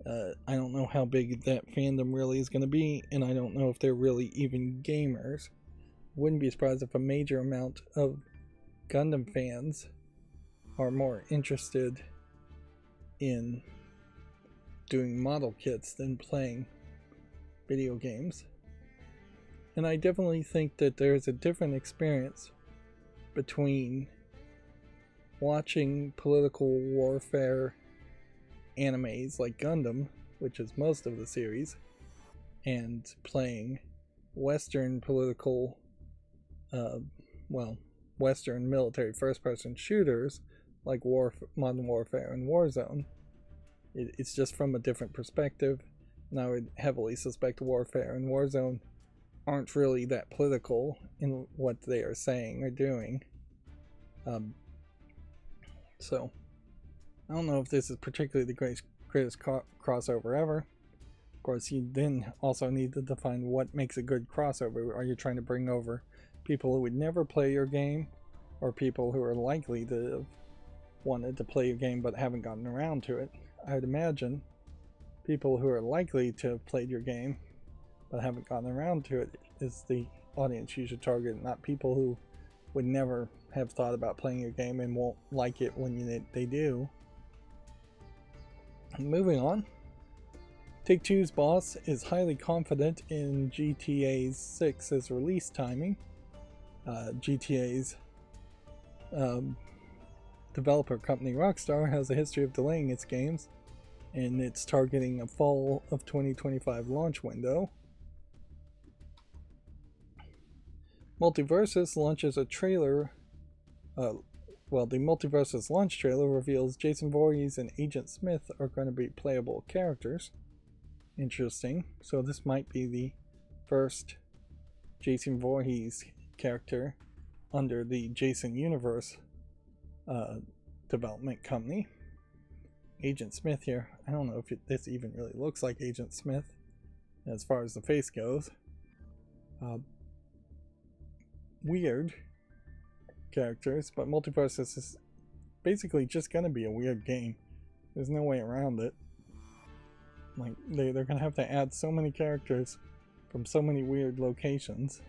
Speaker 1: I don't know how big that fandom really is going to be, and I don't know if they're really even gamers. Wouldn't be surprised if a major amount of Gundam fans are more interested in doing model kits than playing video games. And I definitely think that there's a different experience between watching political warfare animes like Gundam, which is most of the series, and playing Western political Western military first-person shooters like Modern Warfare and Warzone. It's just from a different perspective, and I would heavily suspect Warfare and Warzone aren't really that political in what they are saying or doing. So, I don't know if this is particularly the greatest crossover ever. Of course, you then also need to define what makes a good crossover. Are you trying to bring over people who would never play your game, or people who are likely to have wanted to play your game but haven't gotten around to it? I would imagine people who are likely to have played your game but haven't gotten around to it is the audience you should target, not people who would never have thought about playing your game and won't like it when they do. Moving on. Take-Two's boss is highly confident in GTA 6's release timing. GTA's developer company Rockstar has a history of delaying its games, and it's targeting a fall of 2025 launch window. Multiversus launches a trailer. The Multiversus launch trailer reveals Jason Voorhees and Agent Smith are going to be playable characters. Interesting. So this might be the first Jason Voorhees character under the Jason Universe development company. Agent Smith here. I don't know if this even really looks like Agent Smith as far as the face goes. Weird characters, but Multiversus is basically just gonna be a weird game. There's no way around it. Like, they're gonna have to add so many characters from so many weird locations.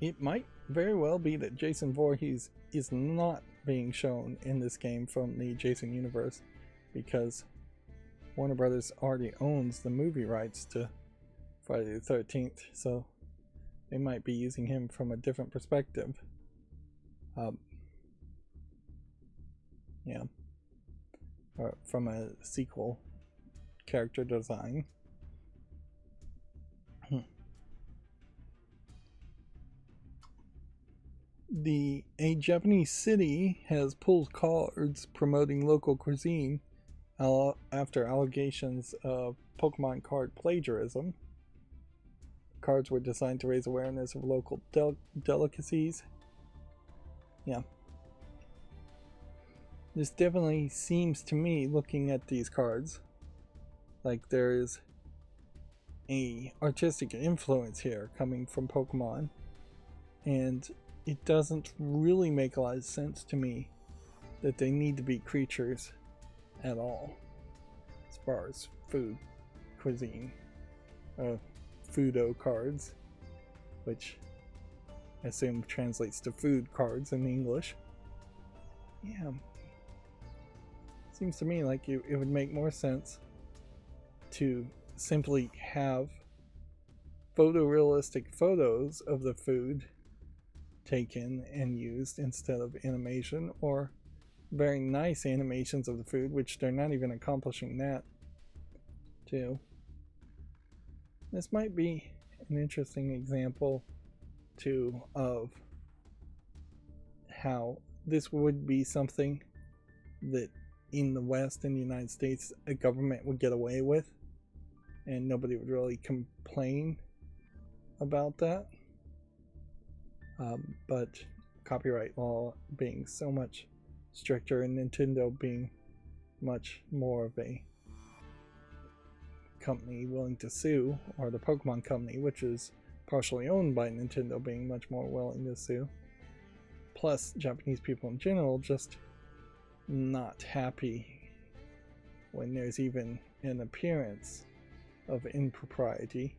Speaker 1: It might very well be that Jason Voorhees is not being shown in this game from the Jason universe, because Warner Brothers already owns the movie rights to Friday the 13th, so they might be using him from a different perspective. Or from a sequel character design. A Japanese city has pulled cards promoting local cuisine after allegations of Pokemon card plagiarism. Cards were designed to raise awareness of local delicacies. Yeah. This definitely seems to me, looking at these cards, like there is a artistic influence here coming from Pokemon, and it doesn't really make a lot of sense to me that they need to be creatures at all as far as food, cuisine, Fudo cards, which I assume translates to food cards in English. Yeah. Seems to me like it would make more sense to simply have photorealistic photos of the food taken and used instead of animation, or very nice animations of the food, which they're not even accomplishing that too. This might be an interesting example too of how this would be something that in the West, in the United States, a government would get away with and nobody would really complain about that. But copyright law being so much stricter and Nintendo being much more of a company willing to sue, or the Pokemon company, which is partially owned by Nintendo, being much more willing to sue, plus Japanese people in general just not happy when there's even an appearance of impropriety.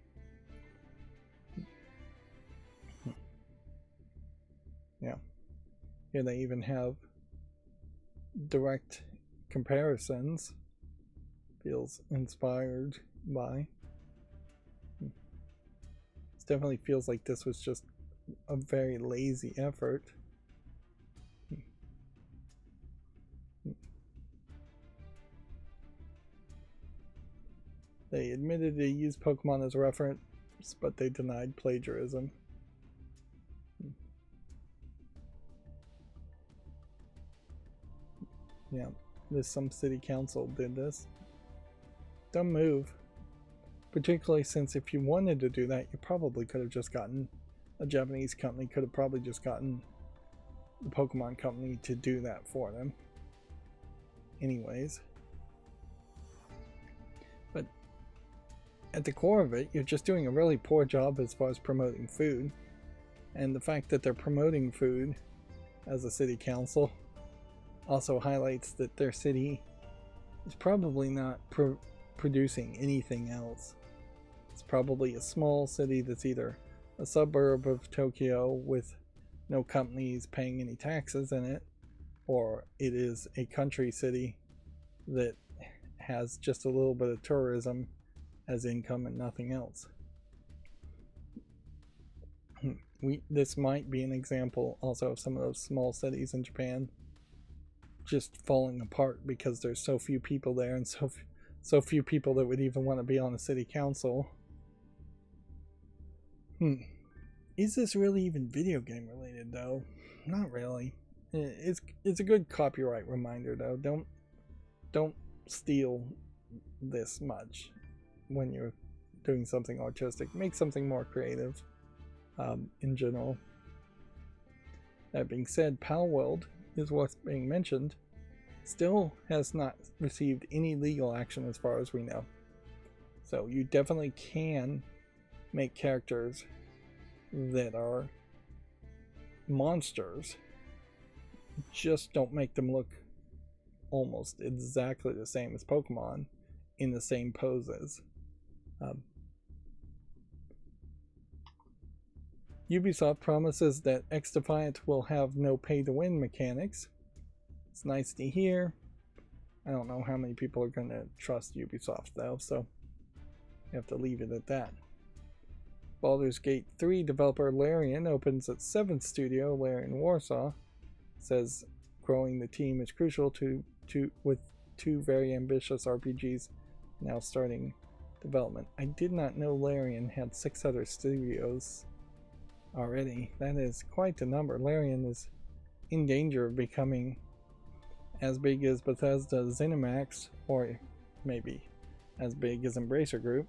Speaker 1: Yeah. Here they even have direct comparisons. Feels inspired by. This definitely feels like this was just a very lazy effort. They admitted they used Pokemon as a but they denied plagiarism. Yeah, some city council did this. Dumb move. Particularly since if you wanted to do that, you probably could have just gotten a Japanese company, could have probably just gotten the Pokemon company to do that for them. Anyways. But at the core of it, you're just doing a really poor job as far as promoting food. And the fact that they're promoting food as a city council also highlights that their city is probably not producing anything else. It's probably a small city that's either a suburb of Tokyo with no companies paying any taxes in it, or it is a country city that has just a little bit of tourism as income and nothing else. This might be an example also of some of those small cities in Japan just falling apart because there's so few people there and so few people that would even want to be on a city council. Is this really even video game related though? Not really. It's a good copyright reminder though. Don't steal this much when you're doing something artistic. Make something more creative in general. That being said, Palworld is worth being mentioned. Still has not received any legal action as far as we know. So you definitely can make characters that are monsters. Just don't make them look almost exactly the same as Pokemon in the same poses. Ubisoft promises that X-Defiant will have no pay-to-win mechanics. It's nice to hear. I don't know how many people are going to trust Ubisoft though, so you have to leave it at that. Baldur's Gate 3 developer Larian opens its 7th studio, Larian Warsaw. Says growing the team is crucial with 2 very ambitious RPGs now starting development. I did not know Larian had 6 other studios already. That is quite a number. Larian is in danger of becoming as big as Bethesda ZeniMax, or maybe as big as Embracer Group.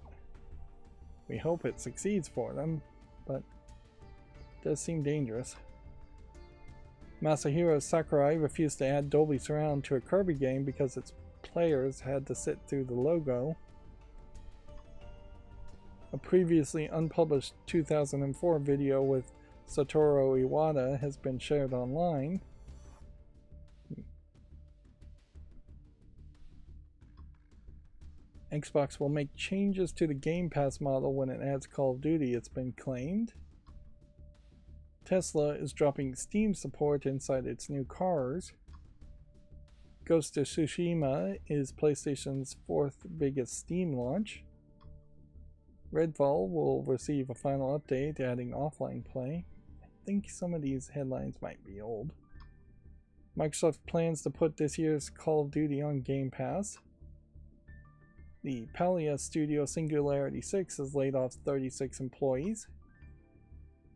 Speaker 1: We hope it succeeds for them, but it does seem dangerous. Masahiro Sakurai refused to add Dolby Surround to a Kirby game because its players had to sit through the logo. A previously unpublished 2004 video with Satoru Iwata has been shared online. Xbox will make changes to the Game Pass model when it adds Call of Duty, it's been claimed. Tesla is dropping Steam support inside its new cars. Ghost of Tsushima is PlayStation's 4th biggest Steam launch. Redfall will receive a final update adding offline play. I think some of these headlines might be old. Microsoft plans to put this year's Call of Duty on Game Pass. The Palia Studio Singularity 6 has laid off 36 employees.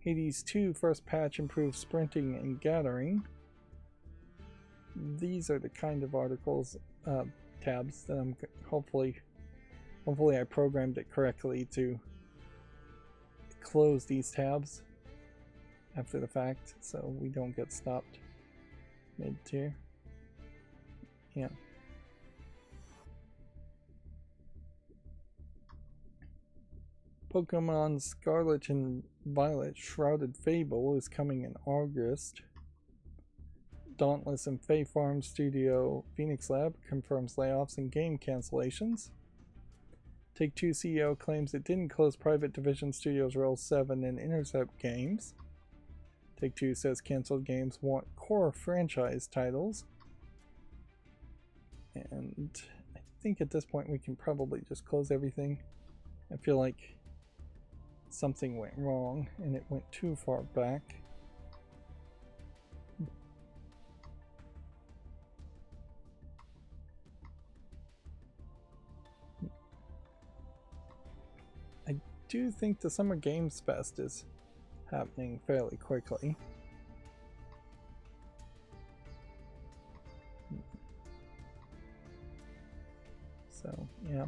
Speaker 1: Hades 2 first patch improves sprinting and gathering. These are the kind of articles, tabs that I'm hopefully I programmed it correctly to close these tabs after the fact so we don't get stopped mid-tier. Yeah. Pokemon Scarlet and Violet Shrouded Fable is coming in August. Dauntless and Fae Farm Studio Phoenix Lab confirms layoffs and game cancellations. Take-Two CEO claims it didn't close private division studios Roll 7 and Intercept Games. Take-Two says canceled games want core franchise titles. And I think at this point we can probably just close everything. I feel like something went wrong and it went too far back. I do think the Summer Games Fest is happening fairly quickly. So, yeah.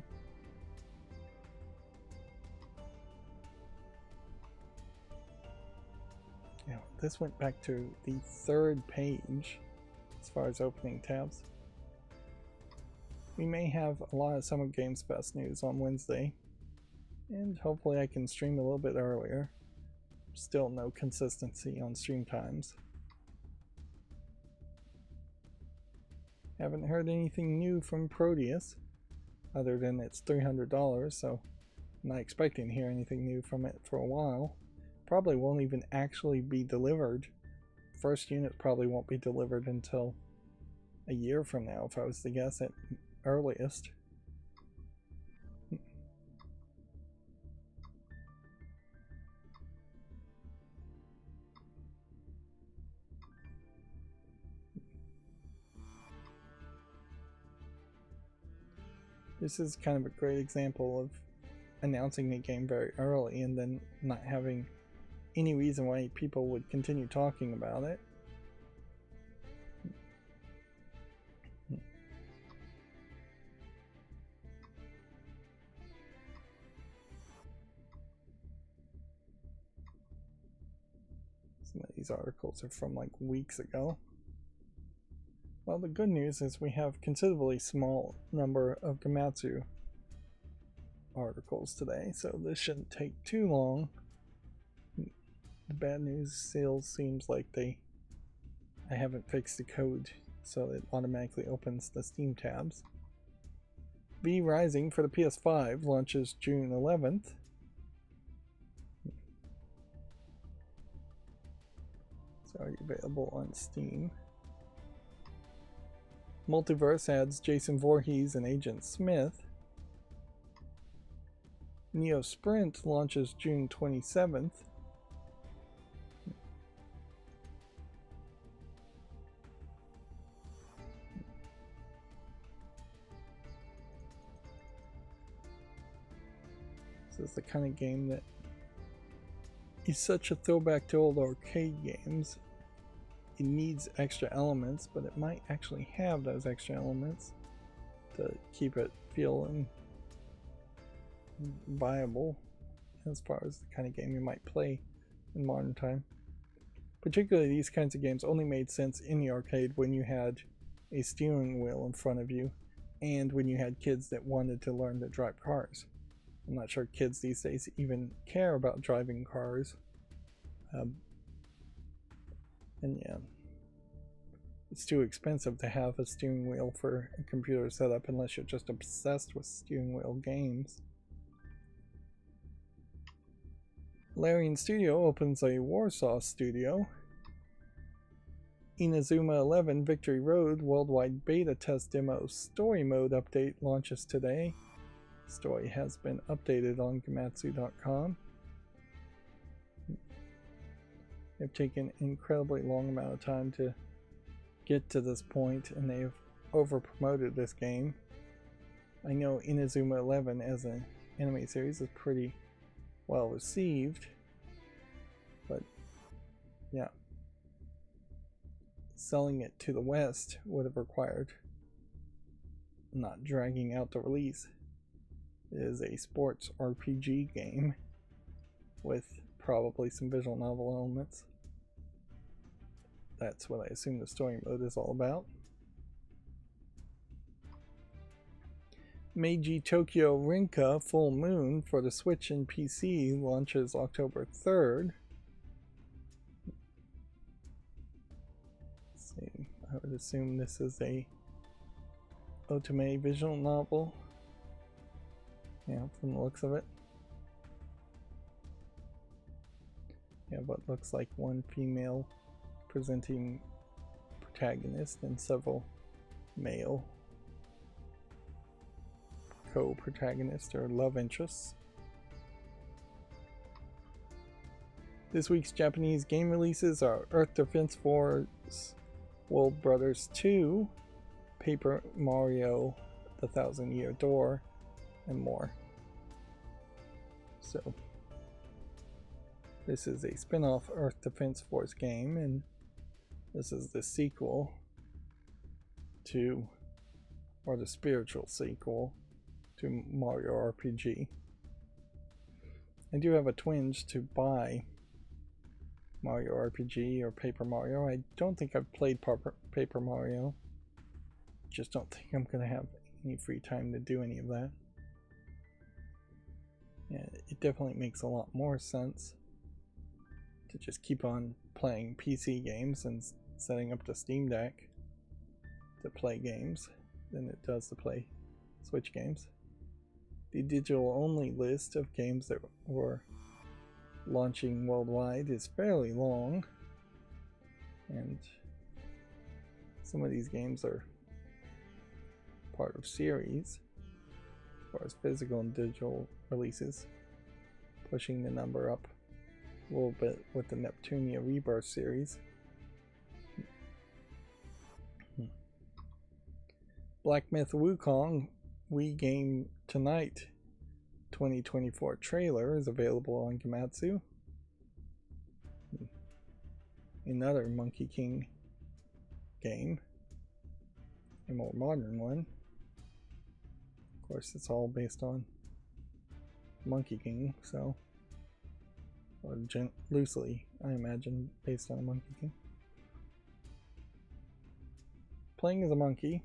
Speaker 1: Yeah, this went back to the 3rd page as far as opening tabs. We may have a lot of Summer Games Fest news on Wednesday, and hopefully I can stream a little bit earlier. Still no consistency on stream times. Haven't heard anything new from Proteus, other than it's $300, so I'm not expecting to hear anything new from it for a while. Probably won't even actually be delivered. First unit probably won't be delivered until a year from now, if I was to guess at earliest. This is kind of a great example of announcing a game very early and then not having any reason why people would continue talking about it. Some of these articles are from like weeks ago. Well, the good news is we have considerably small number of Gematsu articles today, so this shouldn't take too long. The bad news still seems like I haven't fixed the code so it automatically opens the Steam tabs. V Rising for the PS5 launches June 11th. It's already available on Steam. Multiverse adds Jason Voorhees and Agent Smith. Neo Sprint launches June 27th. This is the kind of game that is such a throwback to old arcade games. It needs extra elements, but it might actually have those extra elements to keep it feeling viable as far as the kind of game you might play in modern time. Particularly these kinds of games only made sense in the arcade when you had a steering wheel in front of you and when you had kids that wanted to learn to drive cars. I'm not sure kids these days even care about driving cars. And yeah, it's too expensive to have a steering wheel for a computer setup unless you're just obsessed with steering wheel games. Larian Studio opens a Warsaw studio. Inazuma 11 Victory Road Worldwide Beta Test Demo Story Mode update launches today. Story has been updated on Gematsu.com. They've taken an incredibly long amount of time to get to this point, and they've over-promoted this game. I know Inazuma 11 as an anime series is pretty well received, but yeah, selling it to the West would have required not dragging out the release. It is a sports RPG game with probably some visual novel elements. That's what I assume the story mode is all about. Meiji Tokyo Rinka Full Moon for the Switch and PC launches October 3rd. Let's see, I would assume this is a otome visual novel. Yeah, from the looks of it. Yeah, what looks like one female presenting protagonist and several male co-protagonists or love interests. This week's Japanese game releases are Earth Defense Force World Brothers 2, Paper Mario The Thousand Year Door, and more. So This is a spin-off Earth Defense Force game, and this is the sequel to, or the spiritual sequel to Mario RPG. I do have a twinge to buy Mario RPG or Paper Mario. I don't think I've played Paper Mario. Just don't think I'm going to have any free time to do any of that. Yeah, it definitely makes a lot more sense to just keep on playing PC games and setting up the Steam Deck to play games than it does to play Switch games. The digital only list of games that were launching worldwide is fairly long, and some of these games are part of series as far as physical and digital releases, pushing the number up a little bit with the Neptunia Rebirth series. Black Myth Wukong Wii Game Tonight 2024 trailer is available on Gematsu. Another Monkey King game, a more modern one. Of course, it's all based on Monkey King, so, or loosely, I imagine, based on a Monkey King. Playing as a monkey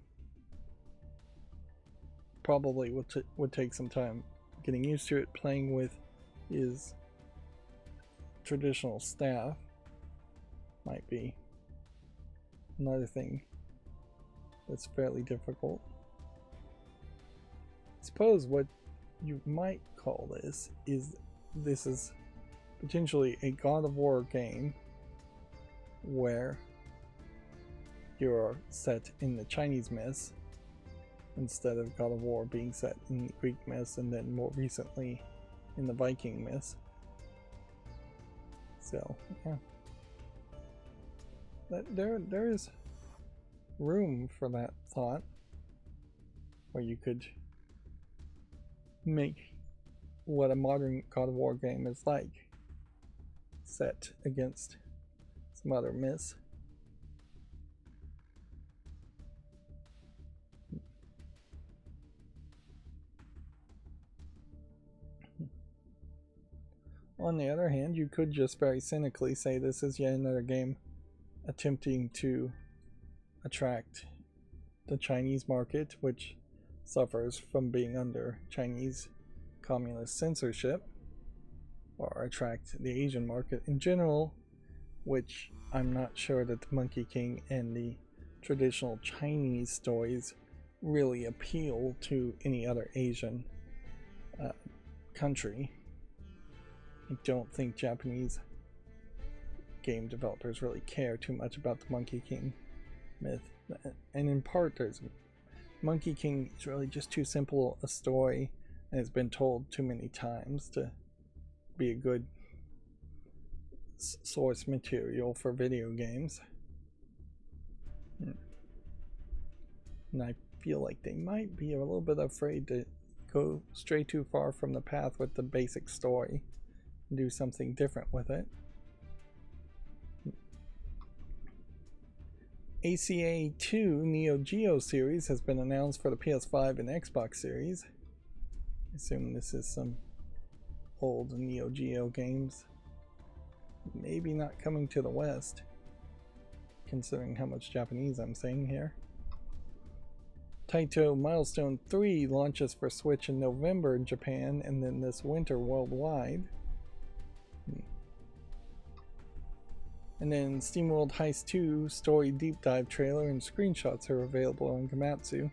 Speaker 1: probably would take some time getting used to it. Playing with his traditional staff might be another thing that's fairly difficult. I suppose what you might call this is potentially a God of War game where you're set in the Chinese myths instead of God of War being set in the Greek myths and then more recently in the Viking myths. So, yeah. There is room for that thought where you could make what a modern God of War game is like set against some other myths. On the other hand, you could just very cynically say this is yet another game attempting to attract the Chinese market, which suffers from being under Chinese communist censorship, or attract the Asian market in general, which I'm not sure that the Monkey King and the traditional Chinese stories really appeal to any other Asian country. I don't think Japanese game developers really care too much about the Monkey King myth, and in part there's Monkey King is really just too simple a story and it's been told too many times to be a good source material for video games. And I feel like they might be a little bit afraid to go stray too far from the path with the basic story and do something different with it. ACA 2 Neo Geo series has been announced for the PS5 and Xbox series. I assume this is some old Neo Geo games. Maybe not coming to the West, considering how much Japanese I'm saying here. Taito Milestone 3 launches for Switch in November in Japan and then this winter worldwide. And then SteamWorld Heist 2 story deep dive trailer and screenshots are available on Gematsu.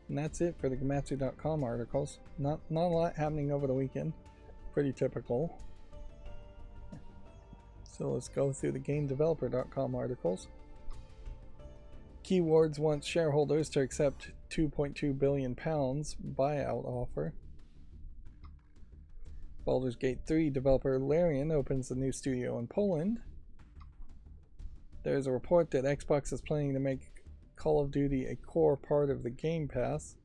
Speaker 1: And that's it for the Gematsu.com articles. Not a lot happening over the weekend. Pretty typical. So let's go through the GameDeveloper.com articles. Keywords wants shareholders to accept £2.2 billion buyout offer. Baldur's Gate 3 developer Larian opens a new studio in Poland. There's a report that Xbox is planning to make Call of Duty a core part of the Game Pass.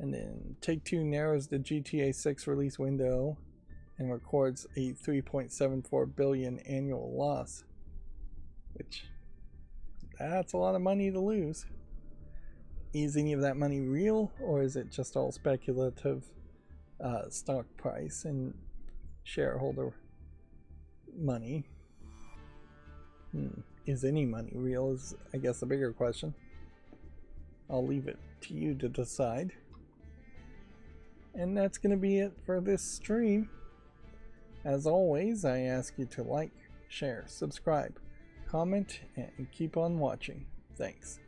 Speaker 1: And then Take-Two narrows the GTA 6 release window and records a 3.74 billion annual loss, which that's a lot of money to lose. Is any of that money real, or is it just all speculative stock price and shareholder money? Is any money real is, I guess, the bigger question. I'll leave it to you to decide. And that's going to be it for this stream. As always, I ask you to like, share, subscribe, comment, and keep on watching. Thanks.